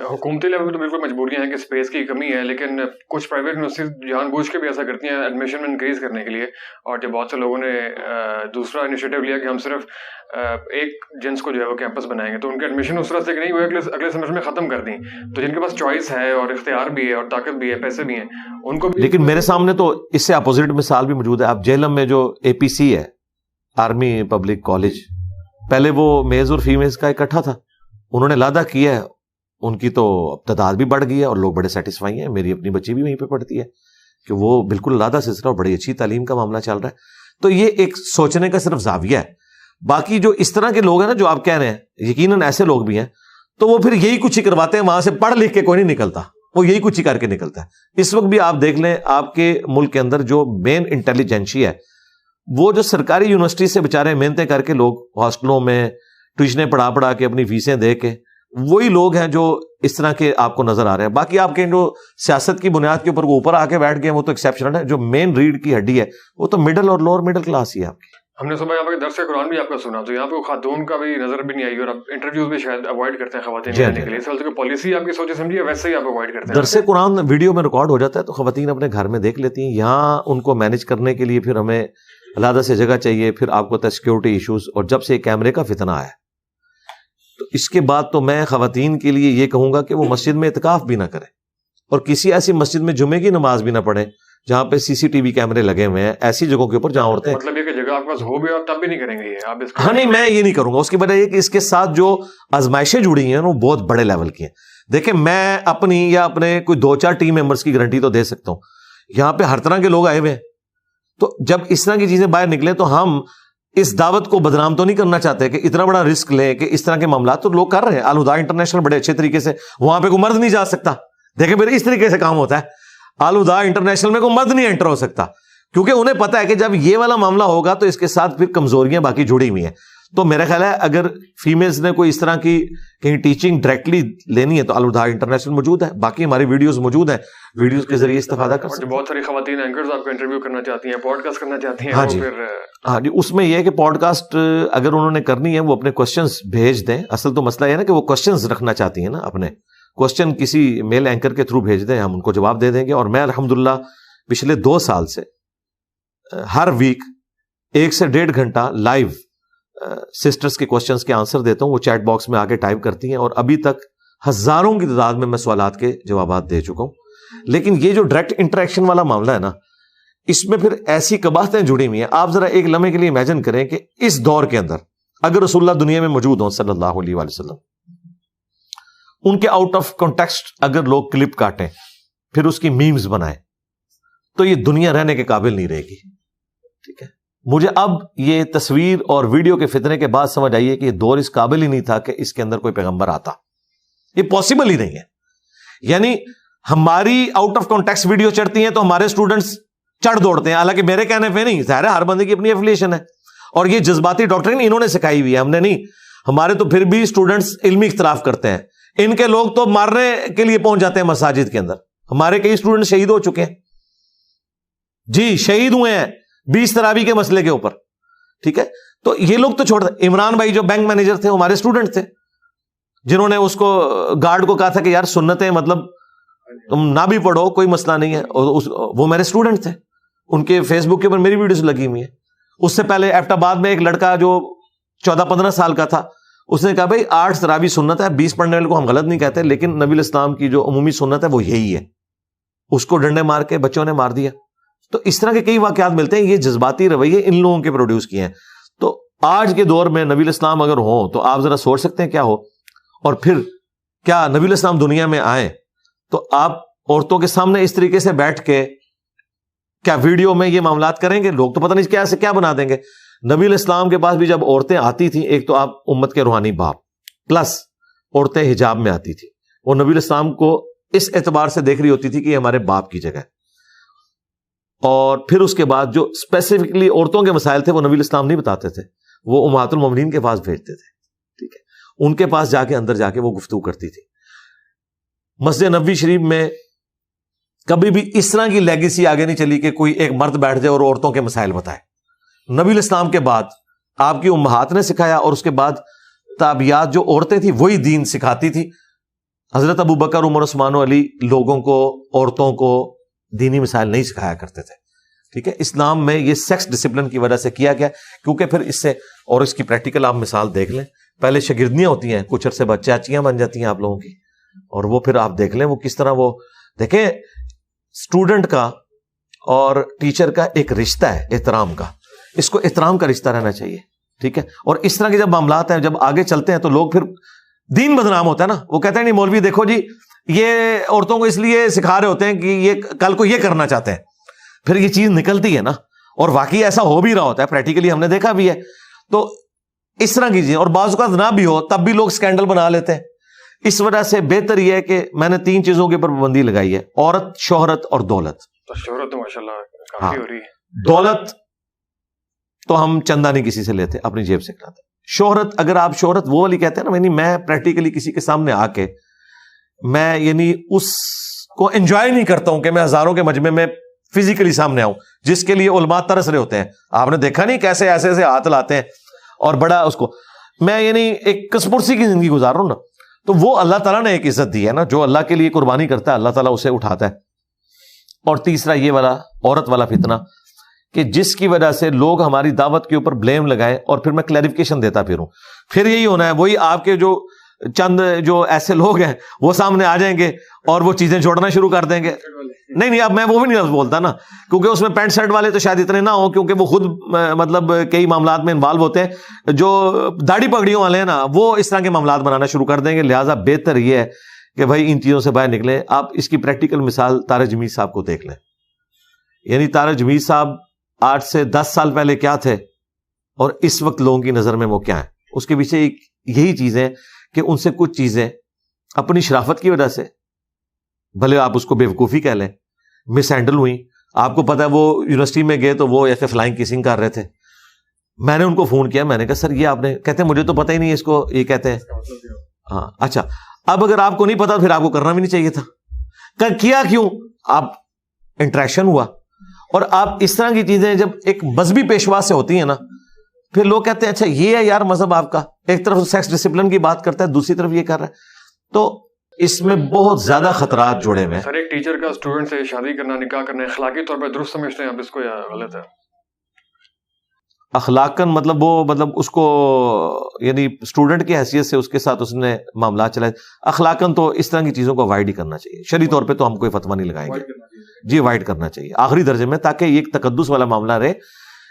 حکومتی لیول تو بالکل مجبوریاں ہیں کہ اسپیس کی کمی ہے, لیکن کچھ پرائیویٹ یونیورسٹیز جان بوجھ کے بھی ایسا کرتی ہیں ایڈمیشن میں انکریز کرنے کے لیے. اور جب بہت سے لوگوں نے دوسرا انیشیٹو لیا کہ ہم صرف ایک جنس کو جو ہے وہ کیمپس بنائیں گے, تو ان کے ایڈمیشن اس طرح سے کہ نہیں وہ اگلے سیمسٹر میں ختم کر دیں. تو جن کے پاس چوائس ہے اور اختیار بھی ہے اور طاقت بھی ہے, پیسے بھی ہیں, ان کو بھی. لیکن میرے سامنے تو اس سے اپوزٹ مثال بھی موجود ہے. آپ جہلم میں جو اے پی سی ہے, آرمی پبلک کالج, پہلے وہ میلز اور فیمیلز کا اکٹھا تھا, انہوں نے لادہ کیا ہے, ان کی تو تعداد بھی بڑھ گئی ہے اور لوگ بڑے سیٹسفائی ہیں. میری اپنی بچی بھی وہیں پہ پڑھتی ہے کہ وہ بالکل علیحدہ سلسلہ اور بڑی اچھی تعلیم کا معاملہ چل رہا ہے. تو یہ ایک سوچنے کا صرف زاویہ ہے. باقی جو اس طرح کے لوگ ہیں نا جو آپ کہہ رہے ہیں, یقیناً ایسے لوگ بھی ہیں, تو وہ پھر یہی کچھ ہی کرواتے ہیں, وہاں سے پڑھ لکھ کے کوئی نہیں نکلتا, وہ یہی کچھ ہی کر کے نکلتا ہے. اس وقت بھی آپ دیکھ لیں آپ کے ملک کے اندر جو مین انٹیلیجنسی ہے وہ جو سرکاری یونیورسٹی سے بےچارے محنتیں کر کے لوگ ہاسٹلوں میں ٹیوشنیں پڑھا کے اپنی فیسیں دے کے, وہی لوگ ہیں جو اس طرح کے آپ کو نظر آ رہے ہیں. باقی آپ کے جو سیاست کی بنیاد کے اوپر وہ اوپر آ کے بیٹھ گئے وہ تو ایکسیپشنل ہے. جو مین ریڈ کی ہڈی ہے وہ تو مڈل اور لوور مڈل کلاس ہی ہے آپ کی. ہم نے صبح یہاں پہ درس قرآن بھی آپ کا سنا, تو یہاں پہ خاتون کا بھی نظر بھی نہیں آئی, اور آپ انٹرویوز بھی شاید اوائڈ کرتے ہیں خواتین لینے کے لیے. اس وجہ پالیسی آپ کی سوچے سمجھیے ویسے ہی آپ اوائڈ کرتے ہیں. درس قرآن ویڈیو میں ریکارڈ ہو جاتا ہے تو خواتین اپنے گھر میں دیکھ لیتی ہیں. یہاں ان کو مینج کرنے کے لیے پھر ہمیں علیحدہ سے جگہ چاہیے, پھر آپ کو پتہ ہے سیکورٹی ایشوز, اور جب سے کیمرے کا فتنہ آیا تو اس کے بعد تو میں خواتین کے لیے یہ کہوں گا کہ وہ مسجد میں اعتکاف بھی نہ کریں, اور کسی ایسی مسجد میں جمعے کی نماز بھی نہ پڑھیں جہاں پہ سی سی ٹی وی کیمرے لگے ہوئے ہیں. ایسی جگہوں کے اوپر جہاں عورتیں, مطلب یہ کہ جگہ آپ کے پاس ہو بھی اور تب بھی نہیں کریں گے یہ آپ اس کو. ہاں نہیں, میں یہ نہیں کروں گا. اس کی وجہ یہ کہ اس کے ساتھ جو آزمائشیں جڑی ہیں وہ بہت بڑے لیول کی ہیں. دیکھیں میں اپنی یا اپنے کوئی 2-4 ٹیم ممبرس کی گارنٹی تو دے سکتا ہوں. یہاں پہ ہر طرح کے لوگ آئے ہوئے ہیں, تو جب اس طرح کی چیزیں باہر نکلیں تو ہم اس دعوت کو بدنام تو نہیں کرنا چاہتے کہ اتنا بڑا رسک لیں کہ اس طرح کے معاملات تو لوگ کر رہے ہیں. الہدا انٹرنیشنل بڑے اچھے طریقے سے, وہاں پہ کوئی مرد نہیں جا سکتا. دیکھیں میرے اس طریقے سے کام ہوتا ہے. الہدا انٹرنیشنل میں کوئی مرد نہیں انٹر ہو سکتا. کیونکہ انہیں پتا ہے کہ جب یہ والا معاملہ ہوگا تو اس کے ساتھ پھر کمزوریاں باقی جڑی ہوئی ہیں. تو میرا خیال ہے اگر فیمیلز نے کوئی اس طرح کی کہیں ٹیچنگ ڈائریکٹلی لینی ہے تو الوداع انٹرنیشنل موجود ہے, باقی ہماری ویڈیوز موجود ہیں, ویڈیوز کے ذریعے استفادہ کر سکتے ہیں. بہت ساری خواتین اینکرز آپ کو انٹرویو کرنا چاہتی ہیں, پوڈ کاسٹ کرنا چاہتی ہیں. ہاں جی, ہاں جی, اس میں یہ ہے کہ پوڈ کاسٹ اگر انہوں نے کرنی ہے وہ اپنے کوشچنز بھیج دیں. اصل تو مسئلہ یہ ہے نا کہ وہ کوشچنز رکھنا چاہتی ہیں نا, اپنے کوشچن کسی میل اینکر کے تھرو بھیج دیں, ہم ان کو جواب دے دیں گے. اور میں الحمدللہ پچھلے 2 سال سے ہر ویک 1 سے 1.5 گھنٹہ لائیو سسٹرز کے کوشچنز کے آنسر دیتا ہوں. وہ چیٹ باکس میں آ کے ٹائپ کرتی ہیں اور ابھی تک ہزاروں کی تعداد میں سوالات کے جوابات دے چکا ہوں. لیکن یہ جو ڈائریکٹ انٹریکشن والا معاملہ ہے نا, اس میں پھر ایسی قباحتیں جڑی ہوئی ہیں. آپ ذرا ایک لمحے کے لیے امیجن کریں کہ اس دور کے اندر اگر رسول اللہ دنیا میں موجود ہوں صلی اللہ علیہ وآلہ وسلم, ان کے آؤٹ آف کانٹیکسٹ اگر لوگ کلپ کاٹیں پھر اس کی میمز بنائیں تو یہ دنیا رہنے کے قابل نہیں رہے گی. ٹھیک ہے, مجھے اب یہ تصویر اور ویڈیو کے فتنے کے بعد سمجھ آئیے کہ یہ دور اس قابل ہی نہیں تھا کہ اس کے اندر کوئی پیغمبر آتا. یہ پاسبل ہی نہیں ہے. یعنی ہماری آؤٹ آف کانٹیکسٹ ویڈیو چڑھتی ہیں تو ہمارے اسٹوڈنٹس چڑھ دوڑتے ہیں, حالانکہ میرے کہنے پہ نہیں, ظاہر ہے ہر بندے کی اپنی ایفیلیشن ہے. اور یہ جذباتی ڈاکٹرین انہوں نے سکھائی ہوئی ہے, ہم نے نہیں. ہمارے تو پھر بھی اسٹوڈنٹس علمی اختلاف کرتے ہیں, ان کے لوگ تو مارنے کے لیے پہنچ جاتے ہیں مساجد کے اندر. ہمارے کئی اسٹوڈنٹ شہید ہو چکے ہیں جی, شہید ہوئے ہیں 20 تراویح کے مسئلے کے اوپر. ٹھیک ہے, تو یہ لوگ تو چھوڑ دیں. عمران بھائی جو بینک مینیجر تھے ہمارے اسٹوڈنٹ تھے, جنہوں نے اس کو گارڈ کو کہا تھا کہ یار سنتیں مطلب تم نہ بھی پڑھو کوئی مسئلہ نہیں ہے, وہ میرے اسٹوڈنٹ تھے. ان کے فیس بک کے اوپر میری ویڈیوز لگی ہوئی ہیں. اس سے پہلے ایبٹ آباد میں ایک لڑکا جو 14-15 سال کا تھا, اس نے کہا بھائی 8 تراویح سنت ہے, 20 پڑھنے والے کو ہم غلط نہیں کہتے, لیکن نبی الاسلام کی جو عمومی سنت ہے وہ یہی ہے. اس کو ڈنڈے مار کے بچوں نے مار دیا. تو اس طرح کے کئی واقعات ملتے ہیں. یہ جذباتی رویے ان لوگوں کے پروڈیوس کیے ہیں. تو آج کے دور میں نبی الاسلام اگر ہوں تو آپ ذرا سوچ سکتے ہیں کیا ہو. اور پھر کیا نبی الاسلام دنیا میں آئے تو آپ عورتوں کے سامنے اس طریقے سے بیٹھ کے کیا ویڈیو میں یہ معاملات کریں گے؟ لوگ تو پتہ نہیں کیا سے کیا بنا دیں گے. نبی الاسلام کے پاس بھی جب عورتیں آتی تھیں, ایک تو آپ امت کے روحانی باپ, پلس عورتیں حجاب میں آتی تھی, وہ نبی الاسلام کو اس اعتبار سے دیکھ رہی ہوتی تھی کہ یہ ہمارے باپ کی جگہ ہے. اور پھر اس کے بعد جو اسپیسیفکلی عورتوں کے مسائل تھے وہ نبی الاسلام نہیں بتاتے تھے, وہ امہات المومنین کے پاس بھیجتے تھے. ٹھیک ہے, ان کے پاس جا کے اندر جا کے وہ گفتگو کرتی تھی. مسجد نبوی شریف میں کبھی بھی اس طرح کی لیگیسی آگے نہیں چلی کہ کوئی ایک مرد بیٹھ جائے اور عورتوں کے مسائل بتائے. نبی الاسلام کے بعد آپ کی امہات نے سکھایا, اور اس کے بعد تابعیات جو عورتیں تھیں وہی دین سکھاتی تھی. حضرت ابو بکر, عمر, عثمان و علی لوگوں کو, عورتوں کو دینی مسائل نہیں سکھایا کرتے تھے. ٹھیک ہے, اسلام میں یہ سیکس ڈسپلن کی وجہ سے کیا گیا, کیونکہ پھر اس سے, اور اس کی پریکٹیکل آپ مثال دیکھ لیں, پہلے شاگردیاں ہوتی ہیں, کچھ عرصے بعد چاچیاں بن جاتی ہیں آپ لوگوں کی, اور وہ پھر آپ دیکھ لیں وہ کس طرح, وہ دیکھیں اسٹوڈنٹ کا اور ٹیچر کا ایک رشتہ ہے احترام کا, اس کو احترام کا رشتہ رہنا چاہیے. ٹھیک ہے, اور اس طرح کے جب معاملات ہیں, جب آگے چلتے ہیں تو لوگ پھر دین بدنام ہوتا ہے نا. وہ کہتے ہیں نہیں مولوی دیکھو جی یہ عورتوں کو اس لیے سکھا رہے ہوتے ہیں کہ یہ کل کو یہ کرنا چاہتے ہیں, پھر یہ چیز نکلتی ہے نا, اور واقعی ایسا ہو بھی رہا ہوتا ہے, پریکٹیکلی ہم نے دیکھا بھی ہے. تو اس طرح کی چیزیں, اور بعض اوقات نہ بھی ہو تب بھی لوگ سکینڈل بنا لیتے ہیں. اس وجہ سے بہتر یہ ہے کہ میں نے 3 چیزوں کے اوپر پابندی لگائی ہے, عورت, شہرت اور دولت. شہرت تو ماشاءاللہ کافی ہو رہی ہے. دولت تو ہم چندہ نہیں کسی سے لیتے, اپنی جیب سے کھلاتے. شہرت, اگر آپ شہرت وہ والی کہتے ہیں نا, یعنی میں پریکٹیکلی کسی کے سامنے آ کے میں یعنی اس کو انجوائے نہیں کرتا ہوں کہ میں ہزاروں کے مجمع میں فزیکلی سامنے آؤں, جس کے لیے علماء ترس رہے ہوتے ہیں. آپ نے دیکھا نہیں کیسے ایسے ایسے ہاتھ لاتے ہیں اور بڑا اس کو, میں یعنی ایک کسپرسی کی زندگی گزار رہا ہوں نا, تو وہ اللہ تعالیٰ نے ایک عزت دی ہے نا, جو اللہ کے لیے قربانی کرتا ہے اللہ تعالیٰ اسے اٹھاتا ہے. اور تیسرا یہ والا عورت والا فتنہ کہ جس کی وجہ سے لوگ ہماری دعوت کے اوپر بلیم لگائیں, اور پھر میں کلیریفیکیشن دیتا پھروں, پھر یہی ہونا ہے, وہی آپ کے جو چند جو ایسے لوگ ہیں وہ سامنے آ جائیں گے اور وہ چیزیں چھوڑنا شروع کر دیں گے. نہیں اب میں وہ بھی نہیں لفظ بولتا نا, کیونکہ اس میں پینٹ شرٹ والے تو شاید اتنے نہ ہوں, کیونکہ وہ خود مطلب کئی معاملات میں انوالو ہوتے ہیں. جو داڑھی پگڑیوں والے ہیں نا وہ اس طرح کے معاملات بنانا شروع کر دیں گے. لہٰذا بہتر یہ ہے کہ بھائی ان چیزوں سے باہر نکلیں. آپ اس کی پریکٹیکل مثال طارق جمیل صاحب کو دیکھ لیں. یعنی طارق جمیل صاحب 8 سے 10 سال پہلے کیا تھے اور اس وقت لوگوں کی نظر میں وہ کیا ہے. اس کے پیچھے ایک یہی چیز ہے کہ ان سے کچھ چیزیں اپنی شرافت کی وجہ سے, بھلے آپ اس کو بے وقوفی کہہ لیں, مس ہینڈل ہوئی. آپ کو پتا ہے وہ یونیورسٹی میں گئے تو وہ ایسے فلائنگ کیسنگ کر رہے تھے. میں نے ان کو فون کیا, میں نے کہا سر یہ آپ نے, کہتے ہیں مجھے تو پتہ ہی نہیں اس کو یہ کہتے ہیں. ہاں اچھا, اب اگر آپ کو نہیں پتا پھر آپ کو کرنا بھی نہیں چاہیے تھا. کیا کیوں؟ آپ انٹریکشن ہوا, اور آپ اس طرح کی چیزیں جب ایک مذہبی پیشوا سے ہوتی ہیں نا, پھر لوگ کہتے ہیں اچھا یہ ہے یار مذہب آپ کا, ایک طرف سیکس ڈسپلن کی بات کرتا ہے, دوسری طرف یہ کر رہا ہے, تو اس میں بہت زیادہ خطرات جڑے ہوئے ہیں. سر ایک ٹیچر کا اسٹوڈنٹ سے شادی کرنا, نکاح کرنا اخلاقی طور پہ درست سمجھتے ہیں آپ اس کو یا غلط ہے؟ اخلاقاً مطلب اس کو یعنی اسٹوڈنٹ کی حیثیت سے اس کے ساتھ اس نے معاملات چلائے, اخلاقاً تو اس طرح کی چیزوں کو اوائڈ ہی کرنا چاہیے. شرعی طور پہ تو ہم کوئی فتویٰ نہیں لگائیں گے جی, اوائڈ کرنا چاہیے آخری درجے میں, تاکہ یہ ایک تقدس والا معاملہ رہے.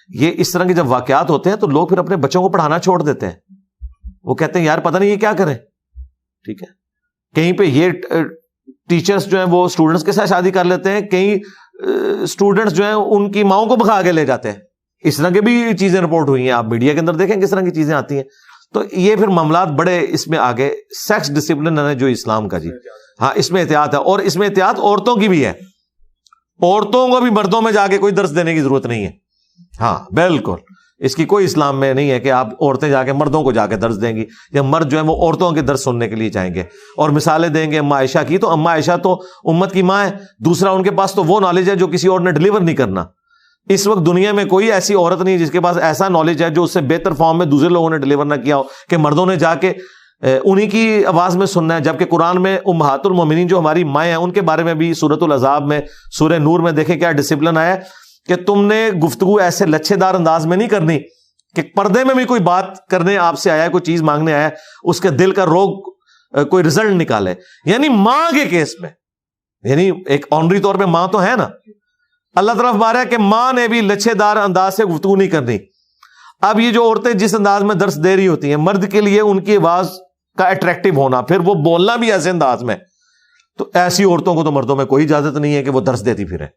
یہ اس طرح کے جب واقعات ہوتے ہیں تو لوگ پھر اپنے بچوں کو پڑھانا چھوڑ دیتے ہیں, وہ کہتے ہیں یار پتہ نہیں یہ کیا کریں. ٹھیک ہے, کہیں پہ یہ ٹیچرز جو ہیں وہ اسٹوڈنٹس کے ساتھ شادی کر لیتے ہیں, کہیں اسٹوڈنٹس جو ہیں ان کی ماؤں کو بھگا کے لے جاتے ہیں. اس طرح کی بھی چیزیں رپورٹ ہوئی ہیں, آپ میڈیا کے اندر دیکھیں کس طرح کی چیزیں آتی ہیں. تو یہ پھر معاملات بڑے اس میں آگے. سیکس ڈسپلن ہے جو اسلام کا جی, ہاں اس میں احتیاط ہے, اور اس میں احتیاط عورتوں کی بھی ہے. عورتوں کو بھی مردوں میں جا کے کوئی درس دینے کی ضرورت نہیں ہے. ہاں بالکل, اس کی کوئی اسلام میں نہیں ہے کہ آپ عورتیں جا کے مردوں کو جا کے درس دیں گی, یا مرد جو ہے وہ عورتوں کے درس سننے کے لیے جائیں گے اور مثالیں دیں گے اما عائشہ کی. تو اما عائشہ تو امت کی ماں ہے, دوسرا ان کے پاس تو وہ نالج ہے جو کسی اور نے ڈلیور نہیں کرنا. اس وقت دنیا میں کوئی ایسی عورت نہیں جس کے پاس ایسا نالج ہے جو اس سے بہتر فارم میں دوسرے لوگوں نے ڈلیور نہ کیا ہو, کہ مردوں نے جا کے انہی کی آواز میں سننا ہے. جبکہ قرآن میں امہات المومنین جو ہماری مائیں ہیں ان کے بارے میں بھی سورۃ الاحزاب میں, سورہ نور میں دیکھیں کیا ڈسپلن آیا کہ تم نے گفتگو ایسے لچھے دار انداز میں نہیں کرنی کہ پردے میں بھی کوئی بات کرنے آپ سے آیا ہے, کوئی چیز مانگنے آیا ہے, اس کے دل کا روگ کوئی رزلٹ نکالے. یعنی ماں کے کیس میں, یعنی ایک آنری طور پہ ماں تو ہے نا, اللہ طرف بارہ ہے کہ ماں نے بھی لچھے دار انداز سے گفتگو نہیں کرنی. اب یہ جو عورتیں جس انداز میں درس دے رہی ہوتی ہیں, مرد کے لیے ان کی آواز کا اٹریکٹیو ہونا, پھر وہ بولنا بھی ایسے انداز میں, تو ایسی عورتوں کو تو مردوں میں کوئی اجازت نہیں ہے کہ وہ درس دیتی پھریں,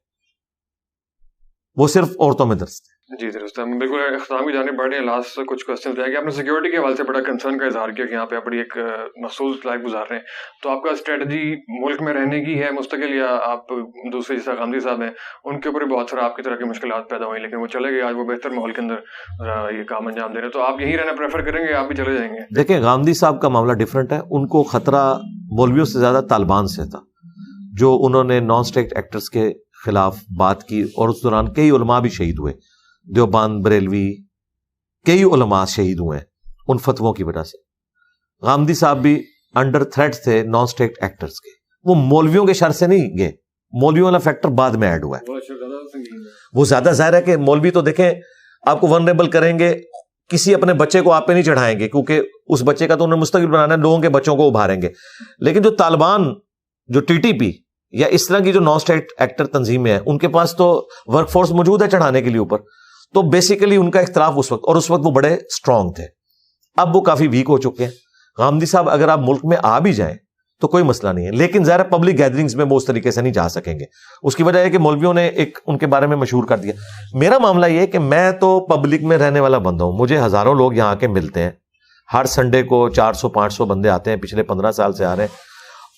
وہ صرف عورتوں میں درس دیں. جی درست ہے. بالکل اختتام کی جانب بڑھ رہے ہیں. لاسٹ کچھ کوشچن رہ گئے. آپ نے سیکورٹی کے حوالے سے بڑا کنسرن کا اظہار کیا کہ یہاں پہ آپ بڑی ایک محسوس لائف گزار رہے ہیں, تو آپ کا اسٹریٹجی ملک میں رہنے کی ہے مستقل, یا آپ دوسرے جیسا غامدی صاحب ہیں ان کے اوپر بھی بہت سارا آپ کی طرح کی مشکلات پیدا ہوئی لیکن وہ چلے گئے, آج وہ بہتر ماحول کے اندر یہ کام انجام دے رہے ہیں, تو آپ یہیں رہنا پریفر کریں گے, آپ بھی چلے جائیں گے؟ دیکھیں غامدی صاحب کا معاملہ ڈفرینٹ ہے. ان کو خطرہ مولویوں سے زیادہ طالبان سے تھا, جو انہوں نے نان اسٹیٹ ایکٹرز کے خلاف بات کی, اور اس دوران کئی علماء بھی شہید ہوئے, دیوبند, بریلوی, کئی علماء شہید ہوئے ہیں ان فتووں کی وجہ سے. غامدی صاحب بھی انڈر تھریٹ تھے نان اسٹیٹ ایکٹرز کے. وہ مولویوں کے شر سے نہیں گئے, مولویوں والا فیکٹر بعد میں ایڈ ہوا ہے. وہ زیادہ ظاہر ہے کہ مولوی تو دیکھیں آپ کو ونریبل کریں گے, کسی اپنے بچے کو آپ پہ نہیں چڑھائیں گے کیونکہ اس بچے کا تو انہیں مستقبل بنانا ہے, لوگوں کے بچوں کو ابھاریں گے. لیکن جو طالبان, جو ٹی ٹی پی یا اس طرح کی جو نان اسٹیٹ ایکٹر تنظیمیں ہیں, ان کے پاس تو ورک فورس موجود ہے چڑھانے کے لیے اوپر, تو بیسیکلی ان کا اختلاف اس وقت, اور اس وقت وہ بڑے اسٹرانگ تھے. اب وہ کافی ویک ہو چکے ہیں. غامدی صاحب اگر آپ ملک میں آ بھی جائیں تو کوئی مسئلہ نہیں ہے, لیکن ظاہر پبلک گیدرنگز میں وہ اس طریقے سے نہیں جا سکیں گے. اس کی وجہ ہے کہ مولویوں نے ایک ان کے بارے میں مشہور کر دیا. میرا معاملہ یہ ہے کہ میں تو پبلک میں رہنے والا بندہ ہوں, مجھے ہزاروں لوگ یہاں کے ملتے ہیں, ہر سنڈے کو 400-500 بندے آتے ہیں, پچھلے 15 سال سے آ رہے ہیں.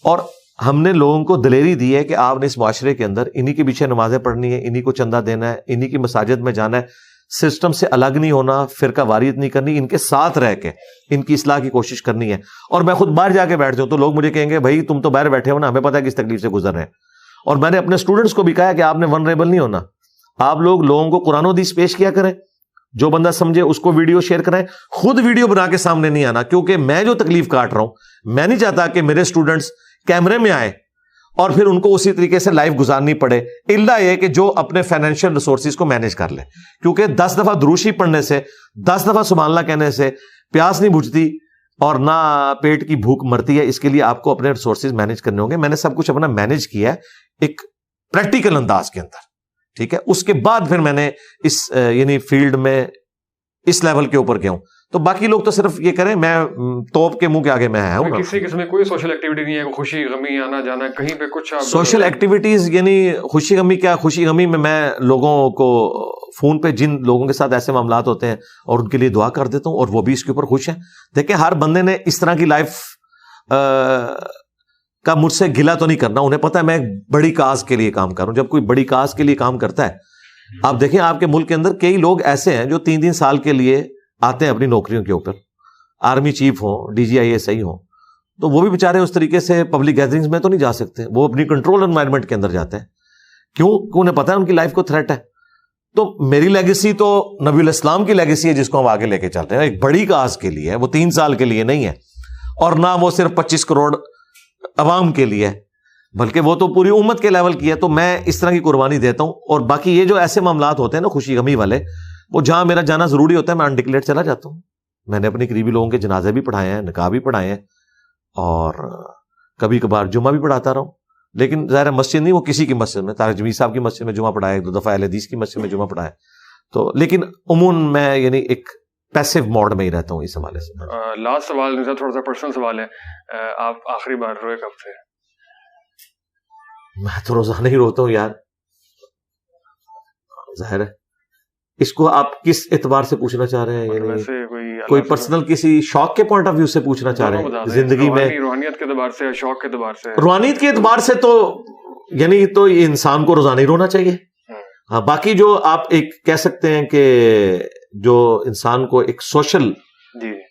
اور ہم نے لوگوں کو دلیری دی ہے کہ آپ نے اس معاشرے کے اندر انہی کے پیچھے نمازیں پڑھنی ہے, انہی کو چندہ دینا ہے, انہی کی مساجد میں جانا ہے, سسٹم سے الگ نہیں ہونا, فرقہ واریت نہیں کرنی, ان کے ساتھ رہ کے ان کی اصلاح کی کوشش کرنی ہے. اور میں خود باہر جا کے بیٹھ جاؤں تو لوگ مجھے کہیں گے بھائی تم تو باہر بیٹھے ہو نا, ہمیں پتہ ہے کس تکلیف سے گزر رہے ہیں. اور میں نے اپنے اسٹوڈنٹس کو بھی کہا کہ آپ نے ونریبل نہیں ہونا, آپ لوگوں کو قرآن و حدیث پیش کیا کریں, جو بندہ سمجھے اس کو ویڈیو شیئر کریں, خود ویڈیو بنا کے سامنے نہیں آنا, کیونکہ میں جو تکلیف کاٹ رہا ہوں میں نہیں چاہتا کہ میرے اسٹوڈنٹس کیمرے میں آئے اور پھر ان کو اسی طریقے سے لائف گزارنی پڑے, الا یہ کہ جو اپنے فائنینشیل ریسورسز کو مینیج کر لے. کیونکہ 10 دفعہ دروشی پڑھنے سے, 10 دفعہ سبحان اللہ کہنے سے پیاس نہیں بجھتی اور نہ پیٹ کی بھوک مرتی ہے. اس کے لیے آپ کو اپنے ریسورسز مینیج کرنے ہوں گے. میں نے سب کچھ اپنا مینیج کیا ہے ایک پریکٹیکل انداز کے اندر, ٹھیک ہے. اس کے بعد پھر میں نے اس یعنی فیلڈ میں اس لیول کے اوپر گیا ہوں. تو باقی لوگ تو صرف یہ کریں, میں توپ کے منہ کے آگے میں آیا ہوں. کسی قسم میں کوئی سوشل ایکٹیویٹی نہیں ہے, خوشی غمی آنا جانا کہیں پہ کچھ سوشل ایکٹیویٹیز, یعنی خوشی غمی کیا, خوشی غمی میں لوگوں کو فون پہ جن لوگوں کے ساتھ ایسے معاملات ہوتے ہیں اور ان کے لیے دعا کر دیتا ہوں, اور وہ بھی اس کے اوپر خوش ہیں. دیکھیں ہر بندے نے اس طرح کی لائف کا مجھ سے گلا تو نہیں کرنا. انہیں پتا ہے میں ایک بڑی کاز کے لیے کام کر رہا ہوں. جب کوئی بڑی کاز کے لیے کام کرتا ہے, آپ دیکھیں آپ کے ملک کے اندر کئی لوگ ایسے ہیں جو 3 سال کے لیے آتے ہیں اپنی نوکریوں کے اوپر, آرمی چیف ہوں, DGISI ہوں, تو وہ بھی بیچارے اس طریقے سے پبلک گیدرنگز میں تو نہیں جا سکتے, وہ اپنی کنٹرول انوائرمنٹ کے اندر جاتے ہیں. کیوں؟ کہ انہیں پتا ہے ان کی لائف کو تھریٹ ہے. تو میری لیگیسی تو نبی الاسلام کی لیگیسی ہے جس کو ہم آگے لے کے چلتے ہیں, ایک بڑی کاز کے لیے, وہ 3 سال کے لیے نہیں ہے, اور نہ وہ صرف 25 کروڑ عوام کے لیے ہے, بلکہ وہ تو پوری امت کے لیول کی ہے. تو میں اس طرح کی قربانی دیتا ہوں. اور باقی یہ جو ایسے معاملات ہوتے ہیں نا خوشی غمی والے, وہ جہاں میرا جانا ضروری ہوتا ہے میں انڈکلیئر چلا جاتا ہوں. میں نے اپنے قریبی لوگوں کے جنازے بھی پڑھائے ہیں, نکاح بھی پڑھائے ہیں, اور کبھی کبھار جمعہ بھی پڑھاتا رہا ہوں. لیکن ظاہر مسجد نہیں, وہ کسی کی مسجد میں, طارق جمیل صاحب کی مسجد میں جمعہ پڑھایا, 2 دفعہ اہل حدیث کی مسجد میں جمعہ پڑھایا. تو لیکن عموماً میں یعنی ایک پیسو موڈ میں ہی رہتا ہوں اس حوالے سے. لاسٹ سوال تھوڑا سا پرسنل سوال ہے, آپ آخری بار روئے کب تھے؟ میں تو روزانہ ہی روتا ہوں یار, ظاہر ہے. اس کو آپ کس اعتبار سے پوچھنا چاہ رہے ہیں؟ یعنی کوئی پرسنل کسی شوق کے پوائنٹ آف ویو سے پوچھنا چاہ رہے ہیں زندگی میں؟ روحانیت کے اعتبار سے, شوق کے اعتبار سے. روحانیت کے اعتبار سے تو یعنی تو یہ انسان کو روزانہ ہی رونا چاہیے. ہاں, باقی جو آپ ایک کہہ سکتے ہیں کہ جو انسان کو ایک سوشل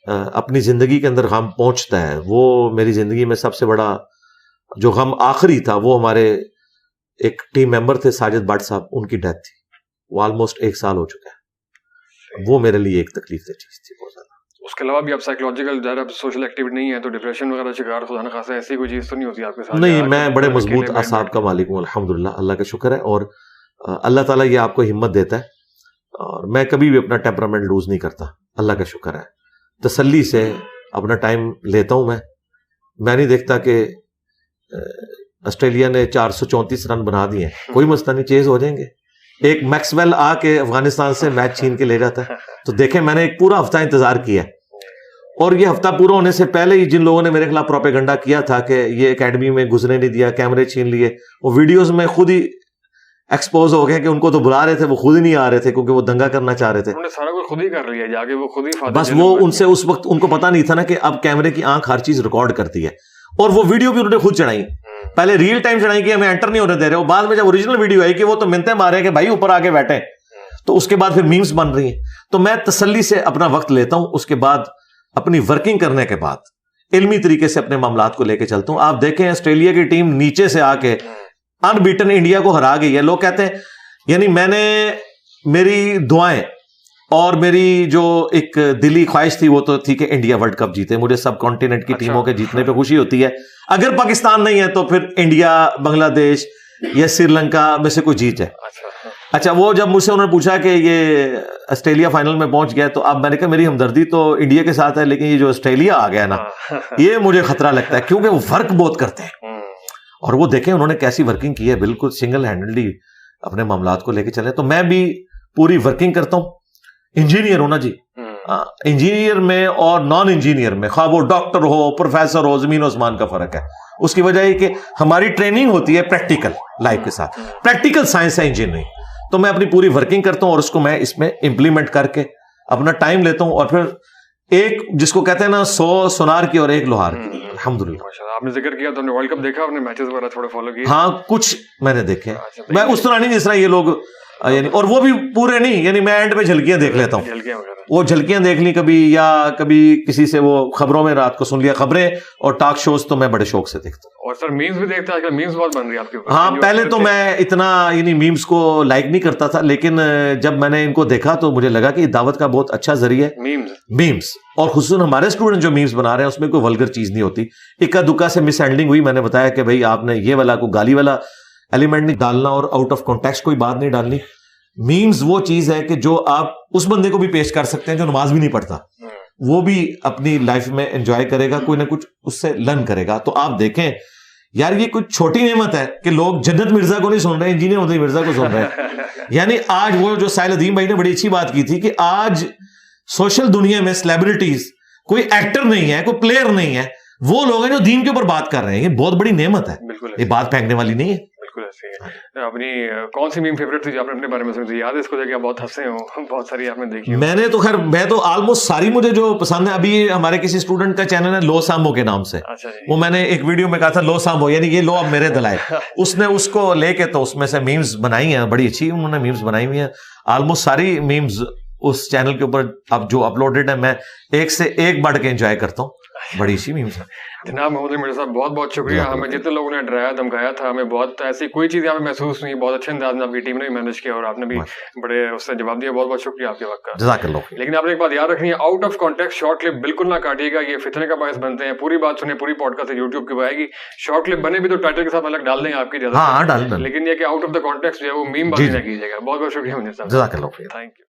اپنی زندگی کے اندر غم پہنچتا ہے, وہ میری زندگی میں سب سے بڑا جو غم آخری تھا وہ ہمارے ایک ٹیم ممبر تھے ساجد بٹ صاحب, ان کی ڈیتھ تھی. وہ آلموسٹ 1 سال ہو چکا ہے. وہ میرے لیے ایک تکلیف دہ چیز تھی بہت زیادہ. اس کے علاوہ بھی آپ سائیکولوجیکل سوشل ایکٹیویٹی نہیں ہے تو ڈپریشن وغیرہ شکار خدا نخواستہ ایسی کوئی چیز تو نہیں ہوتی آپ کے ساتھ؟ نہیں, میں بڑے مضبوط اعصاب کا مالک ہوں الحمدللہ, اللہ کا شکر ہے. اور اللہ تعالیٰ یہ آپ کو ہمت دیتا ہے, اور میں کبھی بھی اپنا ٹیمپرامنٹ لوز نہیں کرتا, اللہ کا شکر ہے. تسلی سے اپنا ٹائم لیتا ہوں. میں نہیں دیکھتا کہ آسٹریلیا نے 434 رن بنا دیے, کوئی مسئلہ نہیں, چیز ہو جائیں گے. ایک میکسویل آ کے افغانستان سے میچ چھین کے لے جاتا ہے. تو دیکھیں میں نے ایک پورا ہفتہ انتظار کیا, اور یہ ہفتہ پورا ہونے سے پہلے ہی جن لوگوں نے میرے خلاف پروپیگنڈا کیا تھا کہ یہ اکیڈمی میں گزرنے نہیں دیا, کیمرے چھین لیے, وہ ویڈیوز میں خود ہی ایکسپوز ہو گئے کہ ان کو تو بلا رہے تھے, وہ خود ہی نہیں آ رہے تھے کیونکہ وہ دنگا کرنا چاہ رہے تھے. انہوں نے سارا کچھ خود ہی کر لیا جا کے, وہ خود ہی بس وہ ان سے اس وقت ان کو پتا نہیں تھا نا کہ اب کیمرے کی آنکھ ہر چیز ریکارڈ کرتی ہے. اور وہ ویڈیو بھی انہوں نے خود چڑھائی, پہلے ریئل ٹائم چڑھائی کہ ہمیں انٹر نہیں ہونے دے رہے, اور بعد میں جب اوریجنل ویڈیو آئی کہ وہ تو منتیں مارے کہ بھائی اوپر آ کے بیٹھے, تو اس کے بعد پھر میمز بن رہی ہیں. تو میں تسلی سے اپنا وقت لیتا ہوں, اس کے بعد اپنی ورکنگ کرنے کے بعد علمی طریقے سے اپنے معاملات کو لے کے چلتا ہوں. آپ دیکھیں آسٹریلیا کی ٹیم نیچے سے آ کے ان بیٹن انڈیا کو ہرا گئی ہے. لوگ کہتے ہیں یعنی میں نے, میری دعائیں اور میری جو ایک دلی خواہش تھی وہ تو تھی کہ انڈیا ورلڈ کپ جیتے. مجھے سب کانٹیننٹ کی ٹیموں کے جیتنے پہ خوشی ہوتی ہے. اگر پاکستان نہیں ہے تو پھر انڈیا, بنگلہ دیش یا سری لنکا میں سے کوئی جیت جائے. اچھا, وہ جب مجھ سے انہوں نے پوچھا کہ یہ آسٹریلیا فائنل میں پہنچ گیا, تو اب میں نے کہا میری ہمدردی تو انڈیا کے ساتھ ہے, لیکن یہ جو آسٹریلیا آ گیا نا, یہ مجھے خطرہ لگتا ہے کیونکہ وہ ورک بہت کرتے ہیں. اور وہ دیکھیں انہوں نے کیسی ورکنگ کی ہے, بالکل سنگل ہینڈلڈلی اپنے معاملات کو لے کے چلے. تو میں بھی پوری ورکنگ کرتا ہوں. انجینئر ہونا جی, انجینئر میں اور نان انجینئر میں, خواہ وہ ڈاکٹر ہو, پروفیسر ہو, زمین و آسمان کا فرق ہے. اس کی وجہ یہ کہ ہماری ٹریننگ ہوتی ہے پریکٹیکل لائف کے ساتھ, پریکٹیکل سائنس ہے انجینئرنگ. تو میں اپنی پوری ورکنگ کرتا ہوں اور اس کو میں اس میں امپلیمنٹ کر کے اپنا ٹائم لیتا ہوں, اور پھر ایک جس کو کہتے ہیں نا 100 سونار کی اور 1 لوہار کی. الحمدللہ. آپ نے ذکر کیا تو ورلڈ کپ دیکھا, آپ نے میچز وغیرہ تھوڑے فالو کیے؟ ہاں, کچھ میں نے دیکھے. میں اس طرح نہیں جس طرح یہ لوگ, یعنی اور وہ بھی پورے نہیں, یعنی میں اینڈ میں جھلکیاں دیکھ لیتا ہوں. وہ جھلکیاں دیکھ لی کبھی, یا کبھی کسی سے وہ خبروں میں رات کو سن لیا خبریں, اور ٹاک شوز تو میں بڑے شوق سے دیکھتا ہوں. اور سر میمز بھی دیکھتے ہیں آج کل, میمز بہت بن رہی ہے آپ کے اوپر. ہاں, پہلے تو میں اتنا یعنی میمز کو لائک نہیں کرتا تھا, لیکن جب میں نے ان کو دیکھا تو مجھے لگا کہ یہ دعوت کا بہت اچھا ذریعہ ہے میمز. اور خصوصاً ہمارے اسٹوڈنٹ جو میمز بنا رہے ہیں اس میں کوئی ولگر چیز نہیں ہوتی. اکا دکا سے مس ہینڈلنگ ہوئی, میں نے بتایا کہ بھائی آپ نے یہ والا کوئی گالی والا ایلیمنٹ نہیں ڈالنا, اور آؤٹ آف کانٹیکسٹ کوئی بات نہیں ڈالنی. میمز وہ چیز ہے کہ جو آپ اس بندے کو بھی پیش کر سکتے ہیں جو نماز بھی نہیں پڑھتا, وہ بھی اپنی لائف میں انجوائے کرے گا, کوئی نہ کچھ اس سے لرن کرے گا. تو آپ دیکھیں یار, یہ کوئی چھوٹی نعمت ہے کہ لوگ جنت مرزا کو نہیں سن رہے, انجینئر مدنی مرزا کو سن رہے ہیں. یعنی آج وہ جو ساحل ادیم بھائی نے بڑی اچھی بات کی تھی کہ آج سوشل دنیا میں سیلیبریٹیز کوئی ایکٹر نہیں ہے, کوئی پلیئر نہیں ہے, وہ لوگ ہیں جو دین کے اوپر بات کر رہے ہیں. یہ بہت بڑی نعمت ہے, یہ بات پھینکنے والی نہیں ہے. بالکل ایسے ہی. اپنی کون سی میم فیوریٹ تھی جو آپ نے اپنے بارے میں سنی؟ یاد ہے اس کو دیکھ کے آپ بہت ہنسے ہو؟ بہت ساری آپ نے دیکھی. میں نے تو خیر میں تو آلموسٹ ساری مجھے جو پسند ہے. ابھی ہمارے کسی اسٹوڈنٹ کا چینل ہے لو سامبو کے نام سے, وہ میں نے ایک ویڈیو میں کہا تھا لو سامبو یعنی یہ لو اب میرے دلائے. اس نے اس کو لے کے تو اس میں سے میمز بنائی ہیں, بڑی اچھی انہوں نے میمز بنائی ہوئی ہیں. آلموسٹ ساری میمز اس چینل کے اوپر اب جو اپلوڈڈ ہے میں ایک سے ایک بڑھ کے انجوائے کرتا ہوں, بڑی اچھی میمز ہیں. جناب محمد علی مرزا صاحب بہت بہت شکریہ. ہمیں جتنے لوگوں نے ڈرایا دھمکایا تھا, ہمیں بہت ایسی کوئی چیز یہاں پہ محسوس نہیں. بہت اچھے انداز میں آپ کی ٹیم نے بھی مینج کیا اور آپ نے بھی بڑے اس سے جواب دیا. بہت بہت شکریہ آپ کے وقت کا. جزاک اللہ. لیکن آپ نے ایک بات یاد رکھنی ہے, out of context short clip بالکل نہ کاٹیے گا, یہ فتنے کا باعث بنتے ہیں. پوری بات سنیں, پوری پوڈ کاسٹ یوٹیوب کی آئے گی. شارٹ کلپ بنے بھی تو ٹائٹل کے ساتھ الگ ڈال دیں آپ کی اجازت, ہاں ڈال دیں, لیکن یہ کہ آؤٹ آف دا کانٹیکسٹ جو ہے وہ میم بات نہ کیجیے گا. بہت بہت شکریہ منیر صاحب. جزاک اللہ. Thank you.